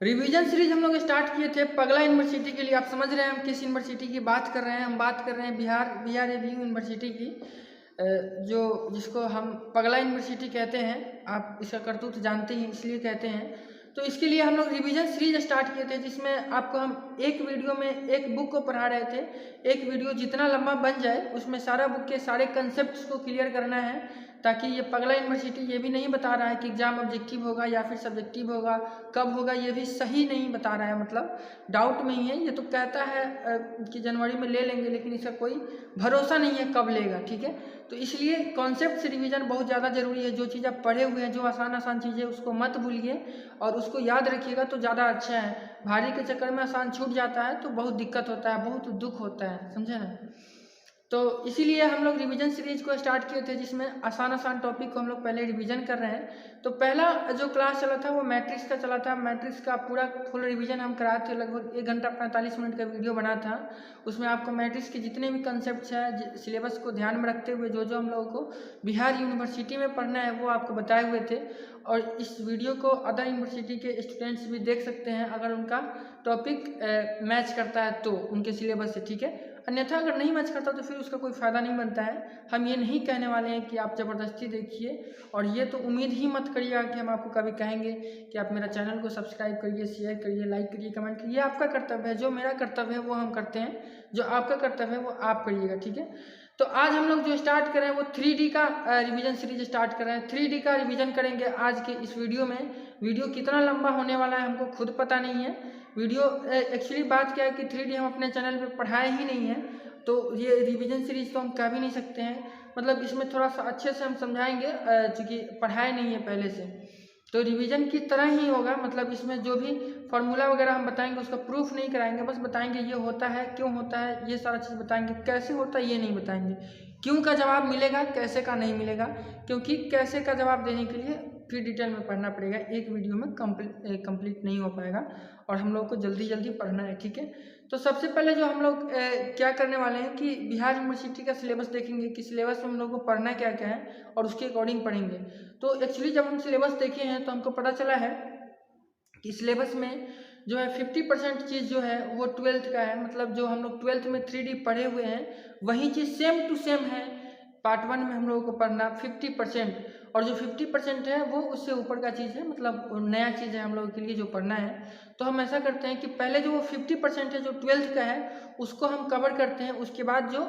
Revision series हम लोग start किए थे पगला यूनिवर्सिटी के लिए। आप समझ रहे हैं हम किस यूनिवर्सिटी की बात कर रहे हैं। हम बात कर रहे हैं बिहार एबीयू यूनिवर्सिटी की, जो जिसको हम पगला यूनिवर्सिटी कहते हैं। आप इसका करतूत जानते हैं इसलिए कहते हैं। तो इसके लिए हम लोग रिवीजन सीरीज स्टार्ट किए थे, जिसमें आपको हम एक वीडियो में एक बुक को पढ़ा रहे थे। एक वीडियो जितना लंबा बन जाए उसमें सारा बुक के सारे कंसेप्ट को क्लियर करना है, ताकि ये पगला यूनिवर्सिटी ये भी नहीं बता रहा है कि एग्जाम ऑब्जेक्टिव होगा या फिर सब्जेक्टिव होगा, कब होगा ये भी सही नहीं बता रहा है, मतलब डाउट में ही है। ये तो कहता है कि जनवरी में ले लेंगे, लेकिन इसका कोई भरोसा नहीं है कब लेगा। ठीक है, तो इसलिए कॉन्सेप्ट से रिवीजन बहुत ज़्यादा जरूरी है। जो चीज़ आप पढ़े हुए हैं, जो आसान आसान चीज़ें, उसको मत भूलिए और उसको याद रखिएगा तो ज़्यादा अच्छा है। भारी के चक्कर में आसान छूट जाता है तो बहुत दिक्कत होता है, बहुत दुख होता है, समझे ना। तो इसीलिए हम लोग रिवीजन सीरीज को स्टार्ट किए थे, जिसमें आसान आसान टॉपिक को हम लोग पहले रिवीजन कर रहे हैं। तो पहला जो क्लास चला था वो मैट्रिक्स का चला था। मैट्रिक्स का पूरा फुल रिवीजन हम कराए थे, लगभग 1 घंटा 45 मिनट का वीडियो बना था। उसमें आपको मैट्रिक्स के जितने भी कंसेप्ट हैं, सिलेबस को ध्यान में रखते हुए जो जो हम लोगों को बिहार यूनिवर्सिटी में पढ़ना है वो आपको बताए हुए थे। और इस वीडियो को अदर यूनिवर्सिटी के स्टूडेंट्स भी देख सकते हैं अगर उनका टॉपिक मैच करता है तो उनके सिलेबस से। ठीक है, अन्यथा अगर नहीं मैच करता तो फिर उसका कोई फ़ायदा नहीं बनता है। हम ये नहीं कहने वाले हैं कि आप ज़बरदस्ती देखिए, और ये तो उम्मीद ही मत करिएगा कि हम आपको कभी कहेंगे कि आप मेरा चैनल को सब्सक्राइब करिए, शेयर करिए, लाइक करिए, कमेंट करिए। ये आपका कर्तव्य है। जो मेरा कर्तव्य है वो हम करते हैं, जो आपका कर्तव्य है वो आप करिएगा। ठीक है, तो आज हम लोग जो स्टार्ट कर रहे हैं वो 3D का रिवीजन सीरीज स्टार्ट कर रहे हैं। 3D का रिवीजन करेंगे आज के इस वीडियो में। वीडियो कितना लंबा होने वाला है हमको खुद पता नहीं है। वीडियो एक्चुअली बात क्या है कि 3D हम अपने चैनल पे पढ़ाए ही नहीं है, तो ये रिवीजन सीरीज तो हम कह भी नहीं सकते हैं। मतलब इसमें थोड़ा सा अच्छे से हम समझाएंगे, चूँकि पढ़ाए नहीं है पहले से, तो रिवीजन की तरह ही होगा। मतलब इसमें जो भी फार्मूला वगैरह हम बताएंगे उसका प्रूफ नहीं कराएंगे, बस बताएंगे ये होता है, क्यों होता है, ये सारा चीज़ बताएंगे। कैसे होता है ये नहीं बताएंगे। क्यों का जवाब मिलेगा, कैसे का नहीं मिलेगा, क्योंकि कैसे का जवाब देने के लिए फिर डिटेल में पढ़ना पड़ेगा। एक वीडियो में कंप्लीट नहीं हो पाएगा और हम लोग को जल्दी जल्दी पढ़ना है। ठीक है, तो सबसे पहले जो हम लोग क्या करने वाले हैं कि बिहार यूनिवर्सिटी का सिलेबस देखेंगे कि सिलेबस में हम लोग को पढ़ना क्या क्या है और उसके अकॉर्डिंग पढ़ेंगे। तो एक्चुअली जब हम सिलेबस देखे हैं तो हमको पता चला है कि सिलेबस में जो है 50% चीज़ जो है वो 12th का है। मतलब जो हम लोग 12th में 3D पढ़े हुए हैं वही चीज़ सेम टू सेम है पार्ट 1 में हम लोगों को पढ़ना 50%, और जो 50% है वो उससे ऊपर का चीज़ है, मतलब नया चीज़ है हम लोगों के लिए जो पढ़ना है। तो हम ऐसा करते हैं कि पहले जो वो 50% है जो 12th का है उसको हम कवर करते हैं, उसके बाद जो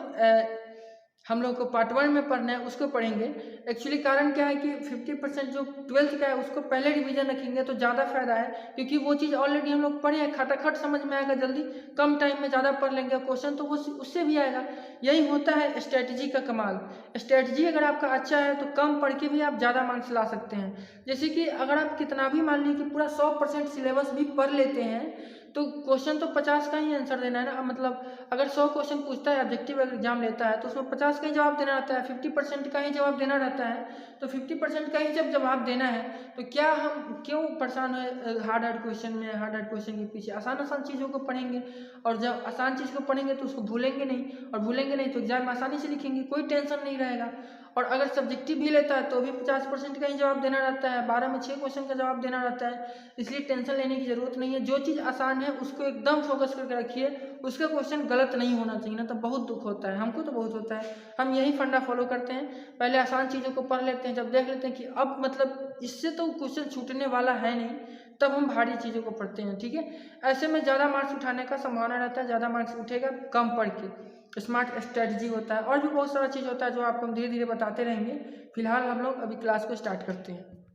हम लोग को पार्ट 1 में पढ़ना है उसको पढ़ेंगे। एक्चुअली कारण क्या है कि 50% जो 12th का है उसको पहले रिवीजन रखेंगे तो ज़्यादा फायदा है, क्योंकि वो चीज़ ऑलरेडी हम लोग पढ़े हैं, खटाखट समझ में आएगा जल्दी, कम टाइम में ज़्यादा पढ़ लेंगे क्वेश्चन तो वो उससे भी आएगा। यही होता है स्ट्रेटजी का कमाल। स्ट्रेटजी अगर आपका अच्छा है तो कम पढ़ के भी आप ज़्यादा मार्क्स ला सकते हैं। जैसे कि अगर आप कितना भी मान लीजिए कि पूरा 100% सिलेबस भी पढ़ लेते हैं तो क्वेश्चन तो 50 का ही आंसर देना है ना। मतलब अगर 100 क्वेश्चन पूछता है, ऑब्जेक्टिव अगर एग्जाम लेता है तो उसमें 50 का ही जवाब देना रहता है, 50% का ही जवाब देना रहता है। तो 50% का ही जब जवाब देना है तो क्या हम क्यों परेशान हुए हार्ड क्वेश्चन में, हार्ड क्वेश्चन के पीछे। आसान आसान चीज़ों को पढ़ेंगे, और जब आसान चीज़ को पढ़ेंगे तो उसको भूलेंगे नहीं, और भूलेंगे नहीं तो एग्जाम में आसानी से लिखेंगे, कोई टेंशन नहीं रहेगा। और अगर सब्जेक्टिव भी लेता है तो भी 50% का ही जवाब देना रहता है, 12 में 6 क्वेश्चन का जवाब देना रहता है, इसलिए टेंशन लेने की जरूरत नहीं है। जो चीज़ आसान है उसको एकदम फोकस करके रखिए, उसका क्वेश्चन गलत नहीं होना चाहिए, ना तो बहुत दुख होता है, हमको तो बहुत होता है। हम यही फंडा फॉलो करते हैं, पहले आसान चीज़ों को पढ़ लेते हैं, जब देख लेते हैं कि अब मतलब इससे तो क्वेश्चन छूटने वाला है नहीं, तब हम भारी चीज़ों को पढ़ते हैं। ठीक है, ऐसे में ज़्यादा मार्क्स उठाने का संभावना रहता है, ज़्यादा मार्क्स उठेगा कम पढ़ के। स्मार्ट स्ट्रेटजी होता है और भी बहुत सारा चीज़ होता है जो आपको हम धीरे धीरे बताते रहेंगे। फिलहाल हम लोग अभी क्लास को स्टार्ट करते हैं।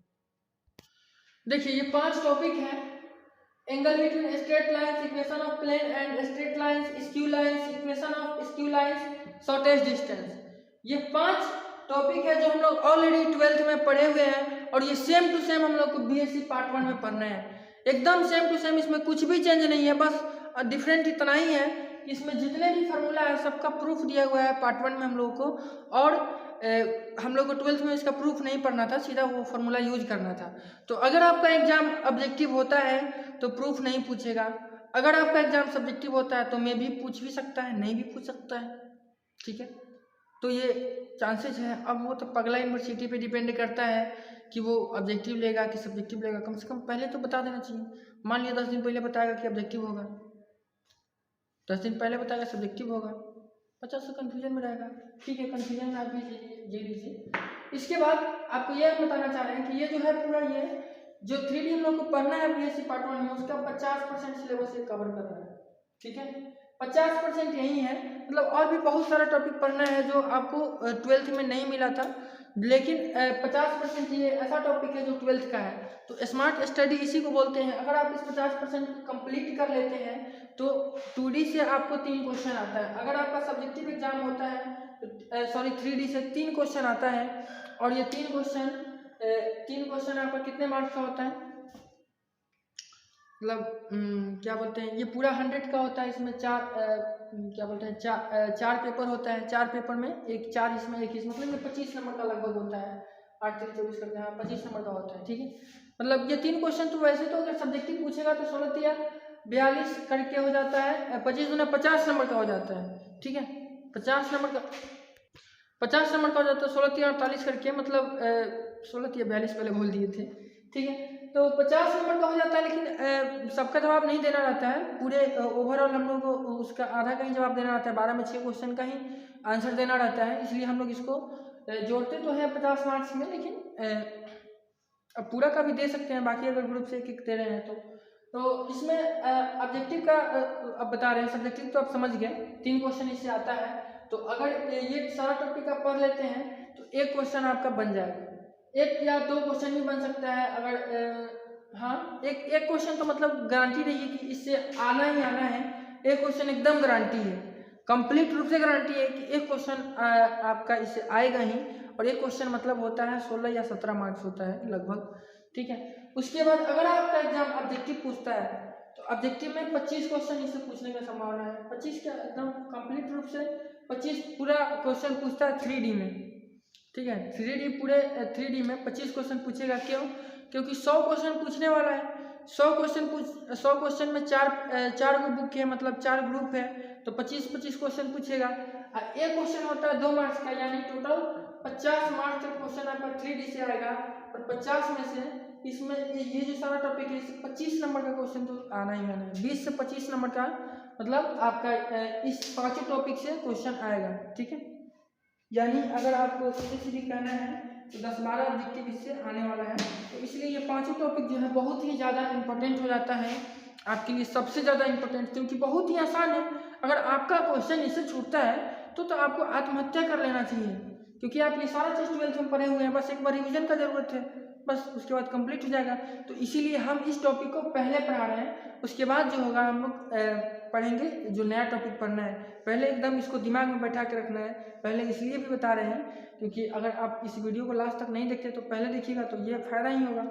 देखिए ये 5 टॉपिक हैं। Angle between straight lines, equation of plane and straight lines, skew lines, equation of skew lines, shortest distance. ये 5 टॉपिक है जो हम लोग ऑलरेडी 12th में पढ़े हुए हैं, और ये सेम टू सेम हम लोग को बीएससी पार्ट 1 में पढ़ना है। एकदम सेम टू सेम, इसमें कुछ भी चेंज नहीं है, बस डिफरेंट इतना ही है कि इसमें जितने भी फार्मूला है सबका प्रूफ दिया हुआ है पार्ट 1 में हम लोग को। और हम लोग को 12th में इसका प्रूफ नहीं पढ़ना था, सीधा वो फार्मूला यूज करना था। तो अगर आपका एग्जाम ऑब्जेक्टिव होता है तो प्रूफ नहीं पूछेगा, अगर आपका एग्जाम सब्जेक्टिव होता है तो मे भी पूछ भी सकता है, नहीं भी पूछ सकता है। ठीक है, तो ये चांसेस है। अब वो तो पगला यूनिवर्सिटी पे डिपेंड करता है कि वो ऑब्जेक्टिव लेगा कि सब्जेक्टिव लेगा, कम से कम पहले तो बता देना चाहिए। मान लिया 10 दिन पहले बताएगा कि ऑब्जेक्टिव होगा, 10 दिन पहले बताएगा सब्जेक्टिव होगा, बच्चा से कन्फ्यूजन में रहेगा। ठीक है, कन्फ्यूजन में आप ये लीजिए। इसके बाद आपको ये बताना चाह रहे हैं कि ये जो है पूरा ये जो 3D हम लोग को पढ़ना है BSc पार्ट 1 में, उसका 50% सिलेबस ये कवर कर रहा है। ठीक है, 50% यही है, मतलब और भी बहुत सारा टॉपिक पढ़ना है जो आपको 12th में नहीं मिला था, लेकिन 50% ये ऐसा टॉपिक है जो 12th का है। तो स्मार्ट स्टडी इसी को बोलते हैं। अगर आप इस 50% कंप्लीट कर लेते हैं तो 2D से आपको 3 क्वेश्चन आता है। अगर आपका सब्जेक्टिव एग्जाम होता है तो 3D से 3 क्वेश्चन आता है, और ये 3 क्वेश्चन आपका कितने मार्क्स का होता है, मतलब क्या बोलते हैं, ये पूरा 100 का होता है। इसमें 4 पेपर होता है, 4 पेपर में एक 4 इसमें एक इसमें, मतलब ये 25 नंबर का लगभग होता है। 8 3 24 करते हैं, 25 नंबर का होता है। ठीक है, मतलब ये 3 क्वेश्चन तो वैसे तो अगर सब्जेक्टिव पूछेगा तो 16 या 42 करके हो जाता है, 25 गुना 50 नंबर का हो जाता है। ठीक है, 50 नंबर का हो जाता है, 16 या 48 करके, मतलब 16 या 42 पहले बोल दिए थे। ठीक है, तो 50 नंबर का हो जाता है, लेकिन सबका जवाब नहीं देना रहता है। पूरे ओवरऑल हम लोग को उसका आधा का ही जवाब देना रहता है, 12 में 6 क्वेश्चन का ही आंसर देना रहता है। इसलिए हम लोग इसको जोड़ते तो हैं 50 मार्क्स में, लेकिन अब पूरा का भी दे सकते हैं, बाकी अगर ग्रुप से एक दे रहे हैं तो इसमें ऑब्जेक्टिव का अब बता रहे हैं। सब्जेक्टिव तो आप समझ गए, 3 क्वेश्चन इससे आता है। तो अगर ये सारा टॉपिक आप पढ़ लेते हैं तो एक क्वेश्चन आपका बन जाएगा, 1 या 2 क्वेश्चन भी बन सकता है। अगर हाँ, एक क्वेश्चन तो मतलब गारंटी रही है कि इससे आना ही आना है। एक क्वेश्चन एकदम गारंटी है, कंप्लीट रूप से गारंटी है कि एक क्वेश्चन आपका इससे आएगा ही। और एक क्वेश्चन मतलब होता है 16 या 17 मार्क्स होता है लगभग। ठीक है, उसके बाद अगर आपका एग्जाम ऑब्जेक्टिव पूछता है तो ऑब्जेक्टिव में 25 क्वेश्चन इससे पूछने का संभावना है। 25 क्या, एकदम कंप्लीट रूप से 25 पूरा क्वेश्चन पूछता है 3D में। ठीक है, 3D पूरे 3D में 25 क्वेश्चन पूछेगा। क्यों? क्योंकि 100 क्वेश्चन पूछने वाला है। 100 क्वेश्चन में 4 गो बुक है, मतलब 4 ग्रुप है, तो 25 क्वेश्चन पूछेगा। एक क्वेश्चन होता है 2 मार्क्स का, यानी टोटल 50 मार्क्स का क्वेश्चन आपका 3D से आएगा। और 50 में से इसमें ये जो सारा टॉपिक है, इससे 25 नंबर का क्वेश्चन तो आना ही आना है। 20 से 25 नंबर का मतलब आपका इस 5 टॉपिक से क्वेश्चन आएगा। ठीक है, यानी अगर आपको सीधी कहना है तो 10-12 ऑब्जेक्टिव इससे आने वाला है। तो इसलिए ये 5 टॉपिक जो है बहुत ही ज़्यादा इंपॉर्टेंट हो जाता है आपके लिए, सबसे ज़्यादा इंपॉर्टेंट, क्योंकि बहुत ही आसान है। अगर आपका क्वेश्चन इससे छूटता है तो आपको आत्महत्या कर लेना चाहिए, क्योंकि आप ये सारा चीज़ 12th में पढ़े हुए हैं, बस एक बार रिविजन का जरूरत है, बस उसके बाद कंप्लीट हो जाएगा। तो इसीलिए हम इस टॉपिक को पहले पढ़ा रहे हैं। उसके बाद जो होगा हम लोग पढ़ेंगे जो नया टॉपिक पढ़ना है। पहले एकदम इसको दिमाग में बैठा के रखना है। पहले इसलिए भी बता रहे हैं क्योंकि अगर आप इस वीडियो को लास्ट तक नहीं देखते तो पहले देखिएगा तो ये फायदा ही होगा।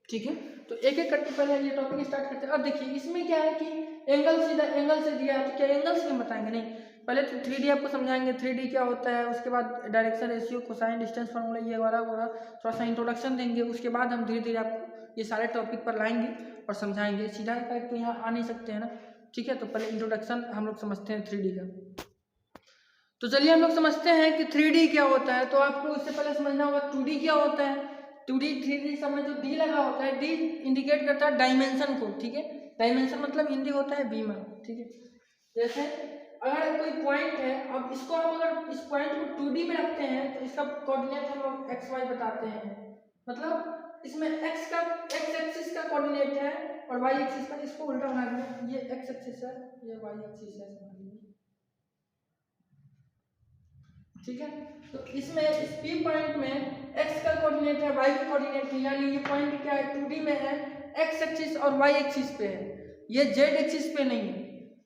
ठीक है, तो एक एक करके पहले ये टॉपिक स्टार्ट करते हैं। अब देखिए इसमें क्या है कि एंगल से दिया है, तो क्या एंगल से हम बताएंगे? नहीं, पहले तो 3D आपको समझाएंगे, 3D क्या होता है, उसके बाद direction, ratio, cosine, distance formula, ये वाला थोड़ा सा इंट्रोडक्शन देंगे। उसके बाद हम धीरे धीरे आपको ये सारे टॉपिक पर लाएंगे और समझाएंगे। सीधा तो यहाँ आ नहीं सकते हैं ना। ठीक है, तो पहले इंट्रोडक्शन हम लोग समझते हैं 3D का। तो चलिए हम लोग समझते हैं कि 3D क्या होता है। तो आपको उससे पहले समझना होगा 2D क्या होता है। 2D 3D सब में जो D लगा होता है, D इंडिकेट करता है डायमेंशन को। ठीक है, डायमेंशन मतलब हिंदी होता है बीमा। ठीक है, जैसे अगर कोई पॉइंट है, अब इसको हम अगर इस पॉइंट को 2D में रखते हैं तो इसका कोऑर्डिनेट हम लोग XY बताते हैं। मतलब इसमें x एक्सिस का कोऑर्डिनेट है और y एक्सिस का, इसको उल्टा बना दें, ये x एक्सिस है, ये y एक्सिस है। ठीक है, तो इसमें इस P पॉइंट में x का कोऑर्डिनेट है, y का कोऑर्डिनेट है, यानी ये पॉइंट क्या है, 2D में है, x एक्सिस और y एक्सिस पे है, ये z एक्सिस पे नहीं है।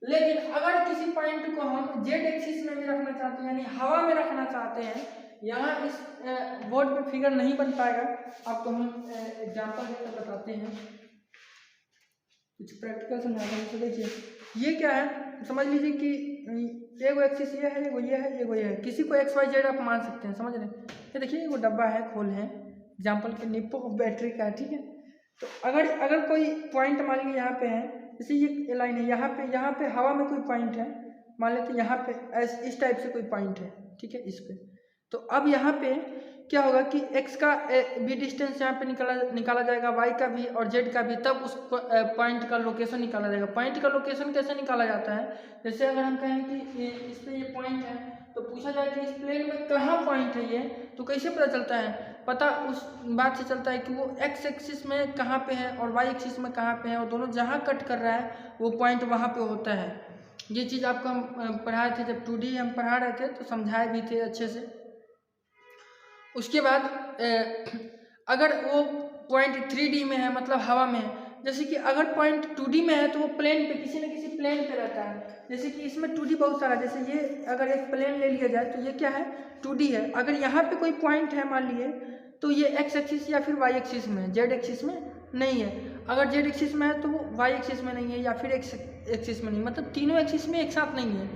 लेकिन अगर किसी पॉइंट को हम z एक्सिस में भी रखना चाहते हैं, यानी हवा में रखना चाहते हैं, यहाँ इस बोर्ड पे फिगर नहीं बन पाएगा, आपको हम एग्जाम्पल देकर बताते हैं, कुछ प्रैक्टिकल समझाते हैं। तो देखिए ये क्या है, समझ लीजिए कि एगो एक्सिस ये है, एगो ये है, एगो ये है, किसी को XYZ आप मान सकते हैं, समझ रहे हैं। ये देखिए एगो डब्बा है, खोल है, एग्जाम्पल के निप्पो बैटरी का है। ठीक है, तो अगर कोई पॉइंट मान लीजिए यहाँ पे है, जैसे ये लाइन है, यहाँ पे हवा में कोई पॉइंट है, मान लेते हैं यहाँ पे इस टाइप से कोई पॉइंट है। ठीक है, इस पे तो अब यहाँ पे क्या होगा कि x का भी डिस्टेंस यहाँ पे निकाला जाएगा, y का भी और z का भी, तब उस पॉइंट का लोकेशन निकाला जाएगा। पॉइंट का लोकेशन कैसे निकाला जाता है, जैसे अगर हम कहें कि इस पे ये पॉइंट है तो पूछा जाए कि इस प्लेन में कहाँ पॉइंट है ये, तो कैसे पता चलता है, पता उस बात से चलता है कि वो x एक्सिस में कहाँ पे है और y एक्सिस में कहाँ पे है, और दोनों जहाँ कट कर रहा है वो पॉइंट वहाँ पे होता है। ये चीज़ आपको हम पढ़ाए थे, जब 2D हम पढ़ा रहे थे तो समझाए भी थे अच्छे से। उसके बाद अगर वो पॉइंट 3D में है, मतलब हवा में है, जैसे कि अगर पॉइंट 2D में है तो वो प्लेन पे, किसी न किसी प्लेन पे रहता है। जैसे कि इसमें 2D बहुत सारा, जैसे ये अगर एक प्लेन ले लिया जाए तो ये क्या है, 2D है। अगर यहाँ पे कोई पॉइंट है मान लिए, तो ये x एक्सिस या फिर y एक्सिस में है, z एक्सिस में नहीं है। अगर z एक्सिस में है तो वो y एक्सिस में नहीं है या फिर x एक्सिस में नहीं, मतलब तीनों एक्सिस में एक साथ नहीं है।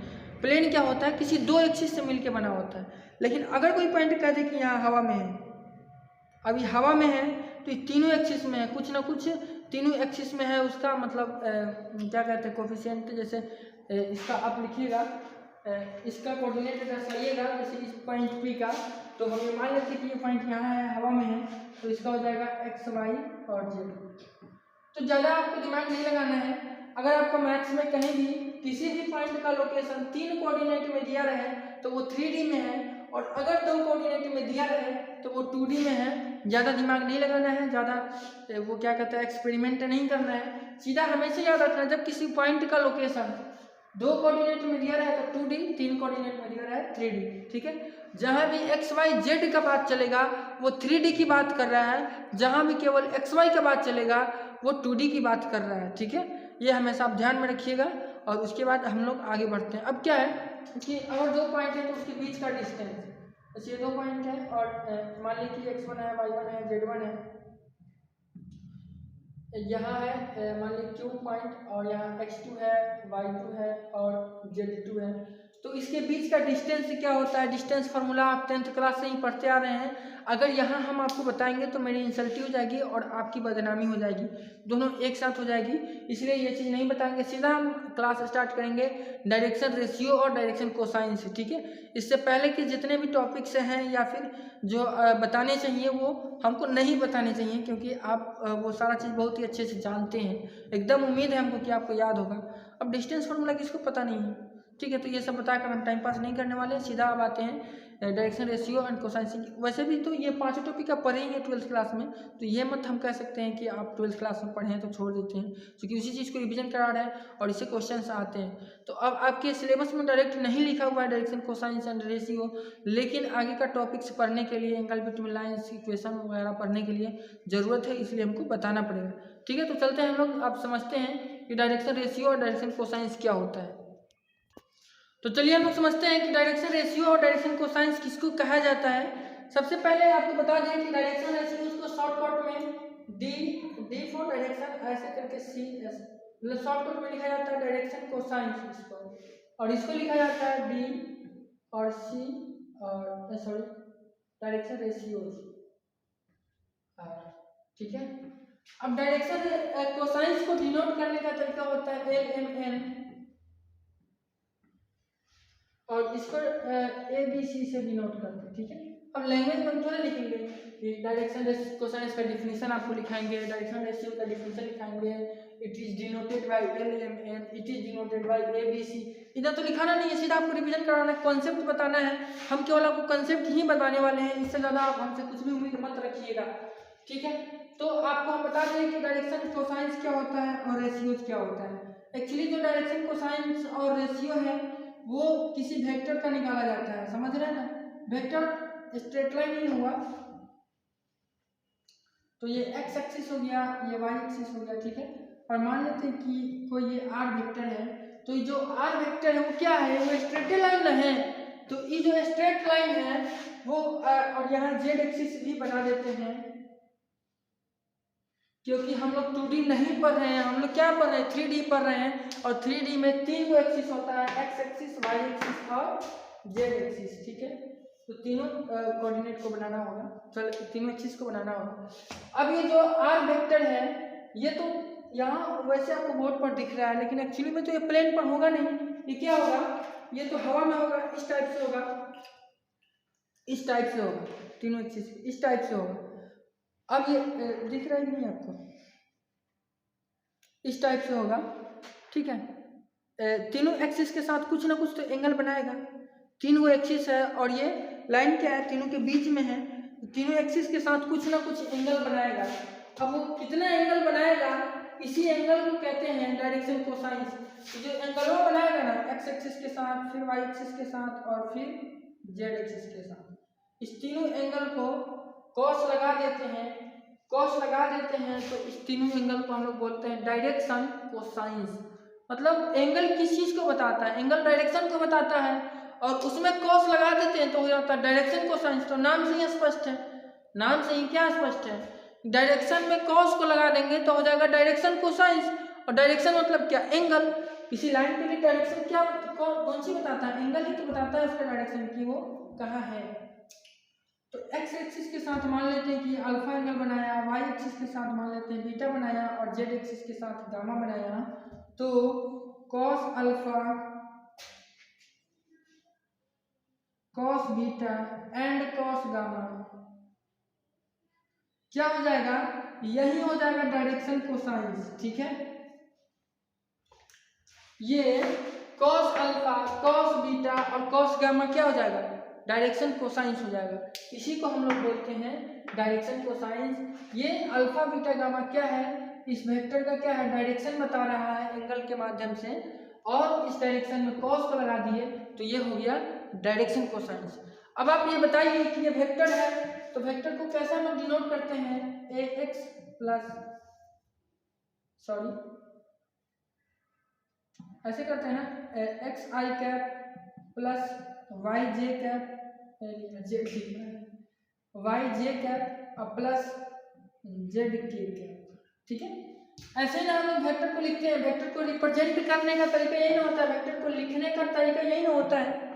प्लेन क्या होता है, किसी दो एक्सिस से मिलके बना होता है। लेकिन अगर कोई पॉइंट कह दे कि यहाँ हवा में है, अभी हवा में है तो ये तीनों एक्सिस में है, कुछ ना कुछ तीनों एक्सिस में है, उसका मतलब क्या कहते हैं कोफिशिएंट। जैसे इसका आप लिखिएगा, इसका कोऑर्डिनेट दर्शाइएगा, जैसे इस पॉइंट P का, तो हम ये मान लेते हैं कि ये पॉइंट यहाँ है, हवा में है, तो इसका हो जाएगा x, y और z। तो ज़्यादा आपको दिमाग नहीं लगाना है। अगर आपको मैथ्स में कहीं भी किसी भी पॉइंट का लोकेशन 3 कोऑर्डिनेट में दिया रहे तो वो 3D में है, और अगर 2 कोऑर्डिनेट में दिया रहे तो वो 2D में है। ज़्यादा दिमाग नहीं लगाना है, ज़्यादा वो क्या कहता है एक्सपेरिमेंट नहीं करना है। सीधा हमेशा याद रखना है, जब किसी पॉइंट का लोकेशन 2 कोऑर्डिनेट में दिया रहा है तो 2D, 3 कोऑर्डिनेट में दिया रहा है 3D, ठीक है। जहाँ भी x y z का बात चलेगा वो 3D की बात कर रहा है, जहाँ भी केवल x y का बात चलेगा वो 2D की बात कर रहा है, ठीक है। ये हमेशा आप ध्यान में रखिएगा। और उसके बाद हम लोग आगे बढ़ते हैं। अब क्या है कि अगर 2 पॉइंट है तो उसके बीच का डिस्टेंस, जैसे 2 पॉइंट है और मान लीजिए कि x1 है, y1 है, z1 है, यहाँ है मान लीजिए Q पॉइंट, और यहाँ x2 है, y2 है और z2 है। तो इसके बीच का डिस्टेंस क्या होता है, डिस्टेंस फार्मूला आप 10th क्लास से ही पढ़ते आ रहे हैं। अगर यहाँ हम आपको बताएंगे तो मेरी इंसल्टी हो जाएगी और आपकी बदनामी हो जाएगी, दोनों एक साथ हो जाएगी, इसलिए ये चीज़ नहीं बताएंगे। सीधा हम क्लास स्टार्ट करेंगे डायरेक्शन रेशियो और डायरेक्शन कोसाइन से, ठीक है। इससे पहले के जितने भी टॉपिक्स हैं या फिर जो बताने चाहिए वो हमको नहीं बताने चाहिए, क्योंकि आप वो सारा चीज़ बहुत ही अच्छे से जानते हैं। एकदम उम्मीद है हमको कि आपको याद होगा। अब डिस्टेंस फार्मूला किसको पता नहीं है, ठीक है। तो ये सब बताकर हम टाइम पास नहीं करने वाले हैं, सीधा अब आते हैं डायरेक्शन रेशियो एंड कोसाइन। वैसे भी तो ये 5 टॉपिक आप पढ़ेंगे 12th क्लास में, तो ये मत हम कह सकते हैं कि आप 12th क्लास में पढ़े हैं तो छोड़ देते हैं, क्योंकि उसी चीज़ को रिवीजन करा रहे हैं और इससे क्वेश्चन आते हैं। तो अब आपके सिलेबस में डायरेक्ट नहीं लिखा हुआ है डायरेक्शन कोसाइन एंड रेशियो, लेकिन आगे का टॉपिक्स पढ़ने के लिए, एंगल बिटवीन लाइन्स, इक्वेशन वगैरह पढ़ने के लिए ज़रूरत है, इसलिए हमको बताना पड़ेगा, ठीक है। तो चलते हैं हम लोग, आप समझते हैं कि डायरेक्शन रेशियो और डायरेक्शन कोसाइन क्या होता है। तो चलिए हम लोग समझते हैं कि डायरेक्शन रेशियो और डायरेक्शन कोसाइन किसको कहा जाता है। सबसे पहले आपको बता दें कि डायरेक्शन रेशियो को शॉर्टकट में डी फॉर डायरेक्शन ऐसे करके CS, मतलब शॉर्टकट में लिखा जाता है डायरेक्शन कोसाइन इसको, और इसको लिखा जाता है डी और C और सॉरी डायरेक्शन रेशियो, ठीक है। अब डायरेक्शन कोसाइन को डिनोट करने का तरीका होता है LMN, और इसको ABC से डिनोट करते हैं, ठीक है। अब लैंग्वेज में थोड़ा लिखेंगे कि डायरेक्शन कोसाइन का डिफिनीशन आपको लिखाएंगे, डायरेक्शन रेशियो का डिफिनीशन लिखाएंगे, it is denoted by LMN, it is denoted by ABC। इधर तो लिखाना नहीं है, सीधा आपको रिवीजन कराना है, कॉन्सेप्ट बताना है। हम केवल आपको कॉन्सेप्ट ही बताने वाले हैं, इससे ज़्यादा आप हमसे कुछ भी उम्मीद मत रखिएगा, ठीक है। तो आपको हम बता दें कि डायरेक्शन कोसाइन क्या होता है और रेशियो क्या होता है। एक्चुअली जो डायरेक्शन कोसाइन और रेशियो है वो किसी वेक्टर का निकाला जाता है, समझ रहे हैं ना। वेक्टर स्ट्रेट लाइन नहीं हुआ, तो ये x एक्सिस हो गया, ये y एक्सिस हो गया, ठीक है। और मान लेते हैं कि कोई ये r वेक्टर है, तो ये जो r वेक्टर है वो क्या है, वो स्ट्रेट लाइन है। तो ये जो स्ट्रेट लाइन है वो और यहाँ z एक्सिस भी बना देते हैं, क्योंकि हम लोग 2D नहीं पढ़ रहे हैं, हम लोग क्या पढ़ रहे हैं, 3D पढ़ रहे हैं। और 3D में 3 एक्सिस होता है, x एक्सिस, y एक्सिस और z एक्सिस, ठीक है। तो तीनों कोऑर्डिनेट को बनाना होगा, चलो तीनों एक्सिस को बनाना होगा। अब ये जो r वेक्टर है ये तो यहाँ वैसे आपको बोर्ड पर दिख रहा है, लेकिन एक्चुअली में तो ये प्लेन पर होगा नहीं। ये क्या होगा, ये तो हवा में होगा, इस टाइप से होगा, इस टाइप से होगा, तीनों एक्सिस इस टाइप से होगा। अब ये दिख रहा है कि नहीं आपको, इस टाइप से होगा, ठीक है। तीनों एक्सिस के साथ कुछ ना कुछ तो एंगल बनाएगा, तीनों एक्सिस है और ये लाइन क्या है, तीनों के बीच में है, तीनों एक्सिस के साथ कुछ ना कुछ एंगल बनाएगा। अब वो कितना एंगल बनाएगा, इसी एंगल को कहते हैं डायरेक्शन कोसाइंस। तो जो एंगल वो बनाएगा ना, एक्स एक्सिस के साथ, फिर वाई एक्सिस के साथ और फिर जेड एक्सिस के साथ, इस तीनों एंगल को कॉस लगा देते हैं, कॉस लगा देते हैं। तो इस तीनों एंगल को हम लोग बोलते हैं डायरेक्शन कोसाइंस। मतलब एंगल किस चीज को बताता है, एंगल डायरेक्शन को बताता है और उसमें कॉस लगा देते हैं तो हो जाता है डायरेक्शन कोसाइंस। तो नाम से ही स्पष्ट है, नाम से ही क्या स्पष्ट है, डायरेक्शन में कॉस को लगा देंगे तो हो जाएगा डायरेक्शन कोसाइंस। और डायरेक्शन मतलब क्या, एंगल। किसी लाइन के लिए डायरेक्शन क्या कौन सी बताता है, एंगल ही तो बताता है उसका डायरेक्शन की वो कहाँ है। तो एक्स एक्सिस के साथ मान लेते हैं कि अल्फा एंगल बनाया, वाई एक्सिस के साथ मान लेते हैं बीटा बनाया और जेड एक्सिस के साथ गामा बनाया। तो cos alpha, cos beta and cos gamma क्या हो जाएगा, यही हो जाएगा डायरेक्शन कोसाइंस, ठीक है। ये कॉस अल्फा, कॉस बीटा और कॉस गामा क्या हो जाएगा, डायरेक्शन कोसाइंस हो जाएगा। इसी को हम लोग बोलते हैं डायरेक्शन कोसाइंस। ये अल्फा बीटा गामा क्या है, इस वेक्टर का क्या है, डायरेक्शन बता रहा है एंगल के माध्यम से, और इस डायरेक्शन में कॉस को लगा दिए तो ये हो गया डायरेक्शन कोसाइंस। अब आप ये बताइए कि ये वेक्टर है, तो वेक्टर को कैसे हम डिनोट करते हैं, ए एक्स प्लस, सॉरी ऐसे करते हैं ना, x i cap plus Y j cap, y j cap plus z k cap, ठीक है। ऐसे ना हम लोग वेक्टर को लिखते हैं, वेक्टर को रिप्रेजेंट करने का तरीका यही ना होता है, वेक्टर को लिखने का तरीका यही ना होता है।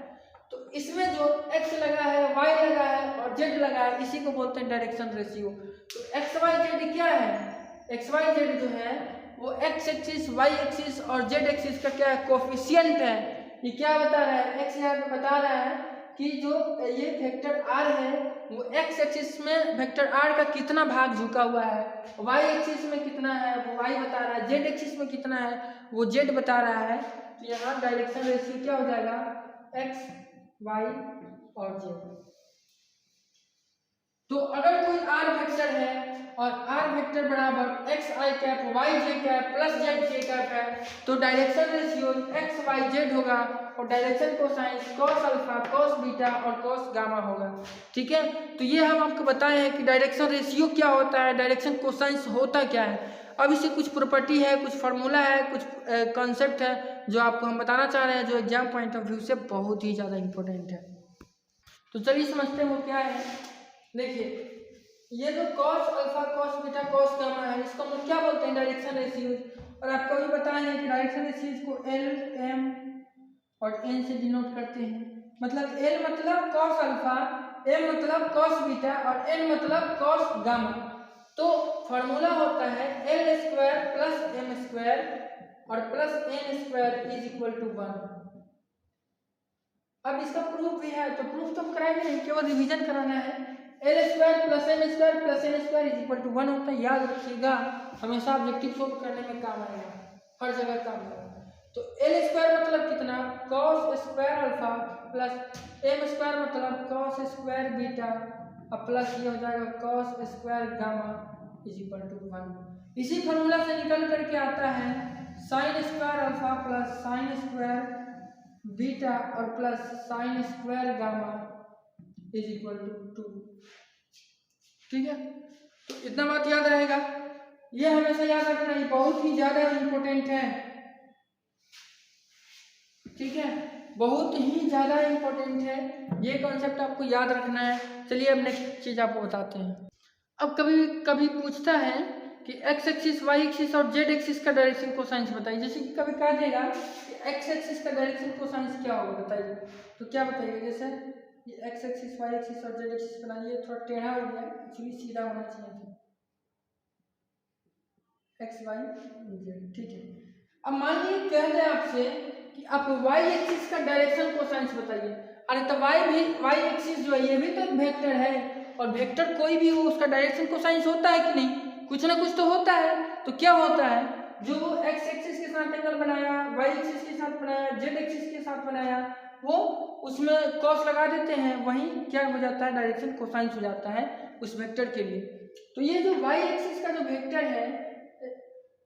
तो इसमें जो x लगा है, y लगा है और z लगा है, इसी को बोलते हैं डायरेक्शन रेशियो। तो एक्स वाई जेड क्या है, एक्स वाई जेड जो है वो x एक्सिस, y एक्सिस और z एक्सिस का क्या है, कोफिशिएंट है। ये क्या बता रहा है, x यहाँ पे बता रहा है कि जो ये वेक्टर r है वो x एक्सिस में वेक्टर r का कितना भाग झुका हुआ है, y एक्सिस में कितना है वो y बता रहा है, z एक्सिस में कितना है वो z बता रहा है। तो यहाँ डायरेक्शन रेशियो क्या हो जाएगा, x y और z। तो अगर कोई r वेक्टर है और r वेक्टर बराबर x i cap y j cap plus z k cap है, तो direction ratio x Y z होगा और direction cosines cos alpha, cos beta और कॉस गामा होगा, ठीक है। तो ये हम आपको बताए हैं कि डायरेक्शन रेशियो क्या होता है, डायरेक्शन कोसाइंस होता क्या है। अब इससे कुछ प्रॉपर्टी है, कुछ फार्मूला है, कुछ कॉन्सेप्ट है जो आपको हम बताना चाह रहे हैं, जो एग्जाम पॉइंट ऑफ व्यू से बहुत ही ज़्यादा इंपॉर्टेंट है। तो चलिए समझते हैं वो क्या है। देखिए ये जो cos alpha, cos beta, cos gamma है, इसको हम लोग क्या बोलते हैं, डायरेक्शन रेशियोज। और आपको भी बताए हैं कि डायरेक्शन रेशियोज को एल, एम और एन से डिनोट करते हैं। मतलब एल मतलब कॉस अल्फा, एम मतलब कॉस बीटा और एन मतलब कॉस गामा। तो फॉर्मूला होता है L square plus M square और plus N square is equal to 1। अब इसका प्रूफ भी है, तो प्रूफ तो हम कराएंगे नहीं, केवल रिवीजन कराना है। L square plus M square plus N square is equal to 1 होता है, याद रखिएगा, हमेशा ऑब्जेक्टिव सोल्व करने में काम आएगा, हर जगह काम आएगा। तो एल स्क्वायर मतलब कितना, cos square alpha plus M square मतलब कॉस स्क्वायर बीटा और प्लस ये हो जाएगा cos square gamma is equal to 1। इसी फॉर्मूला से निकल करके आता है sine square alpha plus sine square beta और plus sine square gamma is equal to 2, ठीक है। तो इतना बात याद रहेगा, ये हमेशा याद रखना, ये बहुत ही ज्यादा इंपॉर्टेंट है, ठीक है, बहुत ही ज्यादा इंपॉर्टेंट है, ये कॉन्सेप्ट आपको याद रखना है। चलिए अब नेक्स्ट चीज आपको बताते हैं। अब कभी कभी पूछता है कि एक्स एक्सिस, वाई एक्सिस और जेड एक्सिस का डायरेक्शन कोसाइंस बताइए। जैसे कि कभी कहा जाएगा कि एक्स एक्सिस का डायरेक्शन कोसाइंस क्या होगा बताइए, तो क्या बताइए, जैसे ये एक्स एक्सिस, वाई एक्सिस और जेड एक्सिस बनाइए, थोड़ा टेढ़ा हो गया, एक्चुअली सीधा होना चाहिए था, एक्स वाई जेड, ठीक है। अब मान लीजिए कह दें आपसे कि आप वाई एक्सिस का डायरेक्शन कोसाइंस बताइए। अरे तो वाई एक्सिस जो है ये भी तो एक वेक्टर है, और वेक्टर कोई भी हो उसका डायरेक्शन कोसाइंस होता है कि नहीं, कुछ ना कुछ तो होता है। तो क्या होता है, जो वो एक्स एक्सिस के साथ एंगल बनाया, वाई एक्सिस के साथ बनाया, जेड एक्सिस के साथ बनाया, वो उसमें कॉस लगा देते हैं, वहीं क्या हो जाता है, डायरेक्शन कोसाइंस हो जाता है उस वेक्टर के लिए। तो ये जो वाई एक्सिस का जो वेक्टर है,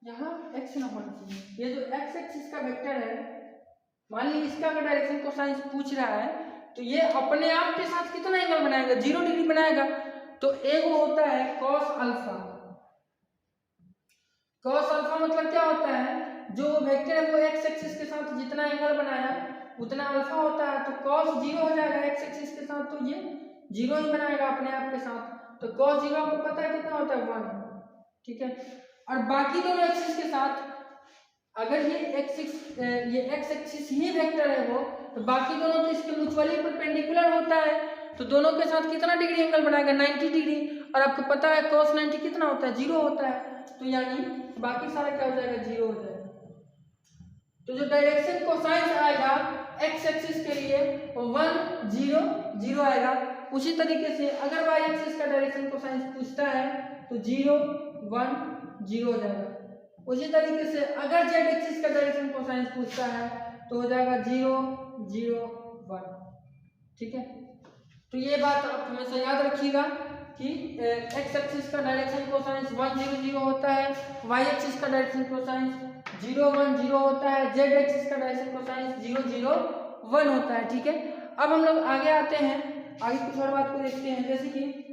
यहाँ एक्स ना होना चाहिए, ये जो एक्स एक्सिस का वेक्टर है, मान लीजिए इसका अगर डायरेक्शन कोसाइंस पूछ रहा है, तो ये अपने आप के साथ कितना एंगल बनाएगा, 0 डिग्री बनाएगा। तो एक वो होता है कॉस अल्फा। कॉस अल्फा मतलब क्या होता है, जो वेक्टर है वो एक्स एक्सिस के साथ जितना एंगल बनाया उतना अल्फा होता है। तो कॉस 0 हो जाएगा एक्स एक्सिस के साथ, तो ये 0 ही बनाएगा अपने आप के साथ। तो कॉस 0 आपको पता है कितना होता है, 1, ठीक है। और बाकी दोनों एक्सिस के साथ, अगर ये एक्स एक्सिस ही वेक्टर है वो, तो बाकी दोनों तो इसके म्यूचुअली परपेंडिकुलर होता है, तो दोनों के साथ कितना डिग्री एंगल बनाएगा, 90 डिग्री। और आपको पता है cos 90 कितना होता है, 0 होता है। तो यानी बाकी सारा क्या हो जाएगा, 0 हो जाएगा। तो जो डायरेक्शन कोसाइंस आएगा एक्स एक्सिस के लिए वो 1 0 0 आएगा। उसी तरीके से अगर वाई एक्सिस का डायरेक्शन कोसाइंस पूछता है तो 0 1 0 हो जाएगा। उसी तरीके से अगर जेड एक्सिस का डायरेक्शन कोसाइंस पूछता है तो हो जाएगा 0 0 1, ठीक है। तो ये बात आप हमेशा याद रखिएगा कि एक्स एक्सिस का डायरेक्शन कोसाइंस 1 0 0 होता है, वाई एक्सिस का डायरेक्शन कोसाइंस 0 1 0 होता है, जेड एक्सिस का डायरेक्शन कोसाइंस 0 0 1 होता है, ठीक है। अब हम लोग आगे आते हैं, आगे कुछ और बात को देखते हैं। जैसे कि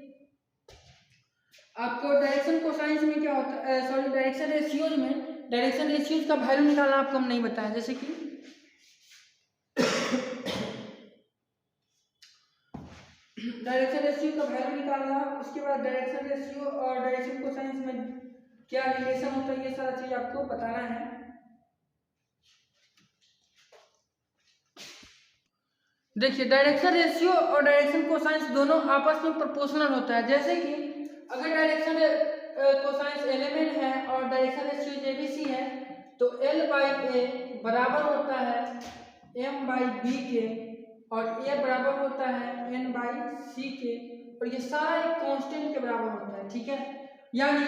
आपको डायरेक्शन कोसाइंस में क्या होता है, सॉरी डायरेक्शन रेशियोज में, डायरेक्शन रेशियोज का वैल्यू निकालना आपको हम नहीं बताया। जैसे कि डायरेक्शन रेशियो का वैल्यू निकालना, उसके बाद डायरेक्शन रेशियो और डायरेक्शन कोसाइंस में क्या रिलेशन होता है, ये सारा चीज आपको बताना है। देखिए डायरेक्शन रेशियो और डायरेक्शन कोसाइंस दोनों आपस में प्रोपोर्शनल होता है। जैसे कि अगर डायरेक्शन कोसाइंस एलिमेंट है और डायरेक्शन रेशियो जेबीसी है, तो L बाई ए बराबर होता है M बाई बी के, और A बराबर होता है N बाई सी के, और ये सारा एक कांस्टेंट के बराबर होता है, ठीक है। यानी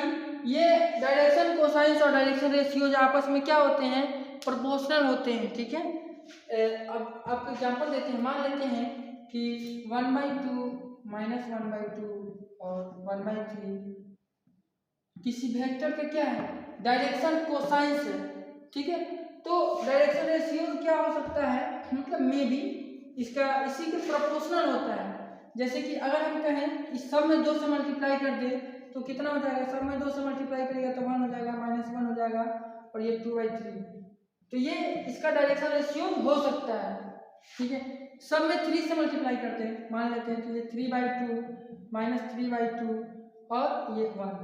ये डायरेक्शन कोसाइंस और डायरेक्शन रेशियोज आपस में क्या होते हैं, प्रोपोर्शनल होते हैं, ठीक है। अब आपको एग्जांपल देते हैं, मान लेते हैं कि 1/2 माइनस 1/2 और 1/3 किसी वेक्टर का क्या है, डायरेक्शन कोसाइंस है, ठीक है। तो डायरेक्शन रेशियो क्या हो सकता है, मतलब मे बी इसका इसी के प्रोपोर्शनल होता है। जैसे कि अगर हम कहें इस सब में 2 से मल्टीप्लाई कर दे तो कितना हो जाएगा, सब में 2 से मल्टीप्लाई करेगा तो 1 हो जाएगा, -1 हो जाएगा, और ये 2/3। तो ये इसका डायरेक्शन रेशियो हो सकता है, ठीक है। सब में 3 से मल्टीप्लाई करते हैं, मान लेते हैं तो ये 3/2 -3/2 और ये 1,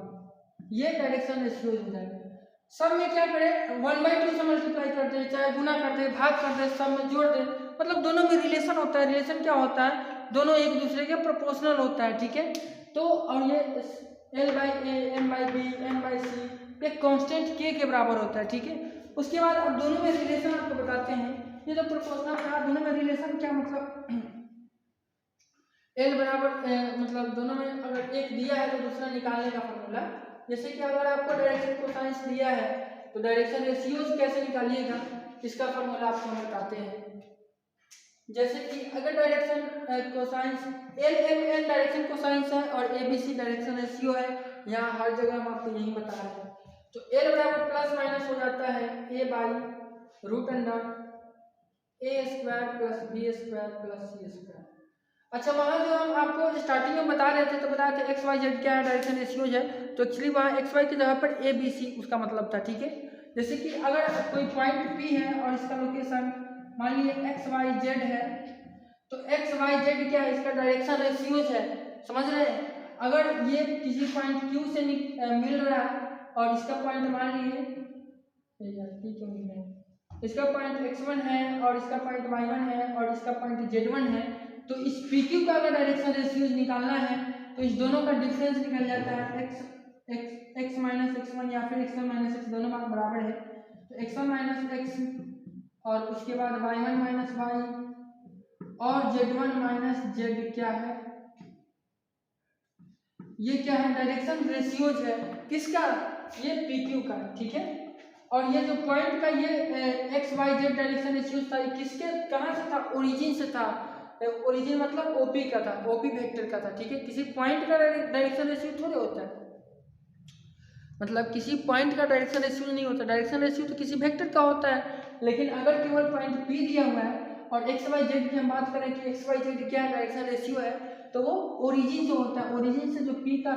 ये डायरेक्शन रेशियो हो जाएगा। सब में क्या करें, 1/2 से मल्टीप्लाई कर दे, चाहे गुना कर दे, भाग कर दे, सब में जोड़ दे, मतलब दोनों में रिलेशन होता है। रिलेशन क्या होता है, दोनों एक दूसरे के प्रोपोर्शनल होता है, ठीक है। तो और ये L by A, M by B, M by C एक कांस्टेंट K के बराबर होता है, ठीक है। उसके बाद अब दोनों में रिलेशन आपको बताते हैं। ये जो प्रोपोर्शनल था, दोनों में रिलेशन क्या मतलब, L बराबर मतलब दोनों में अगर एक दिया है तो दूसरा निकालने का फॉर्मूला। जैसे कि अगर आपको डायरेक्शन कोसाइंस दिया है तो डायरेक्शन रेशियोज कैसे निकालिएगा, इसका फॉर्मूला आपको हम बताते हैं। जैसे कि अगर direction cosines LMN direction cosines है और ABC डायरेक्शन रेशियो है, यहाँ हर जगह हम आपको यही बता रहे हैं। तो L बराबर प्लस माइनस हो जाता है A by √under A² plus B² plus C²। अच्छा, वहाँ जो हम आपको स्टार्टिंग में बता रहे थे तो बता रहे थे XYZ क्या है, डायरेक्शन रेशियोज है, तो एक्चुअली वहाँ XY की जगह पर ABC उसका मतलब था, ठीक है। जैसे कि अगर कोई पॉइंट P है और इसका लोकेशन मान लीजिए XYZ है, तो XYZ क्या है, इसका डायरेक्शन रेशियोज है, समझ रहे हैं। अगर ये किसी पॉइंट Q से मिल रहा है और इसका पॉइंट मान लीजिए इसका पॉइंट x1 है और इसका पॉइंट y1 है और इसका पॉइंट z1 है, तो इस PQ का अगर डायरेक्शन रेशियोज निकालना है तो इस दोनों का डिफरेंस निकल जाता है x माइनस x1 या फिर x1 माइनस x, दोनों मान बराबर है, तो x1 माइनस x और उसके बाद y1 माइनस y और z1 माइनस z क्या है, ये क्या है, डायरेक्शन रेशियोज है किसका, ये PQ का, ठीक है। और ये जो पॉइंट का ये XYZ डायरेक्शन रेशियोज था, ये किसके कहाँ से था, ओरिजिन से था। ओरिजिन मतलब OP का था, OP वेक्टर का था, ठीक है। किसी पॉइंट का डायरेक्शन रेशियो थोड़े होता है, मतलब किसी पॉइंट का डायरेक्शन रेशियो नहीं होता, डायरेक्शन रेशियो तो किसी वेक्टर का होता है। लेकिन अगर केवल पॉइंट P दिया हुआ है और XYZ की हम बात करें कि XYZ क्या डायरेक्शन रेशियो है, तो वो ओरिजिन जो होता है, ओरिजिन से जो P का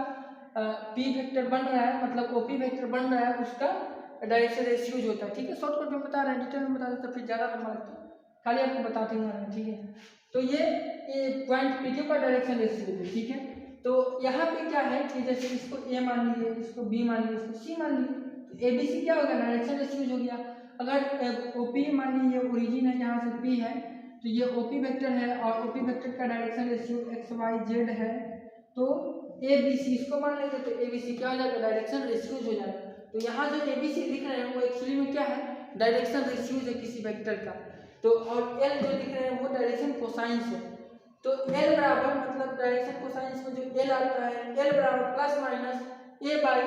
P वेक्टर बन रहा है, मतलब OP वेक्टर बन रहा है, उसका डायरेक्शन रेशियोज होता है, ठीक है। शॉर्टकट में बता रहे हैं, डिटेल में बता देते फिर ज़्यादा लंबा लगता है, खाली आपको बताते हैं, ठीक है। तो ये पॉइंट PQ का डायरेक्शन रेशियो है, ठीक है। तो यहाँ पे क्या है कि जैसे इसको A मान लीजिए, इसको B मान लीजिए, इसको C मान लीजिए, तो ABC क्या हो गया, डायरेक्शन रेशियोज हो गया। अगर OP मान लीजिए ओरिजिन है, यहाँ से P है, तो ये OP वेक्टर है और OP वेक्टर का डायरेक्शन रेशियो XYZ है, तो ABC इसको मान लेंगे, तो ABC क्या हो जाएगा, डायरेक्शन रेशियोज हो जाएगा। तो यहाँ जो ABC दिख रहे हैं वो एक्चुअली में क्या है, डायरेक्शन रेशियोज है किसी वेक्टर का। तो और L जो दिख रहे हैं वो डायरेक्शन कोसाइंस है। तो L बराबर मतलब डायरेक्शन कोसाइंस में जो L आता है, L बराबर plus minus A by,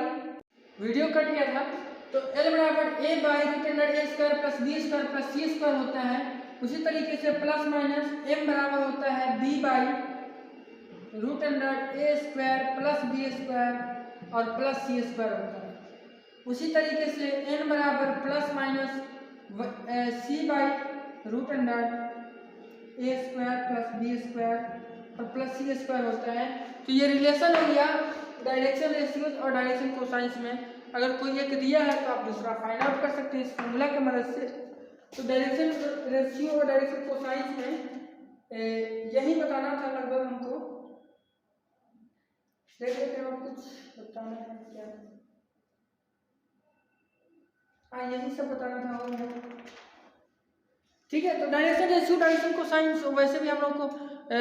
video cut गया था, तो L बराबर A by root under A square plus B square plus C square होता है। उसी तरीके से प्लस माइनस M बराबर होता है B by root under A square plus B square और प्लस C स्क्वायर होता है। उसी तरीके से n बराबर plus minus C by root under A square plus B square और प्लस C स्क्वायर होता है। तो ये रिलेशन हो गया डायरेक्शन रेशियोज और डायरेक्शन कोसाइंस में। अगर कोई एक दिया है तो आप दूसरा फाइंड आउट कर सकते हैं इस फॉर्मूला की मदद से। तो डायरेक्शन रेशियो और डायरेक्शन कोसाइंस में यही बताना था लगभग हमको। देख लेते हैं कुछ बताना है क्या, हाँ यही सब बताना था और ठीक है। तो डायरेक्शन रेशियो डायरेक्शन कोसाइंस वैसे भी हम लोग को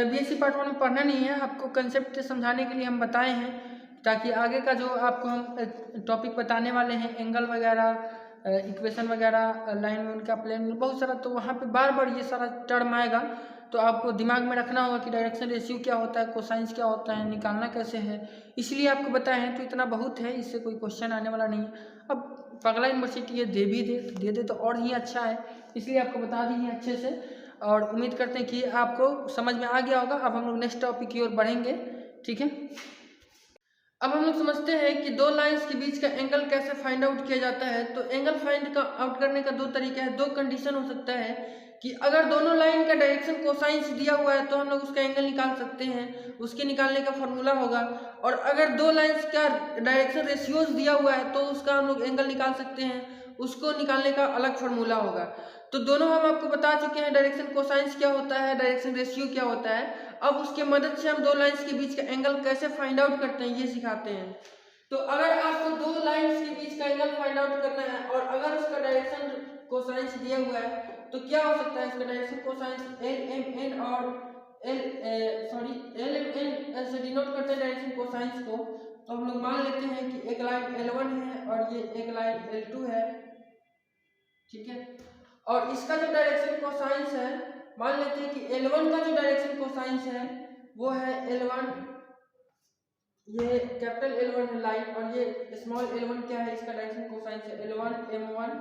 BSc पार्ट 1 में पढ़ना नहीं है, आपको कंसेप्ट समझाने के लिए हम बताए हैं, ताकि आगे का जो आपको हम टॉपिक बताने वाले हैं, एंगल वगैरह इक्वेशन वगैरह लाइन में उनका प्लेन में बहुत सारा, तो वहाँ पे बार बार ये सारा टर्म आएगा, तो आपको दिमाग में रखना होगा कि डायरेक्शन रेशियो क्या होता है, कोसाइंस क्या होता है, निकालना कैसे है, इसलिए आपको बताए हैं। तो इतना बहुत है, इससे कोई क्वेश्चन आने वाला नहीं है। अब पगला यूनिवर्सिटी ये दे दे तो और ही अच्छा है, इसलिए आपको बता दी है अच्छे से, और उम्मीद करते हैं कि आपको समझ में आ गया होगा। अब हम लोग नेक्स्ट टॉपिक की ओर बढ़ेंगे, ठीक है। अब हम लोग समझते हैं कि दो लाइंस के बीच का एंगल कैसे फाइंड आउट किया जाता है। तो एंगल फाइंड आउट करने का दो तरीका है, दो कंडीशन हो सकता है कि अगर दोनों लाइन का डायरेक्शन कोसाइंस दिया हुआ है तो हम लोग उसका एंगल निकाल सकते हैं, उसके निकालने का फॉर्मूला होगा। और अगर दो लाइंस का डायरेक्शन रेशियोज दिया हुआ है तो उसका हम लोग एंगल निकाल सकते हैं, उसको निकालने का अलग फॉर्मूला होगा। तो दोनों हम आपको बता चुके हैं, डायरेक्शन कोसाइंस क्या होता है, डायरेक्शन रेशियो क्या होता है। अब उसके मदद से हम दो लाइंस के बीच का एंगल कैसे फाइंड आउट करते हैं ये सिखाते हैं। तो अगर आपको दो लाइंस के बीच का एंगल फाइंड आउट करना है और अगर उसका डायरेक्शन कोसाइंस दिया हुआ है तो क्या हो सकता है, इसका डायरेक्शन कोसाइंस LMN और LMN से डिनोट करते हैं डायरेक्शन कोसाइंस को। तो हम लोग मान लेते हैं कि एक लाइन L1 है और ये एक लाइन L2 है, ठीक है। और इसका जो डायरेक्शन कोसाइंस है, मान लेते हैं कि L1 का जो डायरेक्शन कोसाइंस है वो है L1, ये कैपिटल L1 है लाइन, और ये स्मॉल L1 क्या है, इसका डायरेक्शन कोसाइंस है L1 M1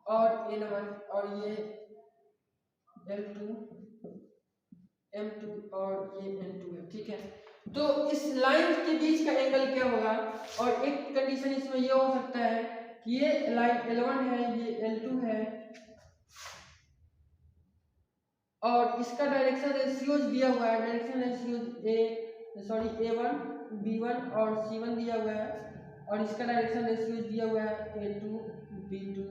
और N1, और ये L2 M2 और ये N2 है, ठीक है। तो इस लाइन के बीच का एंगल क्या होगा, और एक कंडीशन इसमें ये हो सकता है कि ये लाइन L1 है, ये L2 है और इसका डायरेक्शन रेशियोज दिया हुआ है, डायरेक्शन रेशियोज A1 B1 और C1 दिया हुआ है, और इसका डायरेक्शन रेशियोज दिया हुआ है A2 B2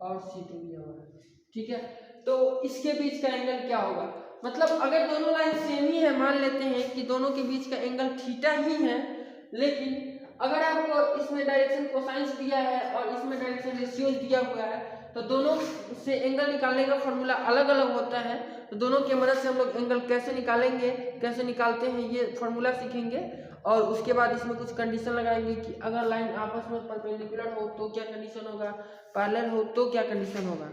और C2 दिया हुआ है, ठीक है। तो इसके बीच का एंगल क्या होगा, मतलब अगर दोनों लाइन सेम ही है, मान लेते हैं कि दोनों के बीच का एंगल थीटा ही है, लेकिन अगर आपको इसमें डायरेक्शन कोसाइंस दिया है और इसमें डायरेक्शन रेशियोज दिया हुआ है तो दोनों से एंगल निकालने का फॉर्मूला अलग अलग होता है। तो दोनों की मदद से हम लोग एंगल कैसे निकालेंगे, कैसे निकालते हैं ये फॉर्मूला सीखेंगे, और उसके बाद इसमें कुछ कंडीशन लगाएंगे कि अगर लाइन आपस में परपेंडिकुलर हो तो क्या कंडीशन होगा, पैरेलल हो तो क्या कंडीशन होगा,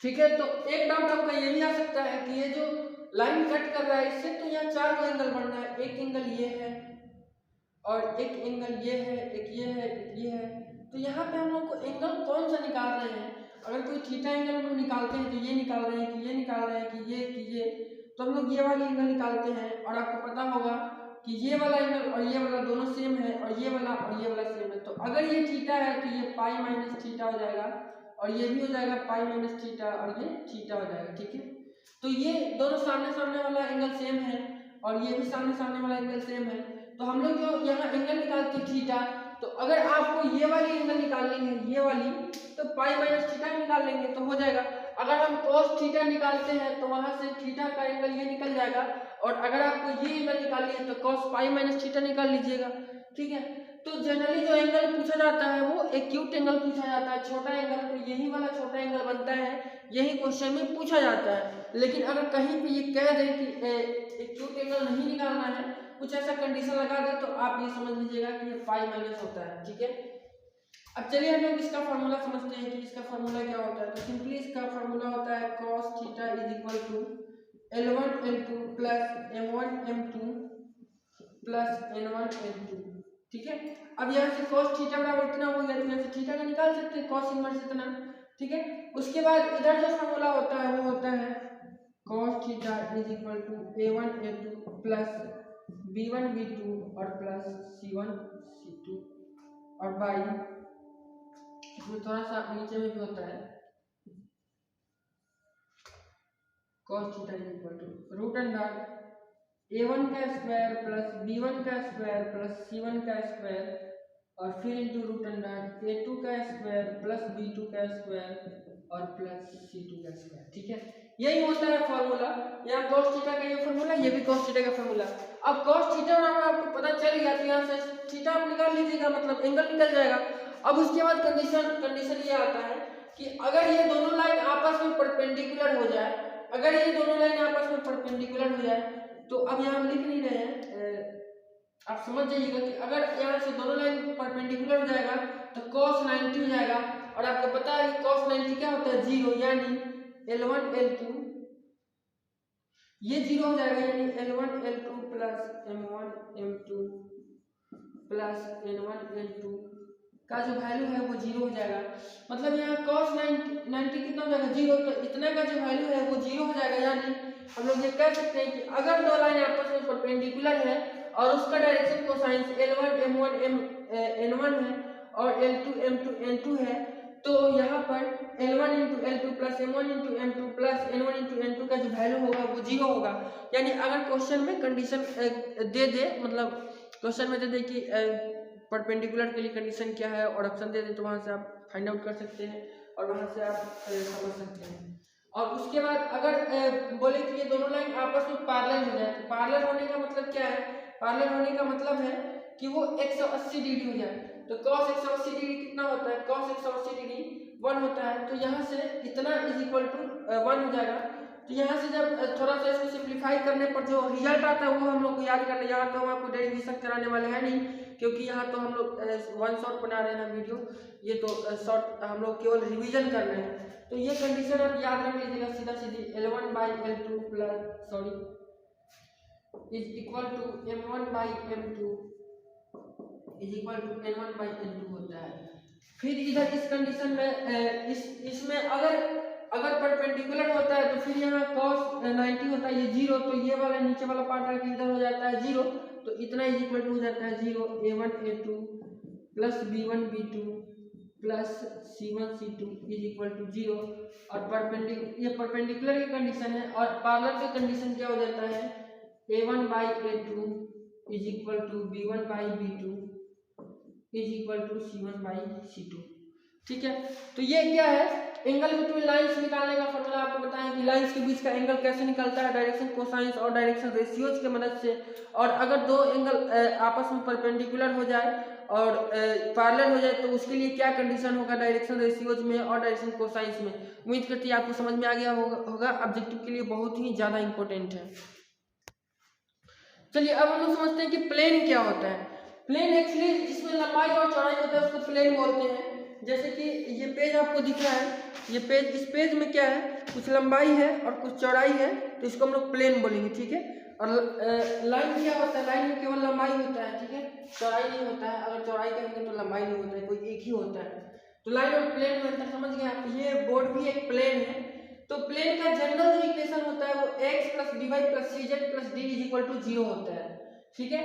ठीक है। तो एक डाउट आपका ये भी आ सकता है कि ये जो लाइन कट कर रहा है इससे तो यहाँ चार को एंगल बनना है, एक एंगल ये है, और एक एंगल ये है, एक ये है, एक ये है। तो यहाँ पे हम लोग को एंगल कौन सा निकाल रहे हैं? अगर कोई थीटा एंगल हम लोग निकालते हैं तो ये निकाल रहे हैं कि ये निकाल रहे हैं कि ये, तो हम लोग ये वाली एंगल निकालते हैं। और आपको पता होगा कि ये वाला एंगल और ये वाला दोनों सेम है, और ये वाला सेम है। तो अगर ये थीटा है तो ये पाई माइनस थीटा हो जाएगा, और ये भी हो जाएगा पाई माइनस थीटा, और ये थीटा हो जाएगा। ठीक है, तो ये दोनों सामने सामने वाला एंगल सेम है, और ये भी सामने सामने वाला एंगल सेम है। तो हम लोग जो यहाँ एंगल निकालते हैं थीटा, तो अगर आपको ये वाली एंगल निकालनी है, ये वाली, तो पाई माइनस थीटा निकाल लेंगे तो हो जाएगा। अगर हम cos थीटा निकालते हैं तो वहां से थीटा का एंगल ये निकल जाएगा, और अगर आपको ये एंगल निकालनी है तो cos पाई माइनस थीटा निकाल लीजिएगा। ठीक है, तो जनरली जो एंगल पूछा जाता है वो एक्यूट एंगल पूछा जाता है, छोटा एंगल, तो यही वाला छोटा एंगल बनता है, यही क्वेश्चन में पूछा जाता है। लेकिन अगर कहीं पे ये कह दे कि एक्यूट एंगल नहीं निकालना है, कुछ ऐसा कंडीशन लगा दे, तो आप ये समझ लीजिएगा कि ये पाई माइनस होता है। ठीक है, अब चलिए हम लोग इसका फार्मूला समझते हैं कि इसका फार्मूला क्या होता है। तो सिंपली इसका फार्मूला होता है cos theta is equal to L1 L2 plus M1 M2 plus N1 N2। ठीक है, अब यहाँ से cos थीटा बराबर इतना हो गया, तो यहाँ से थीटा का निकाल सकते हैं cos इनवर्स इतना। ठीक है, उसके बाद इधर जो फार्मूला होता है वो होता है cos theta is equal to A1 A2 plus B1 B2 और प्लस C1 C2 और बाई, इसमें थोड़ा सा नीचे में भी होता है cos theta is equal to root under A1 का स्क्वायर प्लस B1 का स्क्वायर प्लस C1 का स्क्वायर और फिर इंटू रूट अंडर A2 का स्क्वायर प्लस B2 का स्क्वायर और प्लस C2 का स्क्वायर। ठीक है, यही होता है फॉर्मूला। यहाँ cos थीटा का ये फॉर्मूला, ये भी cos थीटा का फॉर्मूला। अब cos थीटा बराबर आपको पता चल गया तो यहाँ से थीटा आप निकाल लीजिएगा, मतलब एंगल निकल जाएगा। अब उसके बाद कंडीशन ये आता है कि अगर ये दोनों लाइन आपस में परपेंडिकुलर हो जाए, अगर ये दोनों लाइन आपस में परपेंडिकुलर हो जाए, तो अब यहाँ हम लिख नहीं रहे हैं, आप समझ जाइएगा कि अगर यहाँ से दोनों लाइन परपेंडिकुलर हो जाएगा तो cos 90 हो जाएगा। और आपको पता है कि cos 90 क्या होता है, जीरो, यानी L1 L2 ये जीरो हो जाएगा, यानी L1 L2 plus M1 M2 plus N1 N2 का जो वैल्यू है वो जीरो हो जाएगा। मतलब यहाँ cos 90 कितना हो जाएगा, जीरो, तो इतना का जो वैल्यू है वो जीरो हो जाएगा। यानी हम लोग ये कह सकते हैं कि अगर दो लाइन आपस में परपेंडिकुलर है और उसका direction cosine L1 M1 N1 है और L2 M2 N2 है, तो यहाँ पर L1 × L2 plus M1 × M2 plus N1 × N2 का जो वैल्यू होगा वो जीरो होगा। यानी अगर क्वेश्चन में कंडीशन दे मतलब क्वेश्चन में दे कि परपेंडिकुलर के लिए कंडीशन क्या है और ऑप्शन दे दे, तो वहाँ से आप फाइंड आउट कर सकते हैं और वहाँ से आप समझ सकते हैं। और उसके बाद अगर बोले कि ये दोनों लाइन आपस में पैरेलल हो जाए, तो पैरेलल होने का मतलब क्या है, पैरेलल होने का मतलब है कि वो 180 डिग्री हो जाए। तो cos 180 डिग्री कितना होता है, cos 180 डिग्री 1 होता है। तो यहाँ से इतना इज इक्वल टू 1 हो जाएगा। तो यहाँ से जब थोड़ा सा इसको सिंप्लीफाई करने पर जो रिजल्ट आता है वो हम लोग को याद करना। यहाँ तो हम आपको डेरिवेशन कराने वाले हैं नहीं, क्योंकि यहाँ तो हम लोग वन शॉट बना रहे हैं वीडियो, ये तो शॉर्ट हम लोग केवल रिवीजन कर रहे हैं। तो ये कंडीशन आप याद रख लीजिएगा, सीधा सीधी L1 by L2 plus is equal to M1 by M2 is equal to N1 by N2 होता है। फिर इधर इस कंडीशन में इसमें अगर परपेंडिकुलर होता है तो फिर यहाँ cos 90 होता है, ये जीरो, तो ये वाला नीचे वाला पार्ट आके इधर हो जाता है जीरो, तो इतना इज इक्वल टू हो जाता है zero, A1 A2 plus B1 B2 plus C1 C2 is equal to zero. और ये परपेंडिकुलर की कंडीशन है, और पैरेलल की कंडीशन क्या हो जाता है, A1 by A2 is equal to B1 by B2 is equal to C1 by C2। ठीक है, तो ये क्या है, एंगल बिटवीन लाइंस निकालने का फॉर्मूला आपको बताएं कि लाइंस के बीच का एंगल कैसे निकलता है, डायरेक्शन कोसाइंस और डायरेक्शन रेशियोज की मदद से। और अगर दो एंगल आपस में परपेंडिकुलर हो जाए और पैरेलल हो जाए तो उसके लिए क्या कंडीशन होगा डायरेक्शन रेशियोज में और डायरेक्शन कोसाइंस में। उम्मीद करती है आपको समझ में आ गया होगा, ऑब्जेक्टिव के लिए बहुत ही ज़्यादा इंपॉर्टेंट है। चलिए अब हम लोग समझते हैं कि प्लेन क्या होता है। प्लेन एक्चुअली जिसमें लंबाई और चौड़ाई होता है उसको प्लेन बोलते हैं। जैसे कि ये पेज आपको दिख रहा है, ये पेज, इस पेज में क्या है, कुछ लंबाई है और कुछ चौड़ाई है, तो इसको हम लोग प्लेन बोलेंगे। ठीक है, और लाइन क्या होता है, लाइन में केवल लंबाई होता है, ठीक है, चौड़ाई नहीं होता है। अगर चौड़ाई कहेंगे तो लंबाई नहीं होता है, कोई एक ही होता है। तो लाइन और प्लेन में अंतर समझ गए आप। ये बोर्ड भी एक प्लेन है, तो प्लेन का जनरल जो इक्वेशन होता है वो x plus D Y plus C Z plus D is equal to 0 होता है, ठीक है।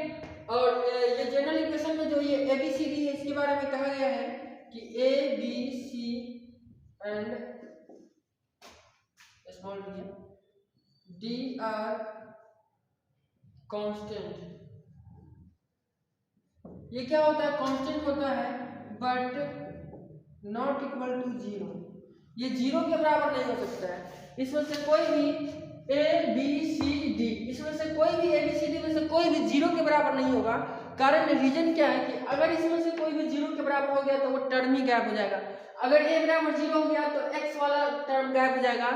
और ये जनरल इक्वेशन में जो ये ए बी सी डी है इसके बारे में कहा गया है कि A B C and small D are constant. ये क्या होता है, कांस्टेंट होता है, बट नॉट इक्वल टू 0। ये 0 के बराबर नहीं हो सकता है। इसमें से कोई भी ए बी सी डी, इसमें से कोई भी ए बी सी डी में से कोई भी 0 के बराबर नहीं होगा। कारण रीजन क्या है कि अगर इसमें से कोई भी 0 के बराबर हो गया तो वो टर्म ही गायब हो जाएगा। अगर ए बराबर 0 हो गया तो एक्स वाला टर्म गायब हो जाएगा,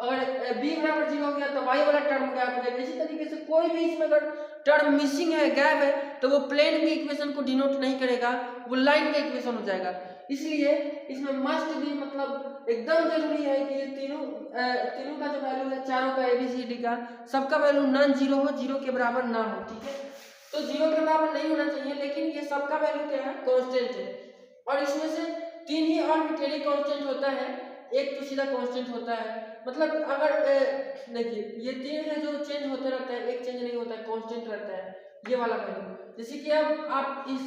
अगर बी बराबर 0 हो गया तो वाई वाला टर्म गायब हो जाएगा। इसी तरीके से कोई भी इसमें अगर टर्म मिसिंग है, गायब है, तो वो प्लेन के इक्वेशन को डिनोट नहीं करेगा, वो लाइन का इक्वेशन हो जाएगा। इसलिए इसमें मस्ट भी मतलब एकदम जरूरी है कि ये तीनों का जो वैल्यू है, चारों का एबीसीडी का, सबका वैल्यू नॉन जीरो हो, 0 के बराबर ना हो, ठीक है। तो 0 के बराबर नहीं होना चाहिए, लेकिन ये सबका वैल्यू क्या है, कांस्टेंट है। और इसमें से 3 ही आर्बिट्रेरी कांस्टेंट होता है, एक तो सीधा कांस्टेंट होता है। मतलब अगर देखिए ये 3 है जो चेंज होते रहता है, एक चेंज नहीं होता है, कांस्टेंट रहता है ये वाला वैल्यू। जैसे कि अब आप इस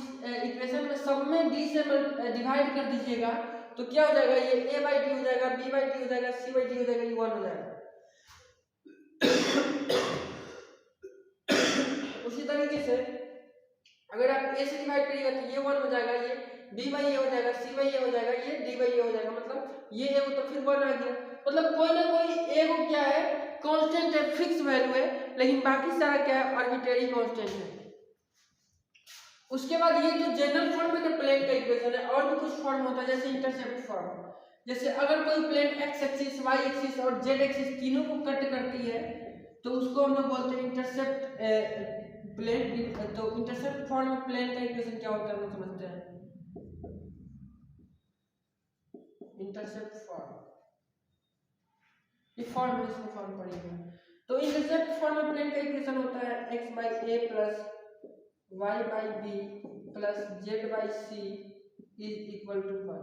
इक्वेशन में सब में d से डिवाइड कर दीजिएगा तो क्या हो जाएगा, ये a बाई डी हो जाएगा, b बाई डी हो जाएगा, c बाई डी हो जाएगा, ये 1 हो जाएगा। उसी तरीके से अगर आप a से डिवाइड करिएगा तो ये 1 हो जाएगा, ये b बाई a हो जाएगा, c बाई a हो जाएगा, ये d बाई a हो जाएगा। मतलब ये a तो फिर 1 आ गया। मतलब कोई ना कोई a को क्या है, कांस्टेंट है, फिक्स वैल्यू है, लेकिन बाकी सारा क्या है, आर्बिट्रेरी कांस्टेंट है। उसके बाद ये जो जनरल फॉर्म में जो प्लेन का इक्वेशन है, और भी कुछ फॉर्म होता है जैसे इंटरसेप्ट फॉर्म। जैसे अगर कोई plane X axis, Y axis और जेड एक्सिस तीनों को कट करती है तो उसको हम लोग बोलते हैं इंटरसेप्ट प्लेन। तो इंटरसेप्ट फॉर्म में प्लेन का इक्वेशन क्या होता है हम लोग समझते हैं। इंटरसेप्ट फॉर्म, ये फॉर्म है, इसको फॉर्म पढ़िएगा। तो इंटरसेप्ट फॉर्म में प्लेन का इक्वेशन होता है X by A plus Y by B plus Z by C is equal to 1।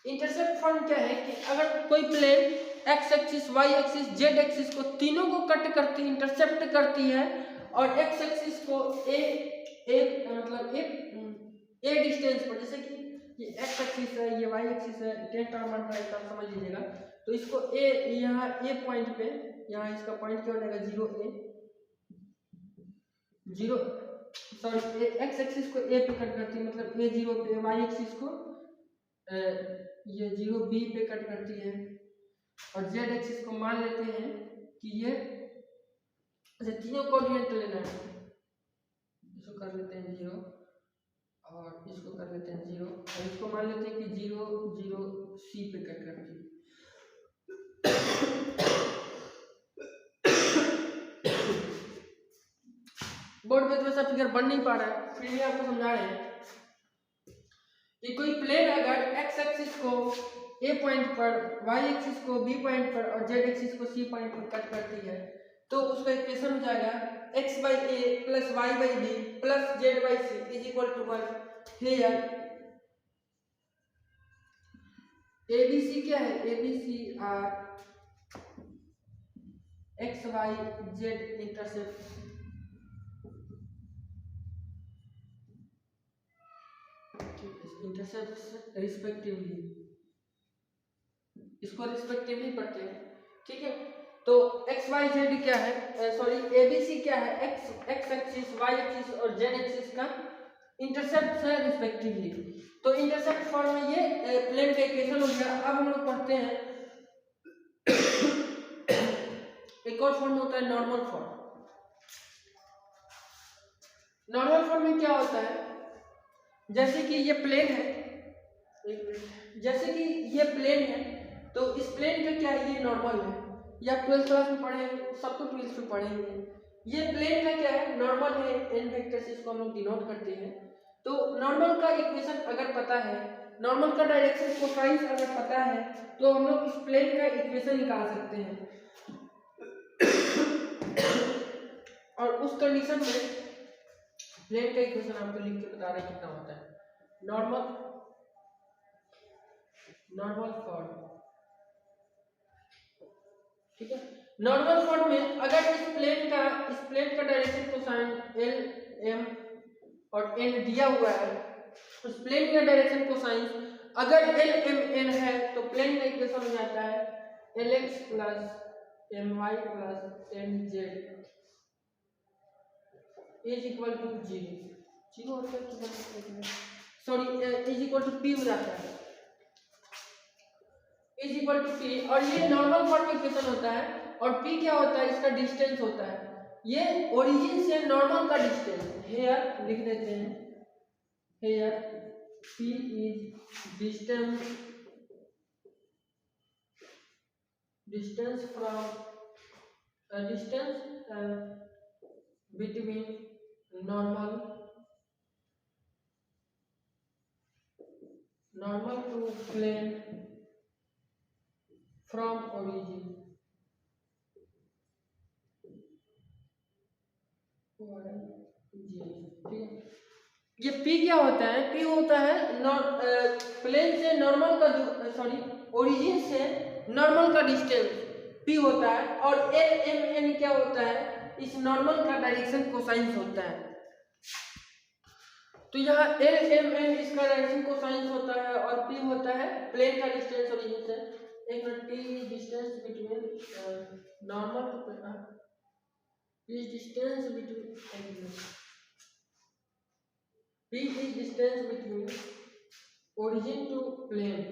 Intercept form क्या है कि अगर कोई plane X axis, Y axis, Z axis को तीनों को कट करती, इंटरसेप्ट करती है, और एक्स एक्सिस को मतलब ए डिस्टेंस पर, जैसे कि ये एक्स एक्सिस है, ये वाई एक्सिस है, 10 टर्म बन रहा है, इसका समझ लीजिएगा। तो इसको ए, यहाँ ए पॉइंट पे, यहाँ इसका पॉइंट क्या हो जाएगा, 0 सॉरी एक्स एक्सिस को ए पे कट करती है, मतलब ए 0 पे, वाई एक्सिस को ये 0 बी पे कट करती है, और जेड एक्सिस को मान लेते हैं कि ये तीनों कोऑर्डिनेट लेना है। इसको कर लेते हैं 0 और इसको कर लेते हैं 0, और इसको मान लेते हैं कि 0 0 सी पे कट करती है। बोर्ड पे तो ऐसा फिगर बन नहीं पा रहा है, फिर भी आपको समझा रहे हैं कि कोई प्लेन अगर एक्स एक्सिस को ए पॉइंट पर, वाई एक्सिस को बी पॉइंट पर और जेड एक्सिस को सी पॉइंट पर कट करती है तो उसका इक्वेशन हो जाएगा X by A plus Y by B plus Z by C is equal to 1। Here A B C क्या है, A B C are X Y Z intercept intercept respectively, इसको रिस्पेक्टिवली पढ़ते हैं, ठीक है। तो एक्स वाई जेड क्या है, सॉरी ए बी सी क्या है, एक्स एक्सिस, वाई एक्सिस और जेड एक्सिस का इंटरसेप्ट है रिस्पेक्टिवली। तो इंटरसेप्ट फॉर्म में ये प्लेन का इक्वेशन हो गया। अब हम लोग पढ़ते हैं एक और फॉर्म होता है नॉर्मल फॉर्म। नॉर्मल फॉर्म में क्या होता है, जैसे कि ये प्लेन है, जैसे कि ये प्लेन है, तो इस प्लेन का क्या है, ये नॉर्मल है, या 12th क्लास में पढ़े, सब तो 12th में पढ़ेंगे। ये प्लेन का क्या है, नॉर्मल है, एन वेक्टर से इसको हम लोग डिनोट करते हैं। तो नॉर्मल का इक्वेशन अगर पता है, नॉर्मल का डायरेक्शन कोसाइन अगर पता है, तो हम लोग इस प्लेन का इक्वेशन निकाल सकते हैं। और उस कंडीशन में प्लेन का इक्वेशन आपको लिख के बता रहे हैं कितना होता है। नॉर्मल फॉर्म, ठीक है। नॉर्मल फॉर्म में अगर इस प्लेन का डायरेक्शन कोसाइन एल एम और एन दिया हुआ है, उस प्लेन का डायरेक्शन कोसाइन अगर एल एम एन है तो प्लेन का इक्वेशन हो जाता है L X plus M Y plus M Z is equal to zero होता है, sorry is equal to P हो जाता है, इज इक्वल टू पी। और ये नॉर्मल फॉर्म में इक्वेशन होता है और पी क्या होता है, इसका डिस्टेंस होता है, ये ओरिजिन से नॉर्मल का डिस्टेंस। हेयर लिख देते हैं, here P is distance from distance between normal to plane from origin. ठीक है, ये P क्या होता है, P होता है प्लेन से नॉर्मल का, सॉरी ओरिजिन से नॉर्मल का डिस्टेंस P होता है, और एल एम एन क्या होता है, इस नॉर्मल का डायरेक्शन कोसाइन होता है। तो यहाँ एल एम एन इसका डायरेक्शन कोसाइन होता है और P होता है प्लेन का डिस्टेंस ओरिजिन से। एक मिनट, P distance between normal to P is distance between origin to plane।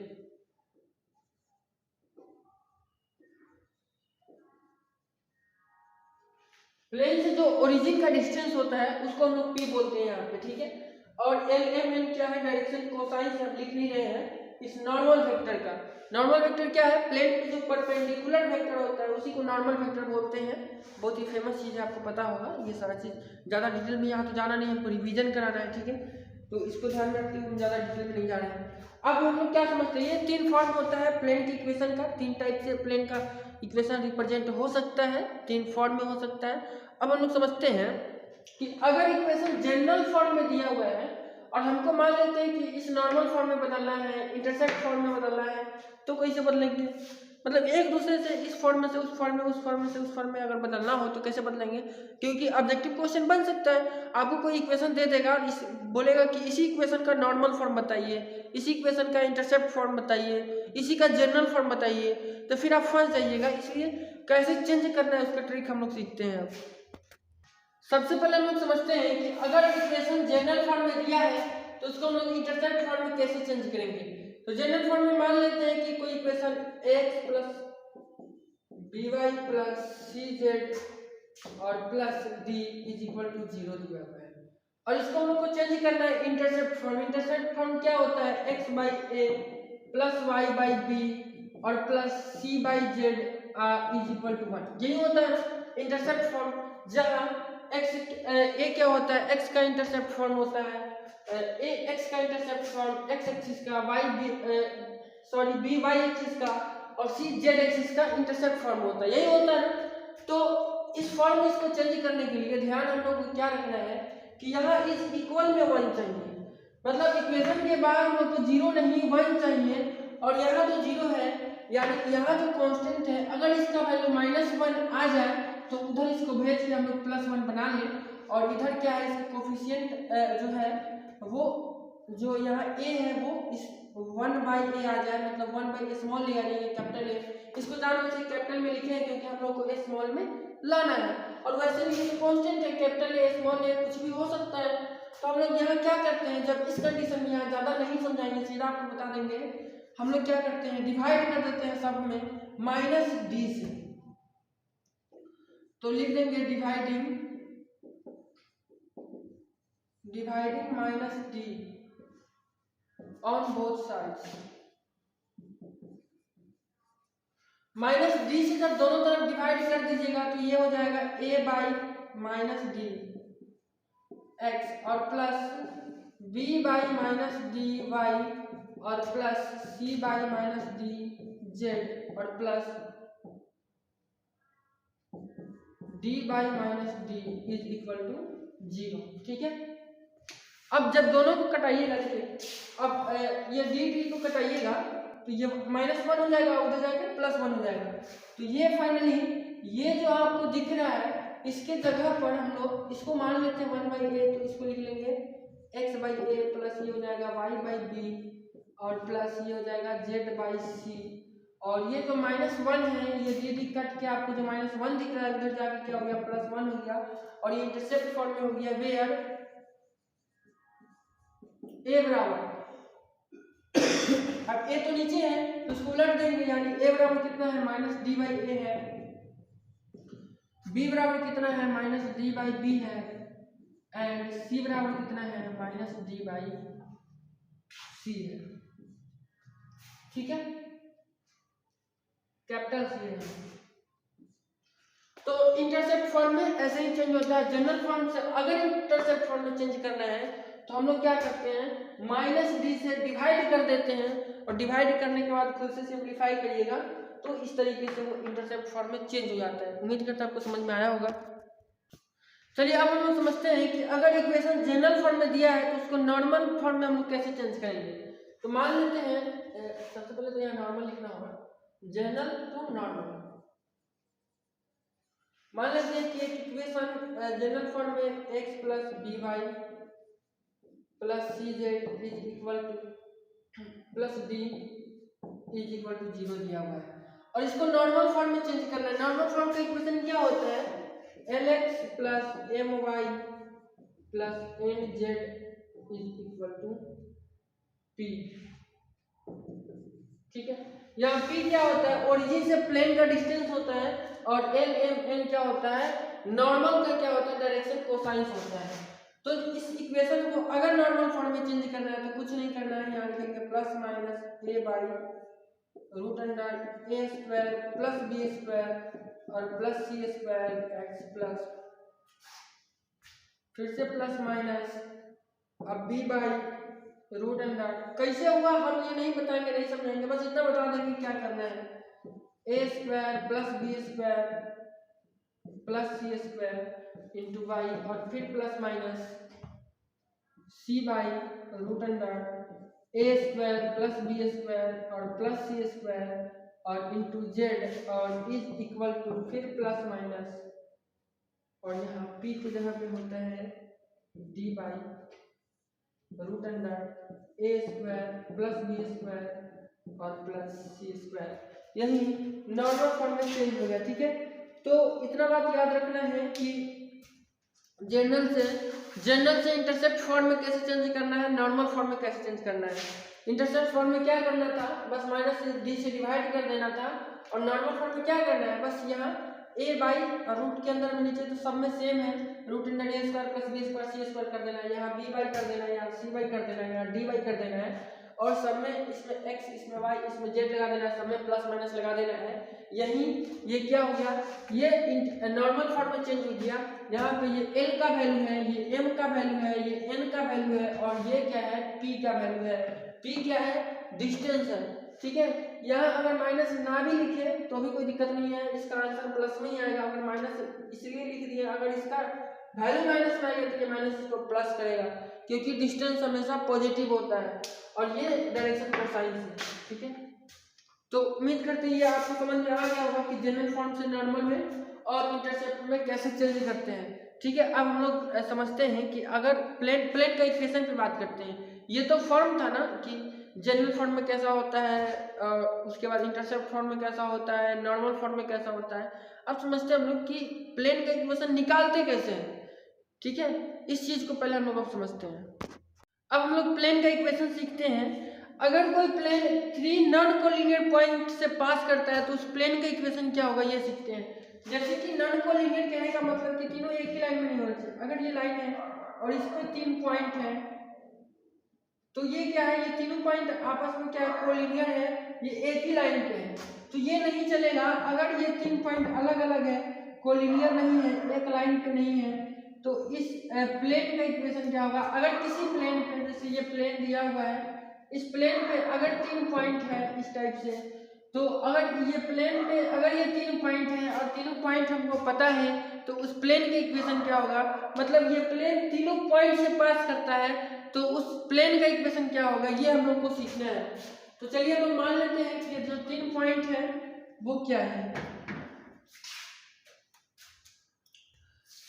Plane से जो ओरिजिन का डिस्टेंस होता है उसको हम लोग P बोलते हैं यहाँ पे, ठीक है। और एल एम एन क्या है, डायरेक्शन कोसाइन से हम लिख नहीं रहे हैं इस नॉर्मल वेक्टर का। नॉर्मल वेक्टर क्या है, प्लेन पे जो परपेंडिकुलर वेक्टर होता है उसी को नॉर्मल वेक्टर बोलते हैं। बहुत ही फेमस चीज़ है, आपको पता होगा ये सारा चीज़। ज़्यादा डिटेल में यहाँ तो जाना नहीं है, रिवीजन कराना है, ठीक है। तो इसको ध्यान में रखते हुए हम ज़्यादा डिटेल में नहीं जा रहे हैं। अब हम लोग क्या समझते हैं, ये तीन फॉर्म होता है प्लेन की इक्वेशन का, तीन टाइप से प्लेन का इक्वेशन रिप्रेजेंट हो सकता है, तीन फॉर्म में हो सकता है। अब हम लोग समझते हैं कि अगर इक्वेशन जनरल फॉर्म में दिया हुआ है और हमको मान लेते हैं कि इस नॉर्मल फॉर्म में बदलना है, इंटरसेक्ट फॉर्म में बदलना है, तो कैसे बदलेंगे, मतलब एक दूसरे से इस फॉर्म में से उस फॉर्म में, उस फॉर्म में से उस फॉर्म में अगर बदलना हो तो कैसे बदलेंगे। क्योंकि ऑब्जेक्टिव क्वेश्चन बन सकता है, आपको कोई इक्वेशन दे देगा और बोलेगा कि इसी इक्वेशन का नॉर्मल फॉर्म बताइए, इसी इक्वेशन का इंटरसेप्ट फॉर्म बताइए, इसी का जनरल फॉर्म बताइए, तो फिर आप फंस जाइएगा। इसलिए कैसे चेंज करना है उसका ट्रिक हम लोग सीखते हैं। सबसे पहले हम लोग समझते हैं कि अगर इक्वेशन जनरल फॉर्म में दिया है तो उसको हम लोग इंटरसेप्ट फॉर्म में कैसे चेंज करेंगे। तो जनरल फॉर्म में मान लेते हैं कि कोई equation x plus B Y plus C Z और plus D is equal to 0 दिया हुआ है, और इसको हम लोग को चेंज करना है इंटरसेप्ट फॉर्म। इंटरसेप्ट फॉर्म क्या होता है, x by A plus y by B और plus c by Z is equal to 1। यही होता है इंटरसेप्ट फॉर्म, जहाँ x a क्या होता है, x का इंटरसेप्ट फॉर्म होता है a x का इंटरसेप्ट फॉर्म x एक्सिस का, y b sorry b y axis का और c z एक्सिस का इंटरसेप्ट फॉर्म होता है, यही होता है। तो इस फॉर्म में इसको चेंज करने के लिए ध्यान हम लोग को क्या रखना है कि यहाँ इस इक्वल में 1 चाहिए, मतलब इक्वेशन के बाद हम लोग को 0 नहीं 1 चाहिए, और यहाँ जो 0 है यानी यहाँ जो कांस्टेंट है अगर इसका वैल्यू -1 आ जाए तो उधर इसको भेज के हम लोग +1 बना लें, और इधर क्या है इसका कोफिशिएंट जो है वो जो यहाँ a है वो इस 1/a आ जाए, मतलब 1/a स्मॉल ले आ जाएंगे कैपिटल A। इसको जानबूझ के कैपिटल में लिखे हैं क्योंकि हम लोग को a स्मॉल में लाना है, और वैसे भी ये कांस्टेंट है, कैपिटल A स्मॉल a कुछ भी हो सकता है। तो हम लोग यहाँ क्या करते हैं, जब इस कंडीशन में यहाँ ज़्यादा नहीं समझाएंगे, सीधा आपको बता देंगे, हम लोग क्या करते हैं डिवाइड कर देते हैं सब में -d से। तो लिख देंगे dividing -d on both sides. -d से जब दोनों तरफ डिवाइड कर दीजिएगा तो ये हो जाएगा a बाई -d x और plus b by -d y और plus c by -d z और plus D by minus D is equal to 0। ठीक है, अब जब दोनों को कटाइएगा, देखिए अब ये डी डी को कटाइएगा तो ये -1 हो जाएगा, उधर जाकर +1 हो जाएगा। तो ये फाइनली ये जो आपको दिख रहा है इसके जगह पर हम लोग इसको मान लेते हैं 1/a, तो इसको लिख लेंगे x/a प्लस ये हो जाएगा y/b और प्लस ये हो जाएगा z/c, और ये जो -1 है ये डी डी कट के आपको जो -1 दिख रहा है उधर जाके क्या हो गया +1 हो गया, और ये इंटरसेप्ट फॉर्म में हो गया वेयर a बराबर अब a तो नीचे है तो इसको उलट देंगे, यानी a बराबर कितना है -d/a है, b बराबर कितना है -d/b है, एंड c बराबर कितना है -d/c है। ठीक है, कैपिटल सी है। तो इंटरसेप्ट फॉर्म में ऐसे ही चेंज होता है। जनरल फॉर्म से अगर इंटरसेप्ट फॉर्म में चेंज करना है तो हम लोग क्या करते हैं, -d से डिवाइड कर देते हैं, और डिवाइड करने के बाद खुद से सिंप्लीफाई करिएगा तो इस तरीके से वो इंटरसेप्ट फॉर्म में चेंज हो जाता है। उम्मीद करता हूं आपको समझ में आया होगा। चलिए अब हम लोग समझते हैं कि अगर इक्वेशन जनरल फॉर्म में दिया है तो उसको नॉर्मल फॉर्म में हम लोग कैसे चेंज करेंगे। तो मान लेते हैं सबसे पहले तो यहाँ नॉर्मल लिखना होगा, जनरल टू नॉर्मल। मान लेते हैं कि एक इक्वेशन जनरल फॉर्म में x plus B Y plus C Z is equal to plus D is equal to 0 दिया हुआ है, और इसको नॉर्मल फॉर्म में चेंज करना है। नॉर्मल फॉर्म का इक्वेशन क्या होता है, lx plus my plus nz is equal to p। ठीक है, यहाँ p क्या होता है, ओरिजिन से प्लेन का डिस्टेंस होता है, और n क्या होता है, नॉर्मल का क्या होता है, डायरेक्शन कोसाइंस होता है। तो इस इक्वेशन को अगर नॉर्मल फॉर्म में चेंज करना है तो कुछ नहीं करना है, यहाँ लिखेंगे plus minus a by root under a square plus b square और plus c square x plus, फिर से प्लस माइनस अब b बाई रूट अंडर, कैसे हुआ हम ये नहीं बताएंगे, नहीं समझाएंगे, बस इतना बता देंगे क्या करना है, a square plus b square plus c square into Y, और फिर plus minus c by root under a square plus b square और प्लस c स्क्वायर और इंटू जेड और इज इक्वल टू फिर प्लस माइनस, और यहाँ p की जगह पे होता है d by root under a square plus b square और प्लस c स्क्वायर। यही नॉर्मल फॉर्म में चेंज हो गया। ठीक है, तो इतना बात याद रखना है कि जनरल से इंटरसेप्ट फॉर्म में कैसे चेंज करना है, नॉर्मल फॉर्म में कैसे चेंज करना है। इंटरसेप्ट फॉर्म में क्या करना था, बस -d से डिवाइड कर देना था, और नॉर्मल फॉर्म में क्या करना है, बस यहाँ a बाई रूट के अंदर में नीचे तो सब में सेम है, root under a square plus b square c square कर देना है, यहाँ b बाई कर देना है, यहाँ c बाई कर देना है, यहाँ d बाई कर देना है, और सब में इसमें x इसमें y इसमें z लगा देना है, सब में प्लस माइनस लगा देना है। यही ये क्या हो गया, ये नॉर्मल फॉर्म में चेंज हो गया। यहाँ पे ये l का वैल्यू है, ये m का वैल्यू है, ये n का वैल्यू है, और ये क्या है p का वैल्यू है। p क्या है, डिस्टेंस है। ठीक है, यहाँ अगर माइनस ना भी लिखे तो भी कोई दिक्कत नहीं है, इसका आंसर प्लस में ही आएगा। अगर माइनस इसलिए लिख दिए, अगर इसका वैल्यू माइनस में आएगा तो ये माइनस इसको प्लस करेगा, क्योंकि डिस्टेंस हमेशा पॉजिटिव होता है, और ये डायरेक्शन कोसाइन है। ठीक है, तो उम्मीद करते हैं ये आपको समझ में आ गया होगा कि जनरल फॉर्म से नॉर्मल में और इंटरसेप्ट में कैसे चेंज करते हैं। ठीक है, अब हम लोग समझते हैं कि अगर प्लेन का इक्वेशन पे बात करते हैं। ये तो फॉर्म था ना कि जनरल फॉर्म में कैसा होता है, उसके बाद इंटरसेप्ट फॉर्म में कैसा होता है, नॉर्मल फॉर्म में कैसा होता है। अब समझते हैं हम लोग कि प्लेन का इक्वेशन निकालते कैसे हैं। ठीक है, इस चीज को पहले हम लोग अब समझते हैं। अब हम लोग प्लेन का इक्वेशन सीखते हैं। अगर कोई प्लेन 3 नॉन कोलिनियर पॉइंट से पास करता है तो उस प्लेन का इक्वेशन क्या होगा ये सीखते हैं। जैसे कि नॉन कोलिनियर कहने का मतलब कि तीनों एक ही लाइन में नहीं होना चाहिए। अगर ये लाइन है और इस पे 3 पॉइंट है तो ये क्या है, ये तीनों पॉइंट आपस में क्या है, कोलिनियर है, ये एक ही लाइन पे है, तो ये नहीं चलेगा। अगर ये 3 पॉइंट अलग अलग है, कोलिनियर नहीं है, एक लाइन पे नहीं है, तो इस प्लेन का इक्वेशन क्या होगा। अगर किसी प्लेन पे, जैसे ये प्लेन दिया हुआ है, इस प्लेन पे अगर 3 पॉइंट है इस टाइप से, तो अगर ये प्लेन पे अगर ये 3 पॉइंट हैं और तीनों पॉइंट हमको पता है तो उस प्लेन के इक्वेशन क्या होगा, मतलब ये प्लेन तीनों पॉइंट से पास करता है तो उस प्लेन का इक्वेशन क्या होगा, ये हम लोग को सीखना है। तो चलिए हम मान लेते हैं कि जो 3 पॉइंट है वो क्या है।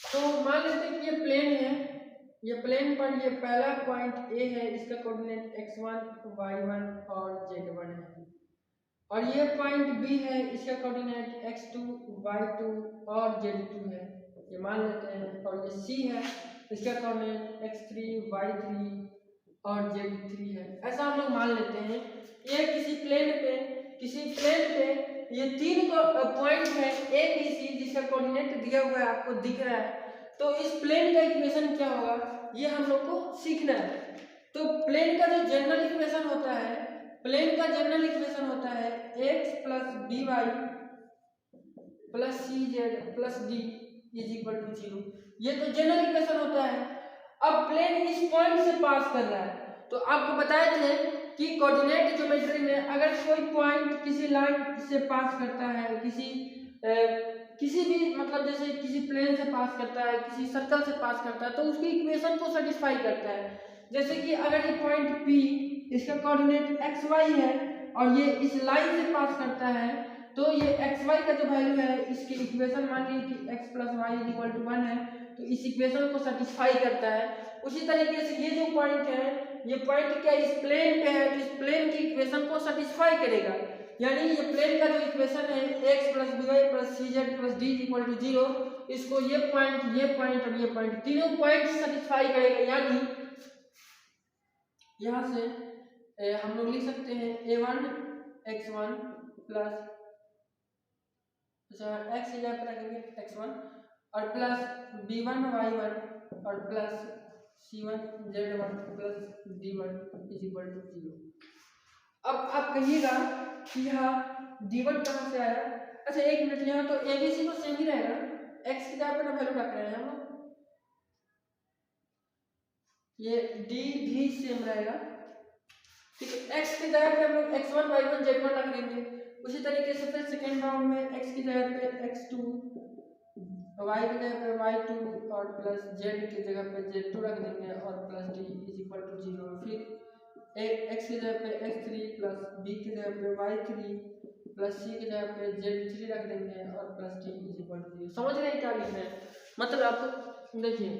तो मान लेते हैं कि ये प्लेन है, ये प्लेन पर ये पहला पॉइंट ए है, इसका कोऑर्डिनेट x1 y1 और z1 है, और ये पॉइंट बी है, इसका कोऑर्डिनेट x2 y2 और z2 है, ये मान लेते हैं। और ये सी है, इसका कोऑर्डिनेट x3 y3 और z3 है, ऐसा हम लोग मान लेते हैं। ये किसी प्लेन पे ये 3 पॉइंट है ए बी सी, जिसका कोऑर्डिनेट दिया हुआ है, आपको दिख रहा है। तो इस प्लेन का इक्वेशन क्या होगा, ये हम लोग को सीखना है। तो प्लेन का जो जनरल इक्वेशन होता है, प्लेन का जनरल इक्वेशन होता है x plus B Y plus C Z plus D is equal to 0। ये तो जनरल इक्वेशन होता है। अब प्लेन इस पॉइंट से पास कर रहा है, तो आपको बताए थे कि कोऑर्डिनेट ज्योमेट्री में अगर कोई पॉइंट किसी लाइन से पास करता है, किसी भी मतलब जैसे किसी प्लेन से पास करता है, किसी सर्कल से पास करता है, तो उसकी इक्वेशन को सेटिस्फाई करता है। जैसे कि अगर ये पॉइंट P, इसका कोऑर्डिनेट एक्स वाई है और ये इस लाइन से पास करता है, तो ये एक्स वाई का जो वैल्यू है, इसकी इक्वेशन मान लीजिए कि x plus Y is equal to 1 है, तो इस इक्वेशन को सेटिस्फाई करता है। उसी तरीके से ये जो पॉइंट है, ये पॉइंट क्या इस प्लेन पे है, तो इस प्लेन की इक्वेशन को सेटिस्फाई करेगा। यानी ये प्लेन का जो इक्वेशन है x plus B Y plus C Z plus D equal to 0, इसको ये पॉइंट और ये पॉइंट तीनों पॉइंट सेटिस्फाई करेगा। यानी यहाँ से हम लोग लिख सकते हैं a1 x1 प्लस x की जगह पर रखेंगे x1 और प्लस b1 y1 और plus c1 z1 plus d1 is equal to 0। अब आप कहिएगा कि यहाँ d1 कहाँ से आया। अच्छा एक मिनट, यहाँ तो abc तो सेम ही रहेगा, x की जगह पर ना वैल्यू रख रहे हैं हम लोग, ये d भी सेम रहेगा, ठीक है। x की जगह पे हम लोग x1 y1 z1 रख देंगे। उसी तरीके से फिर सेकेंड राउंड में x की जगह पे x2, y की जगह पे y2 और प्लस z की जगह पे z2 रख देंगे और plus d is equal to 0। फिर x की जगह पे x3 प्लस b की जगह पे y3 प्लस c की जगह पे z3 रख देंगे और plus d is equal to 0। समझ रहे हैं क्या लिखना है? मतलब आप देखिए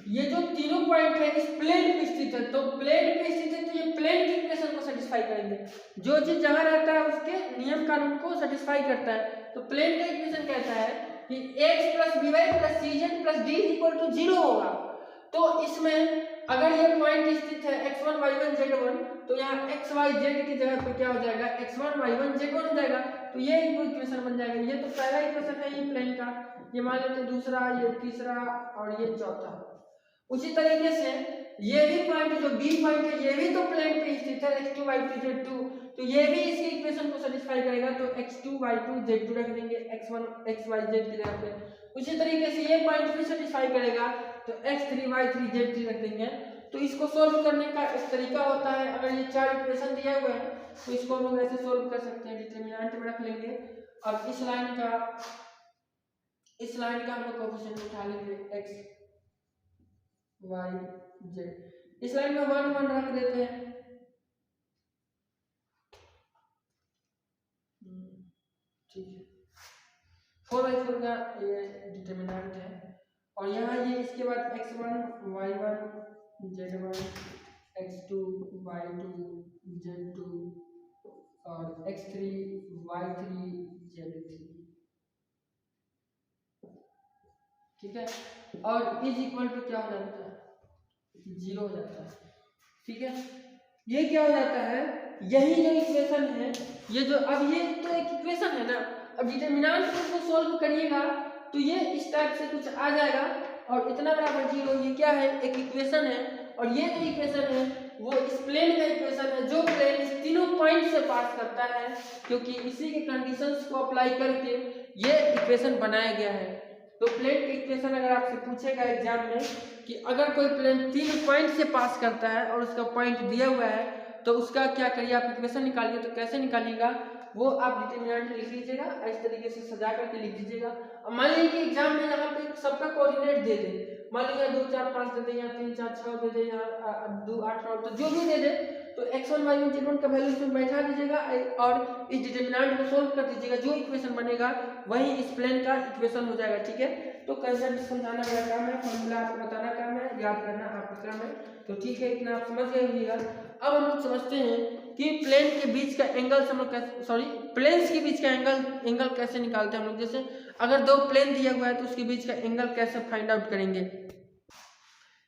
ये जो तीनों पॉइंट है इस प्लेन पे स्थित है, तो प्लेन पे स्थित है तो ये प्लेन की इक्वेशन को सेटिस्फाई करेंगे। जो चीज जहां रहता है उसके नियम कानून को सेटिस्फाई करता है। तो प्लेन का इक्वेशन कहता है कि x plus B Y plus C Z plus D equal to 0 होगा। तो इसमें अगर ये पॉइंट स्थित है x1 y1 z1, तो यहाँ x y z की जगह पे क्या हो जाएगा, x1 y1 z1 हो जाएगा। तो ये इक्वेशन बन जाएगा। ये तो पहला इक्वेशन है ये प्लेन का, ये मान लेते हैं दूसरा, ये तीसरा और ये चौथा। उसी तरीके से ये भी पॉइंट जो बी पॉइंट है, ये भी तो प्लेन पे स्थित है x2 y2 z2, तो ये भी इसकी इक्वेशन को सेटिस्फाई करेगा। तो x2 y2 z2 रख देंगे x1 x y z की जगह पे। उसी तरीके से ये पॉइंट भी सेटिस्फाई करेगा, तो x3 y3 z3 रख देंगे। तो इसको सोल्व करने का एक तरीका होता है, अगर ये 4 इक्वेशन दिया हुआ है तो इसको हम लोग ऐसे सोल्व कर सकते हैं। डिटरमिनेंट में रख लेंगे और इस लाइन का हम लोग कोएफिशिएंट उठा लेंगे x y z। इस लाइन में 1 1 रख देते हैं, ठीक है। 4/4 का ये डिटरमिनेंट है। और यहाँ ये इसके बाद x1 y1 z1 x2 y2 z2 और x3 y3 z3, ठीक है। और इज इक्वल टू क्या हो जाता है, 0 हो जाता है, ठीक है। ये क्या हो जाता है, यही जो इक्वेशन है, ये जो अब ये तो एक इक्वेशन है ना, अब डिटरमिनेंट को सोल्व करिएगा तो ये इस टाइप से कुछ आ जाएगा और इतना बराबर 0। ये क्या है, एक इक्वेशन है। और ये जो इक्वेशन है वो इस प्लेन का इक्वेशन है, जो प्लेन इस तीनों पॉइंट से पास करता है, क्योंकि इसी के कंडीशंस को अप्लाई करके ये इक्वेशन बनाया गया है। तो प्लेन की इक्वेशन अगर आपसे पूछेगा एग्जाम में कि अगर कोई प्लेन 3 पॉइंट से पास करता है और उसका पॉइंट दिया हुआ है, तो उसका क्या करिए आप इक्वेशन निकालिए। तो कैसे निकालिएगा वो आप डिटरमिनेंट लिख लीजिएगा, इस तरीके से सजा करके लिख दीजिएगा। अब मान लीजिए कि एग्जाम में यहाँ पे सबका कोऑर्डिनेट दे दे, मान लीजिए 2 4 5 दे दे, या 3 4 6 दे दे, या 2 8 9, तो जो भी दे दे तो x1 y1 z1 का वैल्यू इसमें बैठा दीजिएगा और इस डिटरमिनेंट को सोल्व कर दीजिएगा। जो इक्वेशन बनेगा वही इस प्लेन का इक्वेशन हो जाएगा, ठीक है। तो कंसेप्ट समझाना मेरा काम है, फॉर्मूला आपको बताना काम है, याद करना आपका काम है। तो ठीक है, इतना आप समझ गए होंगे। अब हम लोग समझते हैं कि प्लेन के बीच का एंगल हम लोग प्लेन्स के बीच का एंगल कैसे निकालते हैं हम लोग। जैसे अगर दो प्लेन दिया हुआ है तो उसके बीच का एंगल कैसे फाइंड आउट करेंगे।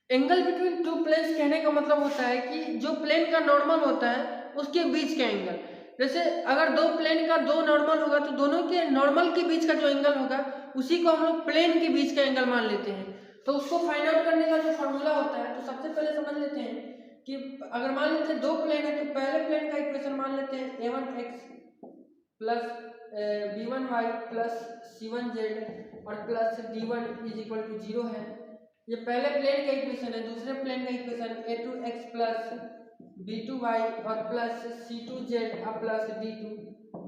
एंगल बिटवीन टू प्लेन्स कहने का मतलब होता है कि जो प्लेन का नॉर्मल होता है उसके बीच का एंगल। जैसे अगर दो प्लेन का दो नॉर्मल होगा तो दोनों के नॉर्मल के बीच का जो एंगल होगा उसी को हम लोग प्लेन के बीच का एंगल मान लेते हैं। तो उसको फाइंड आउट करने का जो फॉर्मूला होता है, तो सबसे पहले समझ लेते हैं कि अगर मान लेते हैं दो प्लेन है तो पहले प्लेन का इक्वेशन मान लेते हैं a1x plus b1y plus c1z और plus d1 is equal to 0 है। ये पहले प्लेन का इक्वेशन है। दूसरे प्लेन का इक्वेशन a2x प्लस b2y और प्लस c2z और plus d2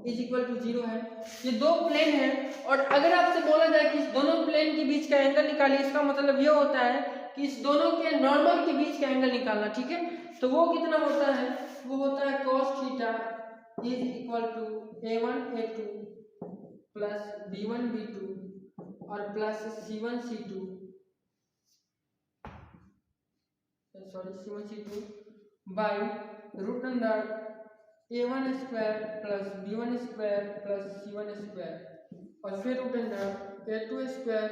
is equal to 0 है। ये दो प्लेन है और अगर आपसे बोला जाए कि इस दोनों प्लेन के बीच का एंगल निकालिए, इसका मतलब ये होता है कि इस दोनों के नॉर्मल के बीच का एंगल निकालना, ठीक है। तो वो कितना होता है, वो होता है cos theta is equal to a1 a2 plus b1 b2 और plus c1 c2 by root under a1 square plus b1 square plus c1 square और फिर root under a2 square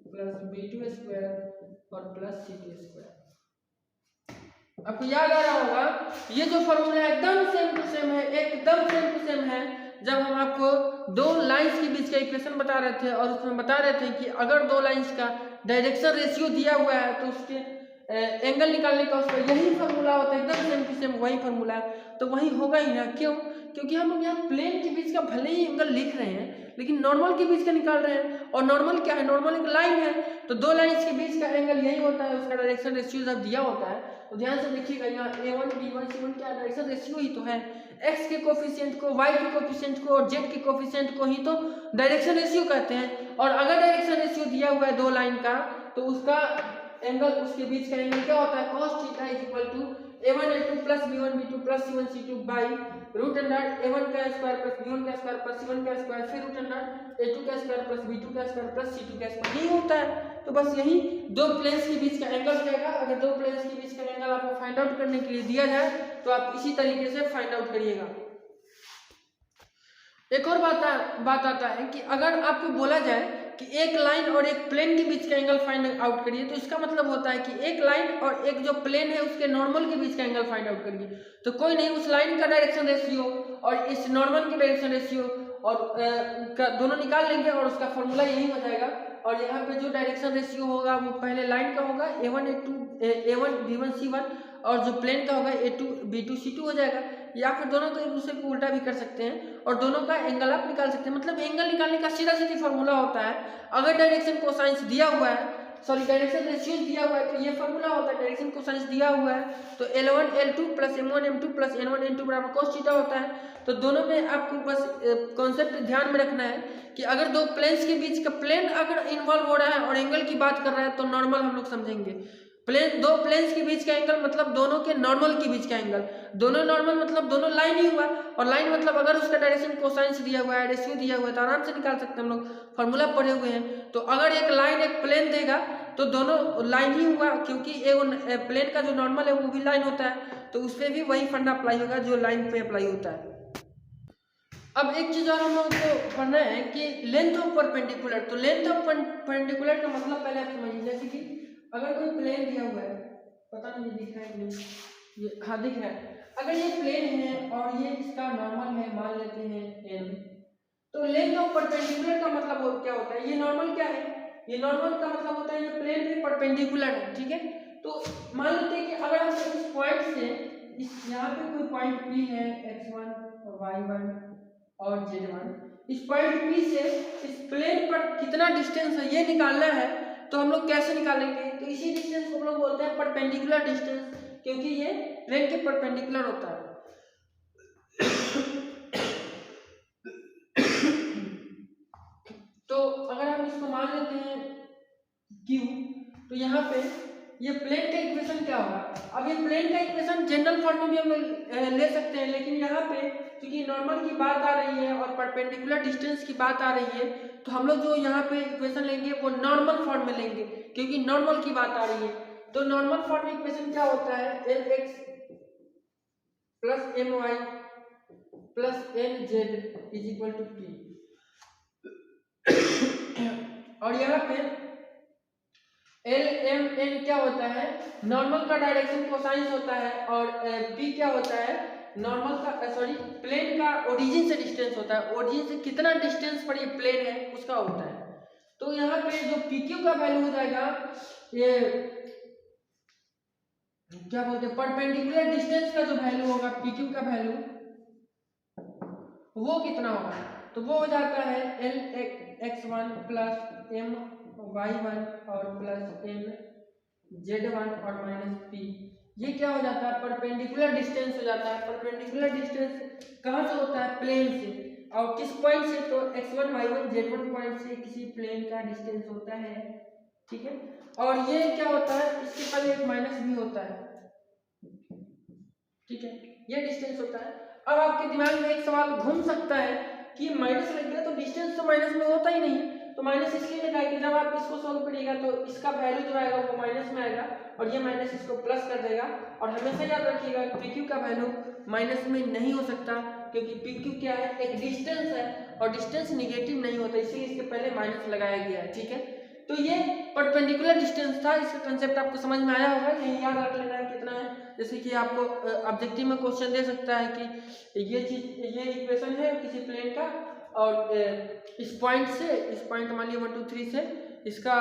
plus b2 square और plus c2 square. आपको याद आ रहा होगा ये जो फॉर्मूला एकदम सेम टू सेम है, एकदम सेम टू सेम है जब हम आपको दो लाइंस के बीच का इक्वेशन बता रहे थे और उसमें बता रहे थे कि अगर दो लाइंस का डायरेक्शन रेशियो दिया हुआ है तो उसके एंगल निकालने का उसका यही फॉर्मूला होता है, एकदम सेम टू सेम वही फॉर्मूला है। तो वही होगा ही ना, क्यों? क्योंकि हम लोग यहाँ प्लेन के बीच का भले ही एंगल लिख रहे हैं लेकिन नॉर्मल के बीच का निकाल रहे हैं। और नॉर्मल क्या है, नॉर्मल एक लाइन है, तो दो लाइंस के बीच का एंगल यही होता है, उसका डायरेक्शन रेशियो जब दिया होता है। तो ध्यान से देखिएगा यहाँ a1 b1 c1 क्या डायरेक्शन रेशियो ही तो है। x के कोफिशिएंट को, y के कोफिशिएंट को और z के कोफिशिएंट को ही तो डायरेक्शन रेशियो कहते हैं। और अगर डायरेक्शन रेशियो दिया हुआ है दो लाइन का तो उसका एंगल, उसके बीच का एंगल क्या होता है, cos theta is equal to a1 a2 plus b1 b2 plus c1 c2 by root under a1 का स्क्वायर प्लस b1 का स्क्वायर प्लस c1 का स्क्वायर फिर रूट अंडर a2 का स्क्वायर प्लस b2 का square plus c2 का square, यही होता है। तो बस यही दो प्लेन्स के बीच का एंगल रहेगा। अगर दो प्लेन्स के बीच का एंगल आपको फाइंड आउट करने के लिए दिया जाए तो आप इसी तरीके से फाइंड आउट करिएगा। एक और बात आता है कि अगर आपको बोला जाए कि एक लाइन और एक प्लेन के बीच का एंगल फाइंड आउट करिए, तो इसका मतलब होता है कि एक लाइन और एक जो प्लेन है उसके नॉर्मल के बीच का एंगल फाइंड आउट करिए। तो कोई नहीं, उस लाइन का डायरेक्शन रेशियो और इस नॉर्मल के डायरेक्शन रेशियो और दोनों निकाल लेंगे और उसका फॉर्मूला यही हो जाएगा। और यहाँ पे जो डायरेक्शन रेशियो होगा वो पहले लाइन का होगा a1 b1 c1 और जो प्लेन का होगा a2 b2 c2 हो जाएगा। या फिर दोनों को एक दूसरे को उल्टा भी कर सकते हैं और दोनों का एंगल आप निकाल सकते हैं। मतलब एंगल निकालने का सीधा सीधी फॉर्मूला होता है। अगर डायरेक्शन कोसाइंस दिया हुआ है, सॉरी डायरेक्शन रेशियो दिया हुआ है तो ये फॉर्मूला होता है। डायरेक्शन कोसाइंस दिया हुआ है तो L1 L2 plus M1 M2 plus N1 N2 बराबर cos थीटा होता है। तो दोनों में आपको बस कॉन्सेप्ट ध्यान में रखना है कि अगर दो प्लेन्स के बीच का प्लेन अगर इन्वॉल्व हो रहा है और एंगल की बात कर रहा है तो नॉर्मल हम लोग समझेंगे। दो प्लेन्स के बीच का एंगल मतलब दोनों के नॉर्मल के बीच का एंगल, दोनों नॉर्मल मतलब दोनों लाइन ही हुआ। और लाइन मतलब अगर उसका डायरेक्शन कोसाइंस दिया हुआ है, रेशियो दिया हुआ है तो आराम से निकाल सकते हैं, हम लोग फॉर्मूला पढ़े हुए हैं। तो अगर एक लाइन एक प्लेन देगा तो दोनों लाइन ही हुआ, क्योंकि प्लेन का जो नॉर्मल है वो भी लाइन होता है, तो उस पर भी वही फंडा अप्लाई होगा जो लाइन पे अप्लाई होता है। अब एक चीज और हम लोग को पढ़ना है कि लेंथ ऑफ परपेंडिकुलर। तो लेंथ ऑफ परपेंडिकुलर का मतलब पहले आप समझिए। जैसे कि अगर कोई प्लेन दिया हुआ है, पता नहीं दिख रहा है नहीं, ये हाँ दिख रहा है। अगर ये प्लेन है और ये इसका नॉर्मल है, मान लेते हैं n, तो लेंथ ऑफ परपेंडिकुलर का मतलब क्या होता है, ये नॉर्मल क्या है, ये नॉर्मल का मतलब होता है ये प्लेन पे परपेंडिकुलर है, ठीक है। तो मान लेते हैं कि अगर हम इस पॉइंट से इस यहाँ पे कोई पॉइंट P है, x1 और y1 और z1, इस पॉइंट P से इस प्लेन पर कितना डिस्टेंस है ये निकालना है। तो हम लोग कैसे निकालेंगे, तो इसी डिस्टेंस को हम लोग बोलते हैं परपेंडिकुलर डिस्टेंस, क्योंकि ये प्लेन के परपेंडिकुलर होता है। तो अगर हम इसको मान लेते हैं Q, तो यहाँ पे ये प्लेन का इक्वेशन क्या होगा। अब ये प्लेन का इक्वेशन जनरल फॉर्म में भी हम ले सकते हैं, लेकिन यहाँ पे क्योंकि नॉर्मल की बात आ रही है और परपेंडिकुलर डिस्टेंस की बात आ रही है, तो हम लोग जो यहाँ पे इक्वेशन लेंगे वो नॉर्मल फॉर्म में लेंगे, क्योंकि नॉर्मल की बात आ रही है। तो नॉर्मल फॉर्म में इक्वेशन क्या होता है, Lx plus My plus Nz is equal to P। और यहाँ पे Lmn क्या होता है, नॉर्मल का डायरेक्शन कोसाइन होता है, और P क्या होता है, नॉर्मल का प्लेन का ओरिजिन से डिस्टेंस होता है, ओरिजिन से कितना डिस्टेंस पर ये प्लेन है उसका होता है। तो यहाँ पे जो PQ का वैल्यू हो जाएगा, ये क्या बोलते हैं, परपेंडिकुलर डिस्टेंस का जो वैल्यू होगा PQ का वैल्यू वो कितना होगा, तो वो हो जाता है Lx1 प्लस My1 और प्लस Nz1 और माइनस P। ये क्या हो जाता है, परपेंडिकुलर डिस्टेंस हो जाता है। परपेंडिकुलर डिस्टेंस कहाँ से होता है, प्लेन से, और किस पॉइंट से, तो x1 y1 z1 पॉइंट से किसी प्लेन का डिस्टेंस होता है, ठीक है। और ये क्या होता है, इसके पहले एक माइनस भी होता है, ठीक है, ये डिस्टेंस होता है। अब आपके दिमाग में एक सवाल घूम सकता है कि माइनस लग गया तो डिस्टेंस तो माइनस में होता ही नहीं, तो माइनस इसलिए लगा कि जब आप इसको सोल्व करिएगा तो इसका वैल्यू जो आएगा वो माइनस में आएगा और ये माइनस इसको प्लस कर देगा। और हमेशा याद रखिएगा PQ का वैल्यू माइनस में नहीं हो सकता, क्योंकि PQ क्या है, एक डिस्टेंस है और डिस्टेंस निगेटिव नहीं होता, इसीलिए इसके पहले माइनस लगाया गया है, ठीक है। तो ये परपेंडिकुलर डिस्टेंस था, इसका कंसेप्ट आपको समझ में आया होगा, यही याद रख लेना है कितना है। जैसे कि आपको ऑब्जेक्टिव में क्वेश्चन दे सकता है कि ये चीज, ये इक्वेशन है किसी प्लेन का, और इस पॉइंट से, इस पॉइंट मान लिया 1 2 3 से इसका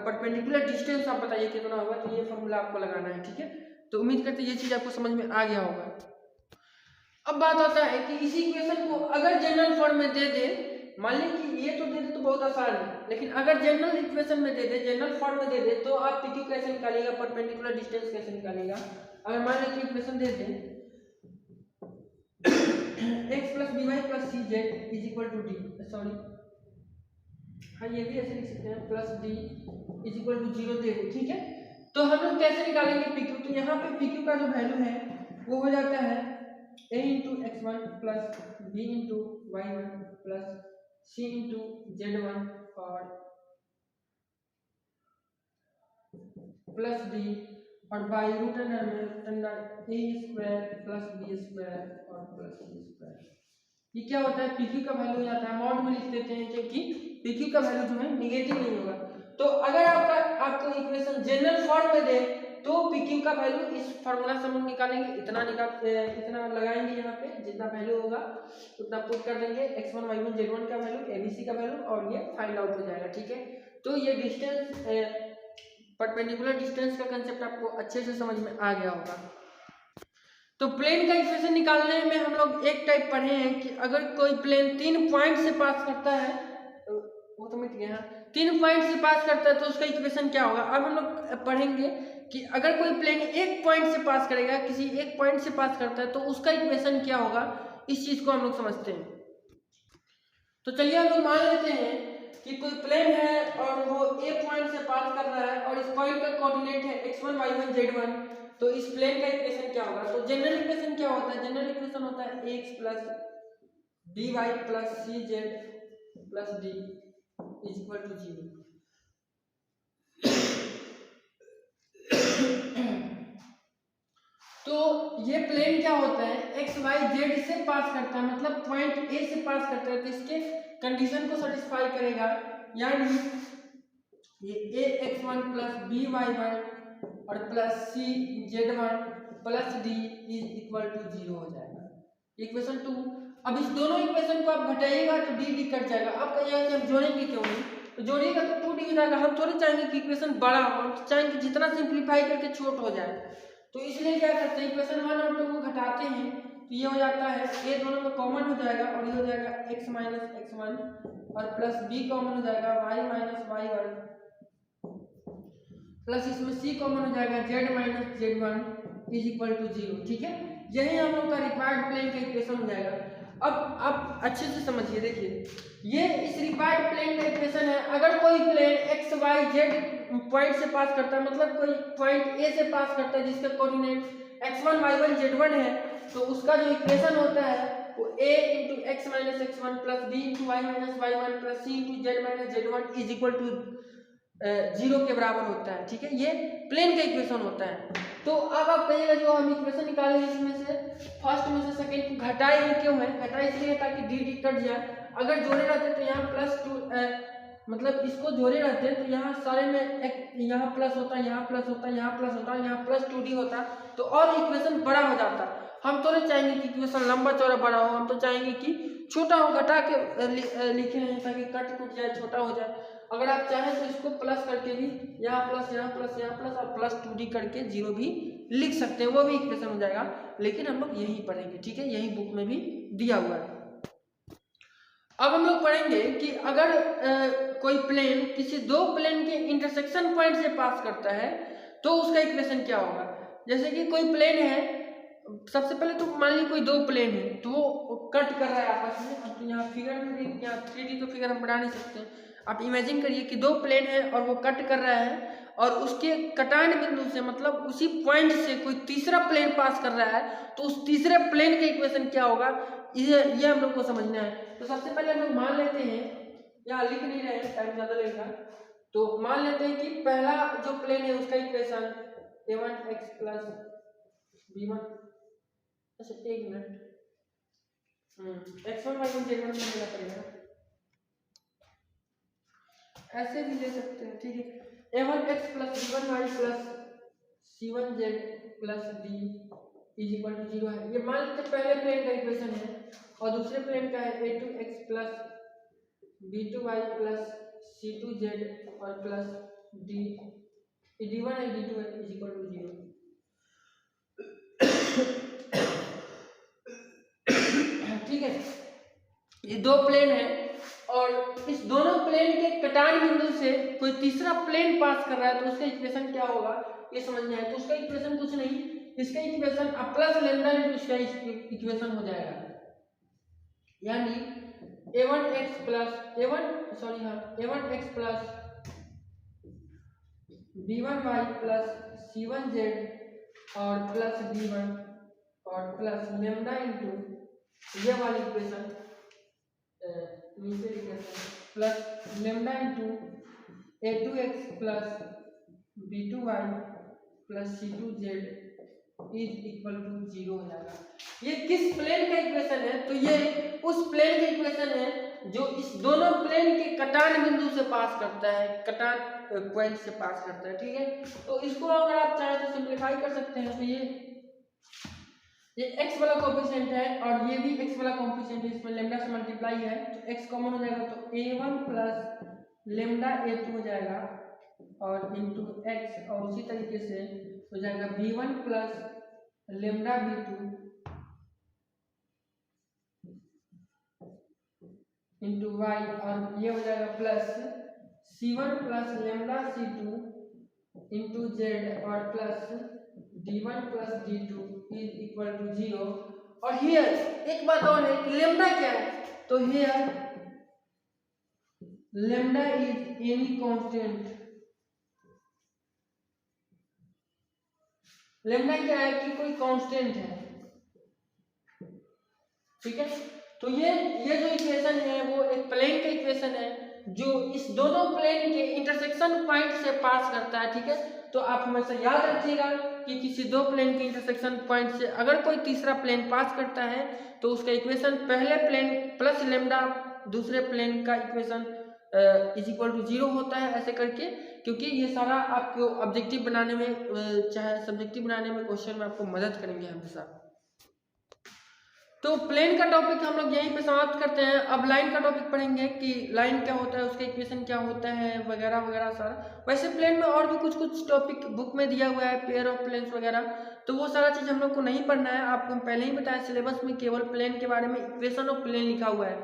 परपेंडिकुलर डिस्टेंस आप बताइए कितना होगा, तो ये फॉर्मूला आपको लगाना है, ठीक है। तो उम्मीद करते हैं ये चीज आपको समझ में आ गया होगा। अब बात आता है कि इसी इक्वेशन को अगर जनरल फॉर्म में दे दे, मान लीजिए कि ये तो दे दे तो बहुत आसान है, लेकिन अगर जनरल इक्वेशन में दे दे, जनरल फॉर्म में दे दे, तो आप PQ कैसे निकालिएगा, परपेंडिकुलर डिस्टेंस कैसे निकालिएगा। अगर मान लीजिए कि इक्वेशन दे दे x plus by plus cz is equal to d, sorry हाँ ये भी ऐसे लिख सकते हैं, plus d is equal to 0 दे दे, ठीक है। तो हम लोग कैसे निकालेंगे PQ, तो यहाँ पे PQ का जो वैल्यू है वो हो जाता है a into x1 plus b into y1 plus c into z1 और प्लस d और by root under A square plus B square और प्लस सी स्क्वायर। ये क्या होता है, PQ का वैल्यू जाता है, मॉड में लिख देते हैं क्योंकि PQ का वैल्यू जो है निगेटिव नहीं होगा। तो अगर आपको इक्वेशन जनरल फॉर्म में दे तो PQ का वैल्यू इस फार्मूला से हम निकालेंगे, इतना लगाएंगे, यहाँ पे जितना वैल्यू होगा उतना पुट कर देंगे, x1 y1 z1 का वैल्यू, ABC का वैल्यू, और ये फाइंड आउट हो जाएगा, ठीक है। तो ये डिस्टेंस, परपेंडिकुलर डिस्टेंस का कंसेप्ट आपको अच्छे से समझ में आ गया होगा। तो प्लेन का इक्वेशन निकालने में हम लोग एक टाइप पढ़े हैं कि अगर कोई प्लेन 3 पॉइंट से पास करता है, वो तो मिट गया, 3 पॉइंट से पास करता है तो उसका इक्वेशन क्या होगा। अब हम लोग पढ़ेंगे कि अगर कोई प्लेन 1 पॉइंट से पास करेगा, किसी 1 पॉइंट से पास करता है तो उसका इक्वेशन क्या होगा, इस चीज को हम लोग समझते हैं। तो चलिए हम लोग मान लेते हैं कि कोई प्लेन है और वो A पॉइंट से पास कर रहा है और इस पॉइंट का कोऑर्डिनेट है x1 y1 z1, तो इस प्लेन का इक्वेशन क्या होगा। तो जनरल इक्वेशन क्या होता है, जनरल इक्वेशन होता है ax plus by plus cz plus d is equal to 0। तो ये प्लेन क्या होता है, x y z से पास करता है, मतलब पॉइंट A से पास करता है, तो इसके कंडीशन को सेटिस्फाई करेगा, यानी ये ax1 प्लस by1 और plus cz1 plus d is equal to 0 हो जाएगा, इक्वेशन 2। अब इस दोनों इक्वेशन को आप घटाइएगा तो d कट जाएगा। अब कहिएगा कि हम जोड़ेंगे क्यों नहीं, तो जोड़िएगा तो 2d हो जाएगा। हम थोड़ी चाहेंगे कि इक्वेशन बड़ा हो, हम चाहेंगे जितना सिंप्लीफाई करके छोट हो जाए, तो इसलिए क्या करते हैं, इक्वेशन 1 और 2 को घटाते हैं, तो ये हो जाता है a दोनों में कॉमन हो जाएगा और ये हो जाएगा x माइनस x1 और प्लस b कॉमन हो जाएगा y माइनस y1 प्लस इसमें c कॉमन हो जाएगा z minus z1 is equal to 0। ठीक है, यही हम लोग का रिक्वायर्ड प्लेन का इक्वेशन हो जाएगा। अब आप अच्छे से समझिए, देखिए ये इस रिक्वायर्ड प्लेन का इक्वेशन है। अगर कोई plane X Y Z point से पास करता है, मतलब कोई पॉइंट ए से पास करता है जिसका कोऑर्डिनेट x1 y1 z1 है, तो उसका जो इक्वेशन होता है वो a into X minus x1 plus B into Y minus y1 plus C into Z minus z1 is equal to 0 के बराबर होता है। ठीक है, ये प्लेन का इक्वेशन होता है। तो अब आप कहिएगा जो हम इक्वेशन निकाले इसमें से फर्स्ट में से सेकंड घटाए क्यों है? घटाए इसलिए ताकि डी डी कट जाए। अगर जोड़े रहते तो यहाँ प्लस 2 मतलब इसको जोड़े रहते तो यहाँ सारे में एक यहाँ प्लस होता, यहाँ प्लस होता, यहाँ प्लस होता, यहाँ प्लस 2d होता, तो और इक्वेशन बड़ा हो जाता। हम तो नहीं चाहेंगे कि इक्वेशन लंबा चौड़ा बड़ा हो, हम तो चाहेंगे कि छोटा हो, घटा के लिखे हैं ताकि कट कुट जाए, छोटा हो जाए। अगर आप चाहें तो इसको प्लस करके भी यहाँ प्लस यहाँ प्लस यहाँ प्लस और प्लस 2d करके 0 भी लिख सकते हैं, वो भी इक्वेशन हो जाएगा। लेकिन हम लोग यही पढ़ेंगे, ठीक है, यही बुक में भी दिया हुआ है। अब हम लोग पढ़ेंगे कि अगर कोई प्लेन किसी दो प्लेन के इंटरसेक्शन पॉइंट से पास करता है तो उसका इक्वेशन क्या होगा। जैसे कि कोई प्लेन है, सबसे पहले तो मान लीजिए कोई दो प्लेन है तो वो कट कर रहा है आपस में। अब तो यहाँ फिगर में भी, यहाँ 3D तो फिगर हम बना नहीं सकते, आप इमेजिन करिए कि दो प्लेन है और वो कट कर रहा है और उसके कटान बिंदु से मतलब उसी पॉइंट से कोई तीसरा प्लेन पास कर रहा है, तो उस तीसरे प्लेन का इक्वेशन क्या होगा, ये हम लोग को समझना है। तो सबसे पहले हम लोग मान लेते हैं, यहाँ लिख नहीं रहे हैं, टाइम ज़्यादा लगेगा, तो मान लेते हैं कि पहला जो प्लेन है उसका इक्वेशन a1x प्लस b1, अच्छा एक मिनट, x1 y1 z1 में लेना पड़ेगा, ऐसे भी ले सकते हैं। ठीक है, a1x plus b1y plus c1z plus d is equal to 0 है। ये मान लेते पहले प्लेन का इक्वेशन है और दूसरे प्लेन का है a2x plus b2y plus c2z और प्लस d1 है d2 है इज इक्वल टू 0। ठीक है, ये दो प्लेन है और इस दोनों प्लेन के कटान बिंदु से कोई तीसरा प्लेन पास कर रहा है तो उसका इक्वेशन क्या होगा ये समझना है। तो उसका इक्वेशन कुछ नहीं, इसका इक्वेशन प्लस लेमडा इंटू इसका इक्वेशन हो जाएगा, यानी a1x plus a1x plus b1y plus c1z और प्लस d1 और प्लस लेमडा इंटू ये वाली इक्वेशन नीचे equation plus lambda into a2x plus b2y plus c2z is equal to 0 हो जाएगा। ये किस प्लेन का इक्वेशन है? तो ये उस प्लेन का इक्वेशन है जो इस दोनों प्लेन के कटान बिंदु से पास करता है, कटान पॉइंट से पास करता है। ठीक है, तो इसको अगर आप चाहें तो सिंप्लीफाई कर सकते हैं। तो ये x वाला कोएफिशिएंट है और ये भी x वाला कोएफिशिएंट है, इसमें लेमडा से मल्टीप्लाई है तो x कॉमन हो जाएगा, तो a1 प्लस लेमडा a2 हो जाएगा और इंटू x, और उसी तरीके से हो जाएगा b1 plus lambda b2 into y, और ये हो जाएगा plus c1 plus lambda c2 into z और plus d1 plus d2 is equal to 0। और हियर एक बात और है कि लेमडा क्या है, तो here lambda is any constant. Lambda क्या है कि कोई कांस्टेंट है। ठीक है, तो ये जो इक्वेशन है वो एक प्लेन का इक्वेशन है जो इस दोनों प्लेन के इंटरसेक्शन पॉइंट से पास करता है। ठीक है, तो आप हमेशा याद रखिएगा कि किसी दो प्लेन के इंटरसेक्शन पॉइंट से अगर कोई तीसरा प्लेन पास करता है तो उसका इक्वेशन पहले प्लेन प्लस लेमडा दूसरे प्लेन का इक्वेशन इज इक्वल टू 0 होता है, ऐसे करके, क्योंकि ये सारा आपको ऑब्जेक्टिव बनाने में चाहे सब्जेक्टिव बनाने में क्वेश्चन में आपको मदद करेंगे हमेशा। तो प्लेन का टॉपिक हम लोग यहीं पे समाप्त करते हैं। अब लाइन का टॉपिक पढ़ेंगे कि लाइन क्या होता है, उसका इक्वेशन क्या होता है, वगैरह वगैरह सारा। वैसे प्लेन में और भी कुछ टॉपिक बुक में दिया हुआ है, पेयर ऑफ प्लेन्स वगैरह, तो वो सारा चीज़ हम लोग को नहीं पढ़ना है। आपको हम पहले ही बताया सिलेबस में केवल प्लेन के बारे में इक्वेशन ऑफ प्लेन लिखा हुआ है।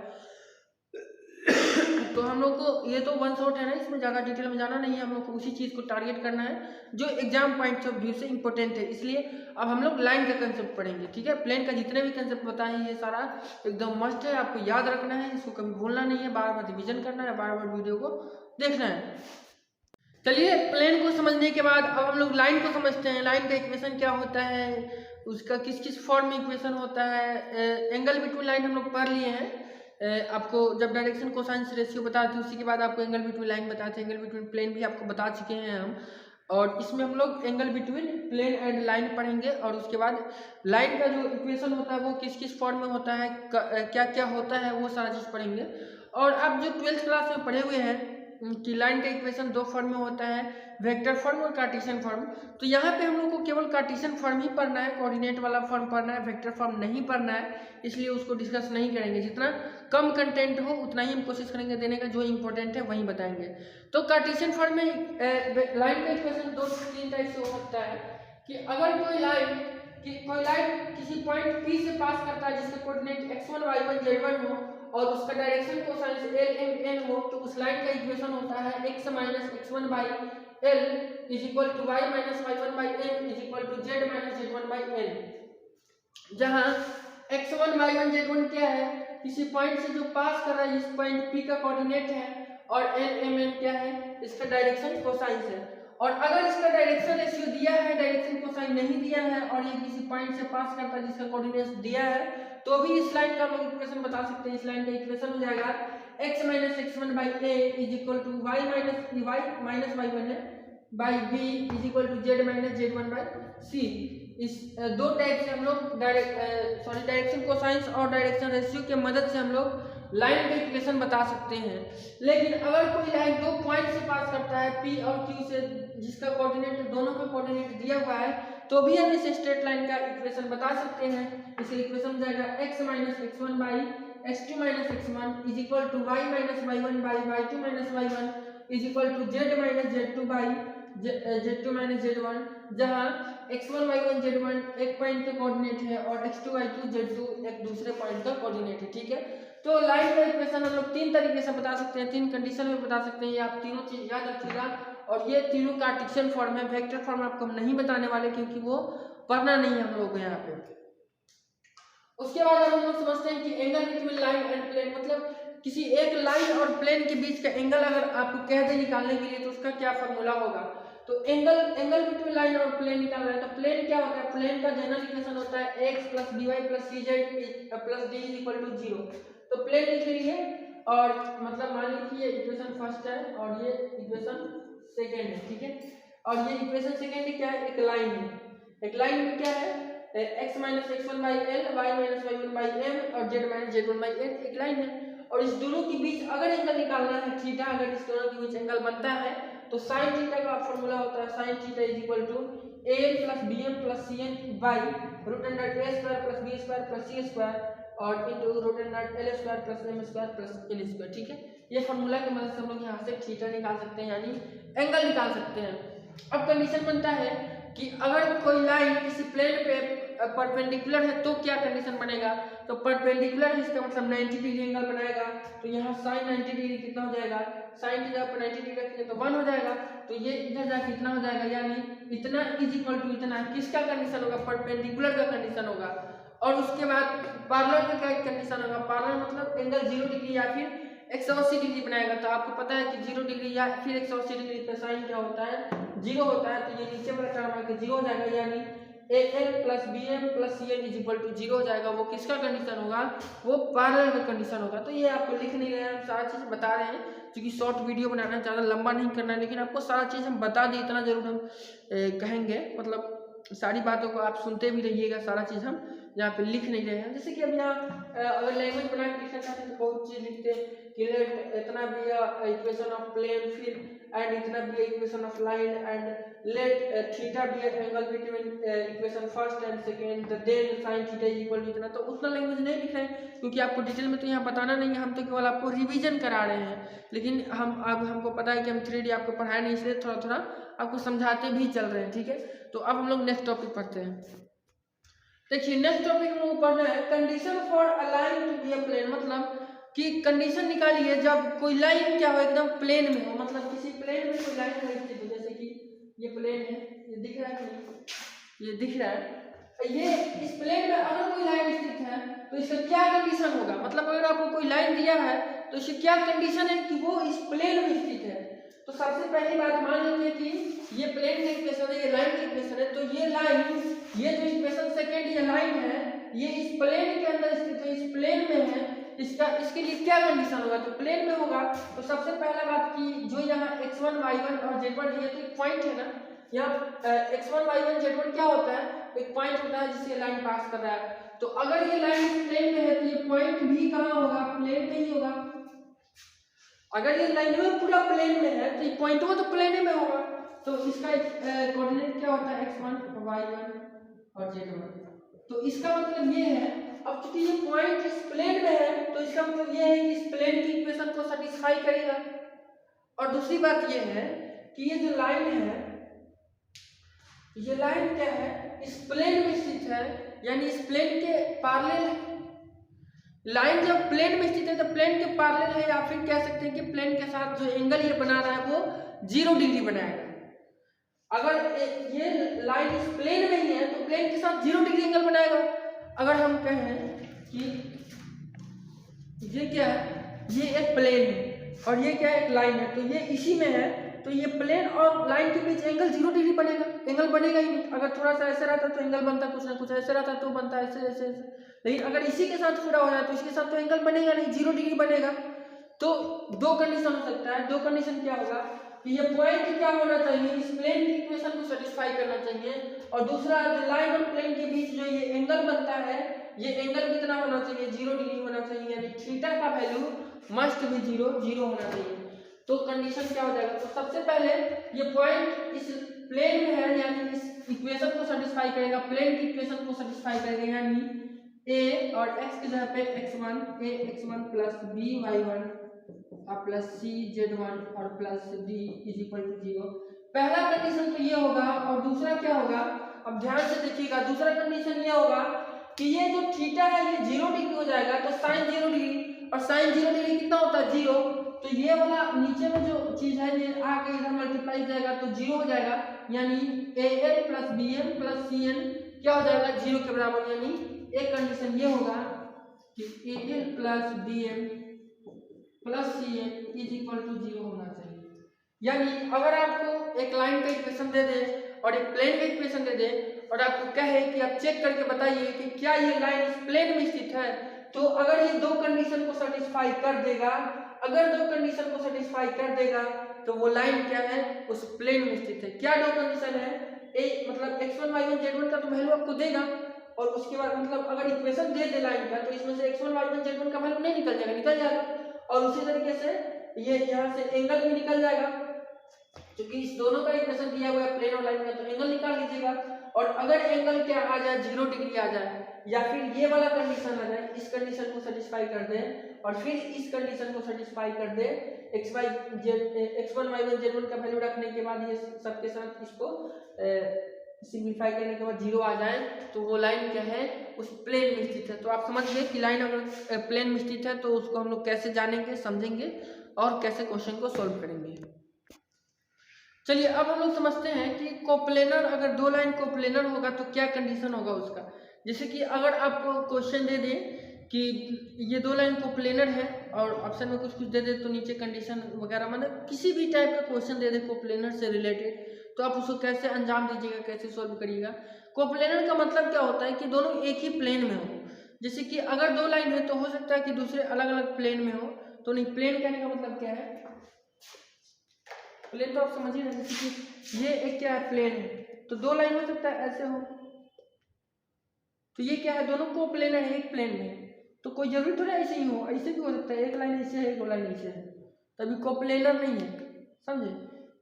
तो हम लोग को ये तो वन शॉट है ना, इसमें ज़्यादा डिटेल में जाना नहीं है, हम लोग को उसी चीज़ को टारगेट करना है जो एग्जाम पॉइंट ऑफ व्यू से इंपॉर्टेंट है। इसलिए अब हम लोग लाइन का कंसेप्ट पढ़ेंगे, ठीक है। प्लेन का जितने भी कंसेप्ट बताए हैं ये सारा एकदम मस्ट है, आपको याद रखना है, इसको कभी भूलना नहीं है, बार बार रिविजन करना है, बार बार वीडियो को देखना है। चलिए प्लेन को समझने के बाद अब हम लोग लाइन को समझते हैं। लाइन का इक्वेशन क्या होता है, उसका किस किस फॉर्म में इक्वेशन होता है। एंगल बिटवीन लाइन हम लोग पढ़ लिए हैं, आपको जब डायरेक्शन कोसाइन रेशियो बताते हैं उसी के बाद आपको एंगल बिटवीन लाइन बताते हैं। एंगल बिटवीन प्लेन भी आपको बता चुके हैं हम, और इसमें हम लोग angle between plane and line पढ़ेंगे। और उसके बाद लाइन का जो इक्वेशन होता है वो किस किस फॉर्म में होता है, क्या क्या होता है, वो सारा चीज़ पढ़ेंगे। और अब जो 12th क्लास में पढ़े हुए हैं कि लाइन का इक्वेशन दो फॉर्म में होता है, वेक्टर फॉर्म और कार्टेशियन फॉर्म। तो यहाँ पे हम लोग को केवल कार्टेशियन फॉर्म ही पढ़ना है, कोऑर्डिनेट वाला फॉर्म पढ़ना है, वेक्टर फॉर्म नहीं पढ़ना है, इसलिए उसको डिस्कस नहीं करेंगे। जितना कम कंटेंट हो उतना ही हम कोशिश करेंगे देने का, जो इंपॉर्टेंट है वही बताएंगे। तो कार्टेशियन फॉर्म में लाइन का इक्वेशन दो तीन टाइप से हो सकता है कि अगर कोई लाइन किसी पॉइंट P से पास करता है जिसके कोऑर्डिनेट x1 y1 z1 हो और उसका direction cosine l m n हो, तो उस लाइन का इक्वेशन होता है x minus x1 by l is equal to y minus y1 by n is equal to z minus z1 by n। जहाँ x1 y1 z1 क्या है, किसी पॉइंट से जो पास कर रहा है, जिस पॉइंट P का कोऑर्डिनेट है, और l m n क्या है, इसका डायरेक्शन कोसाइन है। और अगर इसका डायरेक्शन रेशियो दिया है, डायरेक्शन कोसाइन नहीं दिया है, और ये किसी पॉइंट से पास करता है जिसका कोऑर्डिनेट दिया है, तो भी इस लाइन का हम लोग इक्वेशन बता सकते हैं। इस लाइन का इक्वेशन हो जाएगा x minus x1 by a is equal to y minus y1 है by b is equal to z minus z1 by c। इस दो टाइप से हम लोग डायरेक्शन कोसाइंस और डायरेक्शन रेशियो के मदद से हम लोग लाइन का इक्वेशन बता सकते हैं। लेकिन अगर कोई लाइन दो पॉइंट से पास करता है P और Q से, जिसका कोऑर्डिनेट दोनों का कोऑर्डिनेट दिया हुआ है, तो भी हम इस स्ट्रेट लाइन का इक्वेशन बता सकते हैं। इसे इक्वेशन हो जाएगा x minus x1 by x2 minus x1 is equal to y minus y1 by y2 minus y1 is equal to z minus z2 by z2 minus z1। जहाँ x1 y1 z1 एक point का coordinate है और x2 y2 z2 एक दूसरे point का coordinate है, ठीक है। तो लाइन का इक्वेशन हम लोग तीन तरीके से बता सकते हैं, तीन कंडीशन में बता सकते हैं। ये आप तीनों चीज याद रखिएगा। और ये तीनों कार्टेशियन फॉर्म है, वेक्टर फॉर्म आपको हम नहीं बताने वाले क्योंकि वो पढ़ना नहीं है हम लोग को यहाँ पे। उसके बाद हम लोग समझते हैं कि angle between line and plane, मतलब किसी एक लाइन और प्लेन के बीच का एंगल अगर आपको कह दे निकालने के लिए तो उसका क्या फॉर्मूला होगा। तो एंगल बिटवीन लाइन और प्लेन निकाल रहे हैं, तो प्लेन क्या होता है, प्लेन का जनरल इक्वेशन होता है x plus dy plus cz plus d equal to 0। तो प्लेन लिख लीजिए, और मतलब मान लीजिए इक्वेशन फर्स्ट है और ये इक्वेशन सेकेंड है, ठीक है। और ये इक्वेशन सेकेंड क्या है, एक लाइन है। एक लाइन में क्या है, x minus x1 by l, y minus y1 by m और z minus z1 by n, एक लाइन है। और इस दोनों के बीच अगर एंगल निकालना है थीटा, अगर इस दोनों के बीच एंगल बनता है तो साइन थीटा का फॉर्मूला होता है sine theta is equal to a plus bm plus cn by root under a square plus b square plus c square और into root under l square plus m square plus n square, ठीक है। ये formula की मदद से हम लोग यहाँ से थीटा निकाल सकते हैं, यानी एंगल निकाल सकते हैं। अब कंडीशन बनता है कि अगर कोई लाइन किसी प्लेन पे परपेंडिकुलर है तो क्या कंडीशन बनेगा। तो परपेंडिकुलर है इसका मतलब 90 डिग्री एंगल बनाएगा। तो यहाँ साइन 90 डिग्री कितना हो जाएगा, साइन की जगह पर 90 डिग्री रखेंगे तो 1 हो जाएगा। तो ये इधर जाके कितना हो जाएगा, यानी इतना इज इक्वल टू इतना, किसका कंडीशन होगा, परपेंडिकुलर का कंडीशन होगा। और उसके बाद पैरेलल का क्या कंडीशन होगा, पैरेलल मतलब एंगल 0 डिग्री या फिर 180 डिग्री बनाएगा। तो आपको पता है कि 0 डिग्री या फिर 180 डिग्री पे साइन क्या होता है, 0 होता है। तो ये नीचे वाला टर्म आके 0 हो जाएगा, यानी AL plus BM plus CN is equal to 0 हो जाएगा। वो किसका कंडीशन होगा, वो पैरेलल का कंडीशन होगा। तो ये आपको लिख नहीं रहे हैं, हम सारा चीज़ बता रहे हैं क्योंकि शॉर्ट वीडियो बनाना है, ज़्यादा लंबा नहीं करना है, लेकिन आपको सारा चीज़ हम बता दें इतना जरूर हम कहेंगे। मतलब सारी बातों को आप सुनते भी रहिएगा, सारा चीज़ हम यहाँ पे लिख नहीं रहे हैं। जैसे कि अब यहाँ अगर लैंग्वेज बना के लिखना चाहते हैं तो बहुत चीज़ लिखते हैं कि लेट इतना भी इक्वेशन ऑफ प्लेन, फिर एंड इतना भी equation of line, and let theta भी angle between equation first and second, then sine theta is equal to इतना। तो उतना लैंग्वेज नहीं लिख रहे हैं क्योंकि आपको डिटेल में तो यहाँ बताना नहीं है, हम तो केवल आपको रिवीजन करा रहे हैं। लेकिन हमको पता है कि हम 3D आपको पढ़ाए नहीं, इसलिए थोड़ा थोड़ा आपको समझाते भी चल रहे हैं, ठीक है। तो अब हम लोग नेक्स्ट टॉपिक पढ़ते हैं। देखिए नेक्स्ट टॉपिक हम लोग पढ़ रहे हैं condition for a line to be a plane. मतलब कि कंडीशन निकालिए जब कोई लाइन क्या हो एकदम प्लेन में हो, मतलब किसी प्लेन में कोई लाइन स्थित हो, जैसे कि ये प्लेन है, ये दिख रहा है कि नहीं, ये दिख रहा है, ये इस प्लेन में अगर कोई लाइन स्थित है तो इसका क्या कंडीशन होगा, मतलब अगर आपको कोई लाइन दिया है तो इसकी क्या कंडीशन है कि वो इस प्लेन में स्थित है। तो सबसे पहली बात मान लीजिए कि ये प्लेन का इक्वेशन है, ये लाइन का इक्वेशन है, तो ये लाइन, ये जो इक्वेशन सेकंड ये लाइन है, ये इस प्लेन के अंदर स्थित है, इस प्लेन में है, इसके लिए क्या कंडीशन होगा, तो प्लेन में होगा। तो सबसे पहला बात कि जो यहाँ x1 y1 और z1 है, ये तो एक पॉइंट है ना, यहाँ x1 y1 z1 क्या होता है, एक पॉइंट होता है जिससे लाइन पास कर रहा है। तो अगर ये लाइन प्लेन में है तो ये पॉइंट भी कहाँ होगा, प्लेन में ही होगा। अगर ये लाइन में पूरा प्लेन में है तो ये पॉइंट तो प्लेन में होगा। तो इसका कोऑर्डिनेट क्या होता है, x1 y1 और z1। तो इसका मतलब ये है, अब चूंकि ये पॉइंट इस प्लेन में है तो इसका मतलब ये है कि इस प्लेन की इक्वेशन को सेटिस्फाई करेगा। और दूसरी बात ये है कि ये जो लाइन है, ये लाइन क्या है, इस प्लेन में स्थित है, यानी इस प्लेन के पैरेलल। लाइन जब प्लेन में स्थित है तो प्लेन के पैरेलल है, या फिर कह सकते हैं कि प्लेन के साथ जो एंगल ये बना रहा है वो 0 डिग्री बनाएगा। अगर ये लाइन इस प्लेन में ही है तो प्लेन के साथ 0 डिग्री एंगल बनाएगा। अगर हम कहें कि ये क्या है, ये एक प्लेन है और ये क्या है, एक लाइन है, तो ये इसी में है, तो ये प्लेन और लाइन के बीच एंगल 0 डिग्री बनेगा, एंगल बनेगा ही नहीं। अगर थोड़ा सा ऐसे रहता तो एंगल बनता कुछ ना कुछ, ऐसे रहता तो बनता ऐसे ऐसे ऐसे, लेकिन अगर इसी के साथ पूरा हो जाए तो इसके साथ तो एंगल बनेगा नहीं, 0 डिग्री बनेगा। तो दो कंडीशन हो सकता है। दो कंडीशन क्या होगा कि ये पॉइंट क्या होना चाहिए, इस प्लेन की इक्वेशन को सेटिस्फाई करना चाहिए, और दूसरा लाइन और प्लेन के बीच जो ये एंगल बनता है, ये एंगल कितना होना चाहिए, 0 डिग्री होना चाहिए, यानी थीटा का वैल्यू मस्ट भी 0 होना चाहिए। तो कंडीशन क्या हो जाएगा, तो सबसे पहले ये पॉइंट इस प्लेन में है, यानी इस इक्वेशन को सेटिस्फाई करेगा, प्लेन की इक्वेशन को सेटिस्फाई करेगा, यानी a और x की जगह पे x1 a x1 plus b y1 और प्लस c z1 और plus d is equal to 0। पहला कंडीशन तो ये होगा। और दूसरा क्या होगा, अब ध्यान से देखिएगा, दूसरा कंडीशन ये होगा कि ये जो थीटा है ये 0 डिग्री हो जाएगा, तो साइन 0 डिग्री, और साइन 0 डिग्री कितना होता है, 0। तो ये वाला नीचे में जो चीज है ये आके इधर मल्टीप्लाई जाएगा तो 0 हो जाएगा, यानी an plus bm plus cn क्या हो जाएगा, 0 के बराबर। यानी एक कंडीशन ये होगा कि an plus bm plus cn is equal to 0 होना चाहिए। यानी अगर आपको एक लाइन का इक्वेशन दे दे और एक प्लेन का इक्वेशन दे दे और आपको कहे कि आप चेक करके बताइए कि क्या ये लाइन इस प्लेन में स्थित है, तो अगर ये दो कंडीशन को सेटिस्फाई कर देगा, अगर दो कंडीशन को सेटिस्फाई कर देगा तो वो लाइन क्या है, उस प्लेन में स्थित है। क्या दो कंडीशन है, ए मतलब x1 y1 z1 का तो वैल्यू आपको देगा, और उसके बाद मतलब अगर इक्वेशन दे दे लाइन का तो इसमें से x1 y1 z1 का वैल्यू नहीं निकल जाएगा, निकल जाएगा। और उसी तरीके से ये यहाँ से एंगल भी निकल जाएगा, क्योंकि इस दोनों का इक्वेशन दिया हुआ है प्लेन और लाइन का, तो एंगल निकाल लीजिएगा। और अगर एंगल क्या आ जाए, 0 डिग्री आ जाए, या फिर ये वाला कंडीशन आ जाए, इस कंडीशन को सेटिस्फाई कर दे और फिर इस कंडीशन को सेटिस्फाई कर दे, x1 y1 z1 का वैल्यू रखने के बाद ये सबके साथ इसको सिंप्लीफाई करने के बाद 0 आ जाए, तो वो लाइन क्या है, उस प्लेन में स्थित है। तो आप समझ गए कि लाइन अगर प्लेन में स्थित है तो उसको हम लोग कैसे जानेंगे, समझेंगे और कैसे क्वेश्चन को सॉल्व करेंगे। चलिए अब हम लोग समझते हैं कि कोप्लेनर, अगर दो लाइन कोप्लेनर होगा तो क्या कंडीशन होगा उसका। जैसे कि अगर आपको क्वेश्चन दे दे कि ये दो लाइन कोप्लेनर है और ऑप्शन में कुछ दे दे, तो नीचे कंडीशन वगैरह, मतलब किसी भी टाइप का क्वेश्चन दे दे कोप्लेनर से रिलेटेड, तो आप उसको कैसे अंजाम दीजिएगा, कैसे सॉल्व करिएगा। कोप्लेनर का मतलब क्या होता है कि दोनों एक ही प्लेन में हो। जैसे कि अगर दो लाइन है तो हो सकता है कि दूसरे अलग अलग प्लेन में हो, तो नहीं, प्लेन कहने का मतलब क्या है, प्लेन तो आप समझिए ना, जैसे कि ये एक क्या है, प्लेन है, तो दो लाइन हो सकता है ऐसे हो, तो ये क्या है, दोनों को प्लेन है, एक प्लेन में, तो कोई जरूरी थोड़ा ऐसे ही हो, ऐसे भी हो सकता है, एक लाइन ऐसे है, एक लाइन ऐसे है, तभी कोप्लेनर नहीं है, समझे।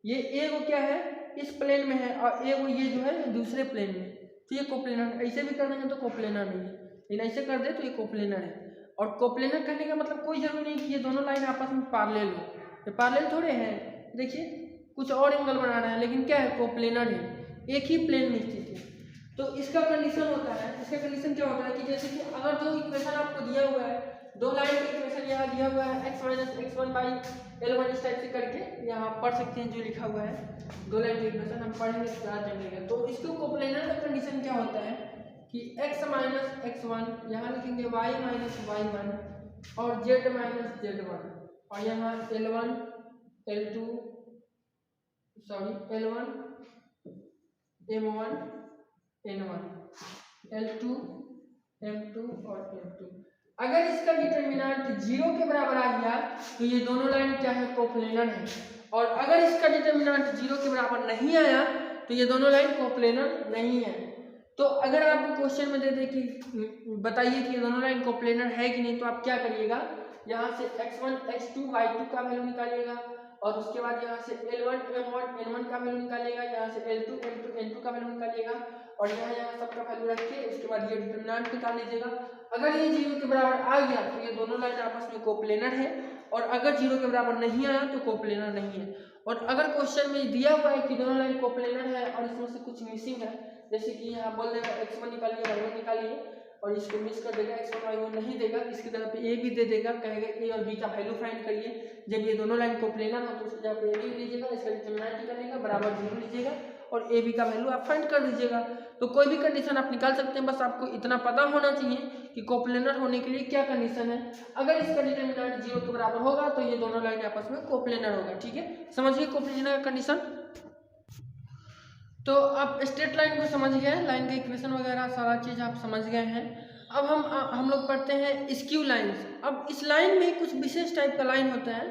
ये एगो क्या है, इस प्लेन में है, और एगो ये जो है दूसरे प्लेन में, तो ये कोप्लेनर। ऐसे भी कर देंगे तो कोप्लेनर नहीं है, लेकिन ऐसे कर दे तो ये कोप्लेनर है। और कोप्लेनर करने का मतलब कोई जरूरी नहीं कि ये दोनों लाइन आपस में पैरेलल हो, ये पैरेलल थोड़े हैं, देखिए कुछ और एंगल बना रहे हैं, लेकिन क्या है, कोप्लेनर है, एक ही प्लेन में स्थित है। तो इसका कंडीशन होता है, इसका कंडीशन क्या होता है कि जैसे कि अगर दो इक्वेशन आपको दिया हुआ है, दो लाइन का इक्वेशन या यहाँ दिया हुआ है x minus X one by L1 इस टाइप से करके यहाँ पढ़ सकते हैं जो लिखा हुआ है। दो लाइन इक्वेशन हम पढ़ेंगे ज़्यादा टाइम लगेगा। तो इसको कोप्लेनर का कंडीशन क्या होता है कि x माइनस एक्स वन, यहाँ लिखेंगे y माइनस वाई वन और z माइनस जेड वन, और यहाँ L1 L2 L1 M1 N1 L2 M2 और M2। अगर इसका डिटर्मिनेंट 0 के बराबर आ गया तो ये दोनों लाइन क्या है, कोप्लेनर है। और अगर इसका डिटर्मिनेंट 0 के बराबर नहीं आया तो ये दोनों लाइन कोप्लेनर नहीं है। तो अगर आपको क्वेश्चन में दे दे कि बताइए कि ये दोनों लाइन कोप्लेनर है कि नहीं, तो आप क्या करिएगा, यहाँ से x1 x2 y2 का वैल्यू निकालिएगा और उसके बाद यहाँ से L1 M1 N1 का वैल्यू निकालिएगा, यहाँ से L2 M2 N2 का वैल्यू निकालिएगा और यहाँ सबका वैल्यू रख के उसके बाद ये डिटर्मिनेंट निकाल लीजिएगा। अगर ये 0 के बराबर आ गया तो ये दोनों लाइन आपस में कोप्लेनर है, और अगर 0 के बराबर नहीं आया तो कोप्लेनर नहीं है। और अगर क्वेश्चन में दिया हुआ है कि दोनों लाइन कोप्लेनर है और इसमें से कुछ मिसिंग है, जैसे कि यहाँ बोल देगा x1 निकालिए y1 निकालिए, और इसको मिस कर देगा, x1 y1 नहीं देगा, इसकी तरह पे a भी दे देगा, कहेगा a और b का वैल्यू फाइंड करिए। जब ये दोनों लाइन कोप्लेनर हो तो उसकी जगह पे a भी लीजिएगा, इसका डिटरमिनेंट निकालिएगा, बराबर 0 लीजिएगा और a b का वैल्यू आप फाइंड कर दीजिएगा। तो कोई भी कंडीशन आप निकाल सकते हैं, बस आपको इतना पता होना चाहिए कि कोप्लेनर होने के लिए क्या कंडीशन है। अगर इसका डिटरमिनेंट 0 के बराबर होगा तो ये दोनों लाइन आपस में कोप्लेनर होगा। ठीक है, समझिए कोप्लेनर का कंडीशन। तो आप स्ट्रेट लाइन को समझ गए, लाइन के इक्वेशन वगैरह सारा चीज़ आप समझ गए हैं। अब हम लोग पढ़ते हैं स्क्यू लाइन्स। अब इस लाइन में कुछ विशेष टाइप का लाइन होता है,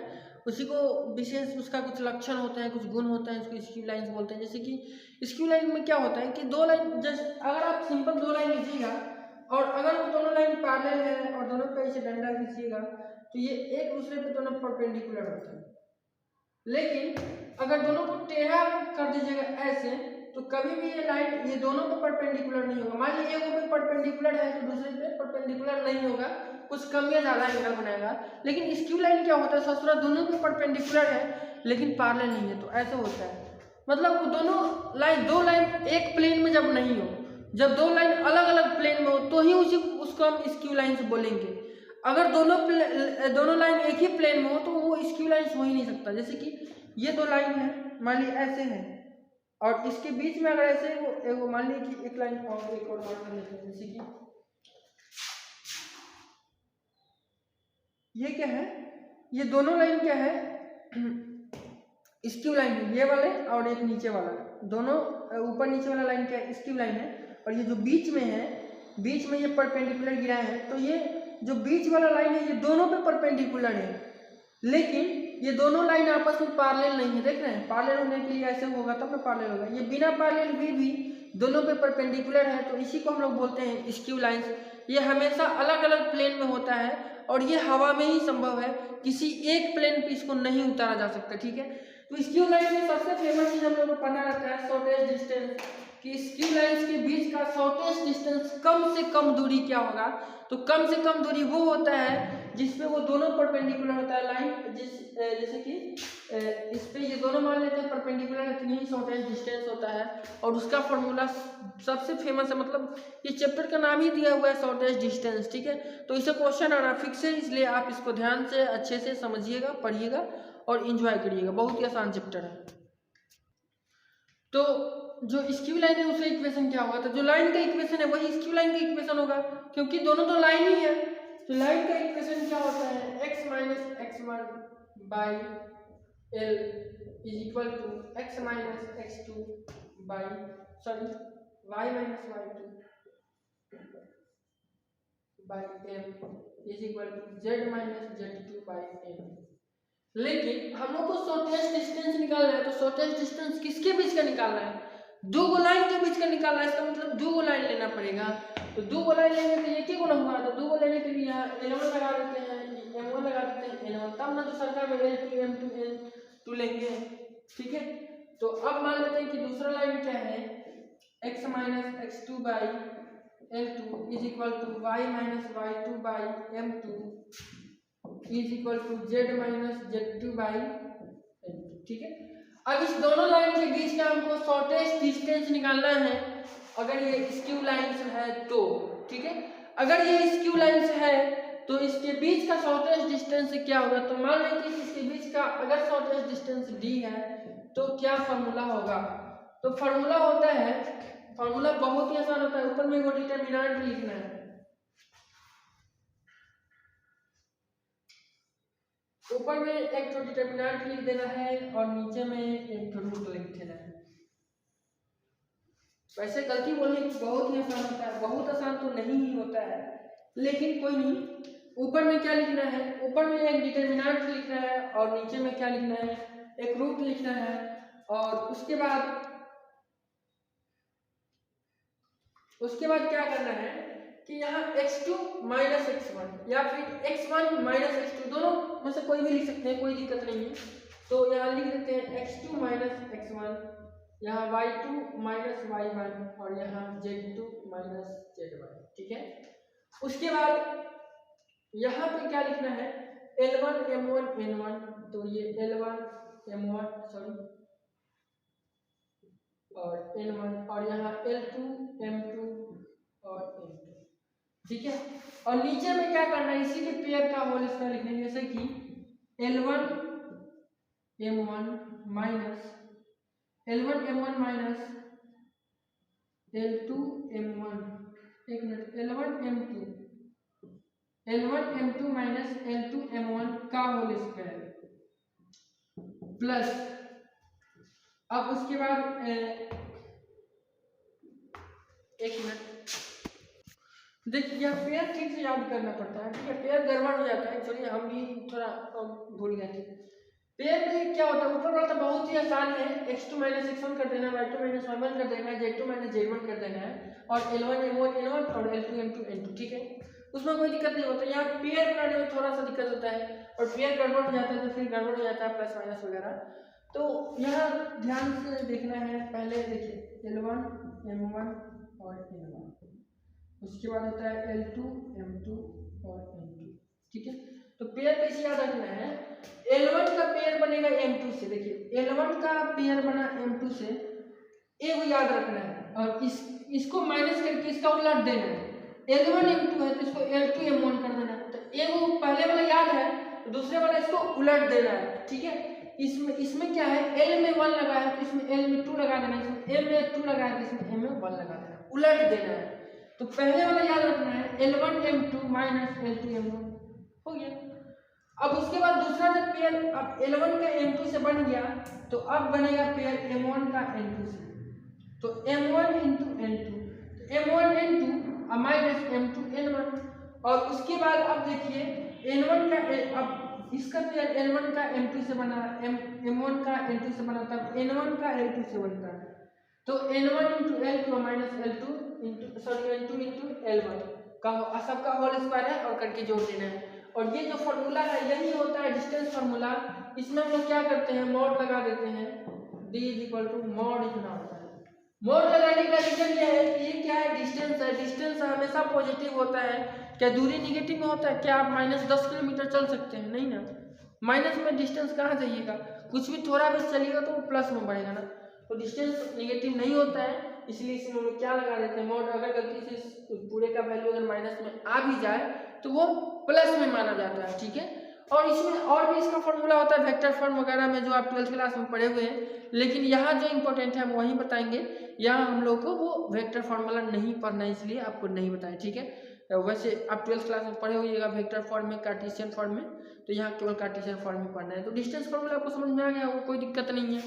उसी को विशेष उसका कुछ लक्षण होता है, कुछ गुण होता है, उसको स्क्यू लाइन्स बोलते हैं। जैसे कि स्क्यू लाइन में क्या होता है कि दो लाइन, जैसे अगर आप सिंपल दो लाइन लीजिएगा और अगर वो दोनों लाइन पैरेलल है और दोनों पे ऐसे डंडा खींचिएगा तो ये एक दूसरे पे दोनों परपेंडिकुलर होते हैं। लेकिन अगर दोनों को टेढ़ा कर दीजिएगा ऐसे तो कभी भी ये लाइन ये दोनों पे परपेंडिकुलर नहीं होगा। मान लीजिए एक पे परपेंडिकुलर है तो दूसरे पे परपेंडिकुलर नहीं होगा, कुछ कम या ज्यादा एंगल बनाएगा। लेकिन स्क्यू लाइन क्या होता है, ससुरा दोनों पे परपेंडिकुलर है लेकिन पैरेलल नहीं है, तो ऐसे होता है। मतलब वो दोनों लाइन, दो लाइन एक प्लेन में जब नहीं हो, जब दो लाइन अलग अलग प्लेन में हो तो ही उसको हम स्क्यू लाइन्स बोलेंगे। अगर दोनों लाइन एक ही प्लेन में हो तो वो स्क्यू लाइन्स हो ही नहीं सकता। जैसे कि ये दो लाइन है, मान ली ऐसे है और इसके बीच में अगर ऐसे वो मान ली कि एक लाइन और एक और मार्क कर लेते हैं। जैसे कि ये क्या है, ये दोनों लाइन क्या है, स्क्यू लाइन है, ये वाले और एक नीचे वाला, दोनों ऊपर नीचे वाला लाइन क्या है, स्क्यू लाइन है। और ये जो बीच में है, बीच में ये परपेंडिकुलर गिरा है, तो ये जो बीच वाला लाइन है ये दोनों पे परपेंडिकुलर है, लेकिन ये दोनों लाइन आपस में पैरेलल नहीं है। देख रहे हैं, पैरेलल होने के लिए ऐसे होगा तब ना पैरेलल होगा। ये बिना पैरेलल भी दोनों पे परपेंडिकुलर है, तो इसी को हम लोग बोलते हैं स्क्यू लाइन्स। ये हमेशा अलग अलग प्लेन में होता है और ये हवा में ही संभव है, किसी एक प्लेन पे इसको नहीं उतारा जा सकता। ठीक है, तो स्क्यू लाइन में सबसे फेमस चीज हम लोग को पढ़ना रहता है शॉर्टेस्ट डिस्टेंस, कि स्क्यू लाइन्स के बीच का शॉर्टेस्ट डिस्टेंस कम से कम दूरी क्या होगा। तो कम से कम दूरी वो होता है जिसपे वो दोनों परपेंडिकुलर होता है लाइन, जैसे कि इस पे ये दोनों मान लेते हैं परपेंडिकुलर है, तो यही शॉर्टेस्ट डिस्टेंस होता है। और उसका फॉर्मूला सबसे फेमस है, मतलब ये चैप्टर का नाम ही दिया हुआ है शॉर्टेस्ट डिस्टेंस। ठीक है, तो इसे क्वेश्चन आना फिक्स है, इसलिए आप इसको ध्यान से अच्छे से समझिएगा, पढ़िएगा और इंजॉय करिएगा। बहुत ही आसान चैप्टर है। तो जो स्क्यू लाइन है उसका इक्वेशन क्या होगा, तो जो लाइन का इक्वेशन है वही स्क्यू लाइन का इक्वेशन होगा, क्योंकि दोनों तो लाइन ही है। तो लाइन का इक्वेशन क्या होता है, x minus X one by L is equal to x minus X two by y minus Y two by M is equal to z minus Z two by M. लेकिन हम लोग को shortest distance निकालना है, तो shortest distance किसके बीच का निकालना है, दो गो लाइन के बीच का निकालना है। इसका मतलब दो गो लाइन लेना पड़ेगा। तो दो गो लाइन लेने के लिए एक ही गुना हुआ, तो दो गो लेने के लिए यहाँ L1 लगा देते हैं, M1 लगा देते हैं, N1, तब ना दूसरा का L2 M2 N2 लेंगे। ठीक है, तो अब मान लेते हैं कि दूसरा लाइन क्या है, x minus X two by L2 is equal to y minus Y two by M2 is equal to z minus Z two by M2। ठीक है, अब इस दोनों लाइन के बीच का हमको शॉर्टेस्ट डिस्टेंस निकालना है, अगर ये स्क्यू लाइन्स है तो। ठीक है, अगर ये स्क्यू लाइन्स है तो इसके बीच का शॉर्टेस्ट डिस्टेंस क्या होगा। तो मान लीजिए कि इसके बीच का अगर शॉर्टेस्ट डिस्टेंस d है तो क्या फार्मूला होगा। तो फार्मूला होता है, फार्मूला बहुत ही आसान होता है। ऊपर में वो डिटरमिनेंट लिखना है, ऊपर में एक तो डिटरमिनेंट लिख देना है और नीचे में एक तो रूट लिख देना है। वैसे गलती बोलने की बहुत ही आसान होता है, बहुत आसान तो नहीं ही होता है, लेकिन कोई नहीं। ऊपर में क्या लिखना है, ऊपर में एक डिटरमिनेंट लिखना है और नीचे में क्या लिखना है, एक रूट लिखना है। और उसके बाद क्या करना है कि यहाँ x2 माइनस x1 या फिर x1 माइनस x2 दोनों में से कोई भी लिख सकते हैं, कोई दिक्कत नहीं है। तो यहाँ लिख देते हैं x2 माइनस x1, यहाँ y2 माइनस y1 और यहाँ z2 माइनस z1, ठीक है। उसके बाद यहाँ पे क्या लिखना है, L1 M1 N1, तो ये L1 M1 सॉरी और N1 और यहाँ L2 M2 और N2, ठीक है। और नीचे में क्या करना है, इसी के पेयर का होल स्क्वायर लिखना है, जैसे कि L1 M1 minus L1 M1 minus L2 M1, एक minute, L1 M2 minus L2 M1 का होल स्क्वायर प्लस, अब उसके बाद एक मिनट देखिए, पेयर ठीक से याद करना पड़ता है, ठीक है। पेयर गड़बड़ हो जाता है, चलिए हम भी थोड़ा भूल गए थे। पेयर में क्या होता है, ऊपर वाला तो बहुत ही आसान है, x2 माइनस x1 कर देना, y2 माइनस y1 कर देना, z2 माइनस z1 कर देना है और L1 M1 N1 और L2 M2 N2, ठीक है। उसमें कोई दिक्कत नहीं होता। यहाँ पेयर बनाने में थोड़ा सा दिक्कत होता है और पेयर गड़बड़ हो जाता है तो फिर गड़बड़ हो जाता है प्लस माइनस वगैरह। तो यहाँ ध्यान से देखना है, पहले देखिए L1 M1 और N1, उसके बाद होता है L2 M2 और N2, ठीक है। तो पेयर कैसे याद रखना है, L1 का पेयर बनेगा M2 से, देखिए L1 का पेयर बना M2 से, एक याद रखना है और इसको माइनस करके इसका उलट देना है। L1 M2 है तो इसको L2 M1 कर देना है। तो एक पहले वाला याद है तो दूसरे वाला इसको उलट देना है, ठीक है। इसमें क्या है, L में 1 लगा है तो इसमें L में 2 लगा देना, इसमें M में 2 लगा है तो इसमें M में 1 लगा देना, उलट देना है। तो पहले वाला याद रखना है L1 M2 minus L2 M1, हो गया। अब उसके बाद दूसरा जब पेयर अब L1 का M2 से बन गया तो अब बनेगा पेयर M1 का N2 से, तो M1 इंटू N2, तो M1 N2 minus M2 N1। और उसके बाद अब देखिए N1 का अब इसका पेयर L1 का M2 से बना, M1 का N2 से बना, तब N1 का L2 से बनता है। तो N1 into L2 minus L2 into sorry N2 into L1 का सबका होल स्क्वायर है और करके जोड़ देना है। और ये जो फार्मूला है यही होता है डिस्टेंस फार्मूला। इसमें हम लोग क्या करते हैं, मॉड लगा देते हैं, d इक्वल टू मॉड इतना होता है। मॉड लगाने का रीजन ये है कि ये क्या है, डिस्टेंस है, डिस्टेंस हमेशा पॉजिटिव होता है। क्या दूरी निगेटिव में होता है, क्या आप -10 किलोमीटर चल सकते हैं, नहीं ना। माइनस में डिस्टेंस कहाँ जाइएगा, कुछ भी थोड़ा भी चलिएगा तो प्लस में बढ़ेगा ना। तो डिस्टेंस निगेटिव नहीं होता है, इसलिए इसमें हम लोग क्या लगा देते हैं मॉड। अगर गलती से पूरे का वैल्यू अगर माइनस में आ भी जाए तो वो प्लस में माना जाता है, ठीक है। और इसमें और भी इसका फॉर्मूला होता है वेक्टर फॉर्म वगैरह में, जो आप 12th क्लास में पढ़े हुए हैं, लेकिन यहाँ जो इंपॉर्टेंट है हम वही बताएंगे। यहाँ हम लोग को वो वेक्टर फार्मूला नहीं पढ़ना है, इसलिए आपको नहीं बताया, ठीक है। वैसे आप 12th क्लास में पढ़े होइएगा वेक्टर फॉर्म में, कार्टेशियन फॉर्म में, तो यहाँ केवल कार्टेशियन फॉर्म में पढ़ना है। तो डिस्टेंस फार्मूला आपको समझ में आ गया, कोई दिक्कत नहीं है।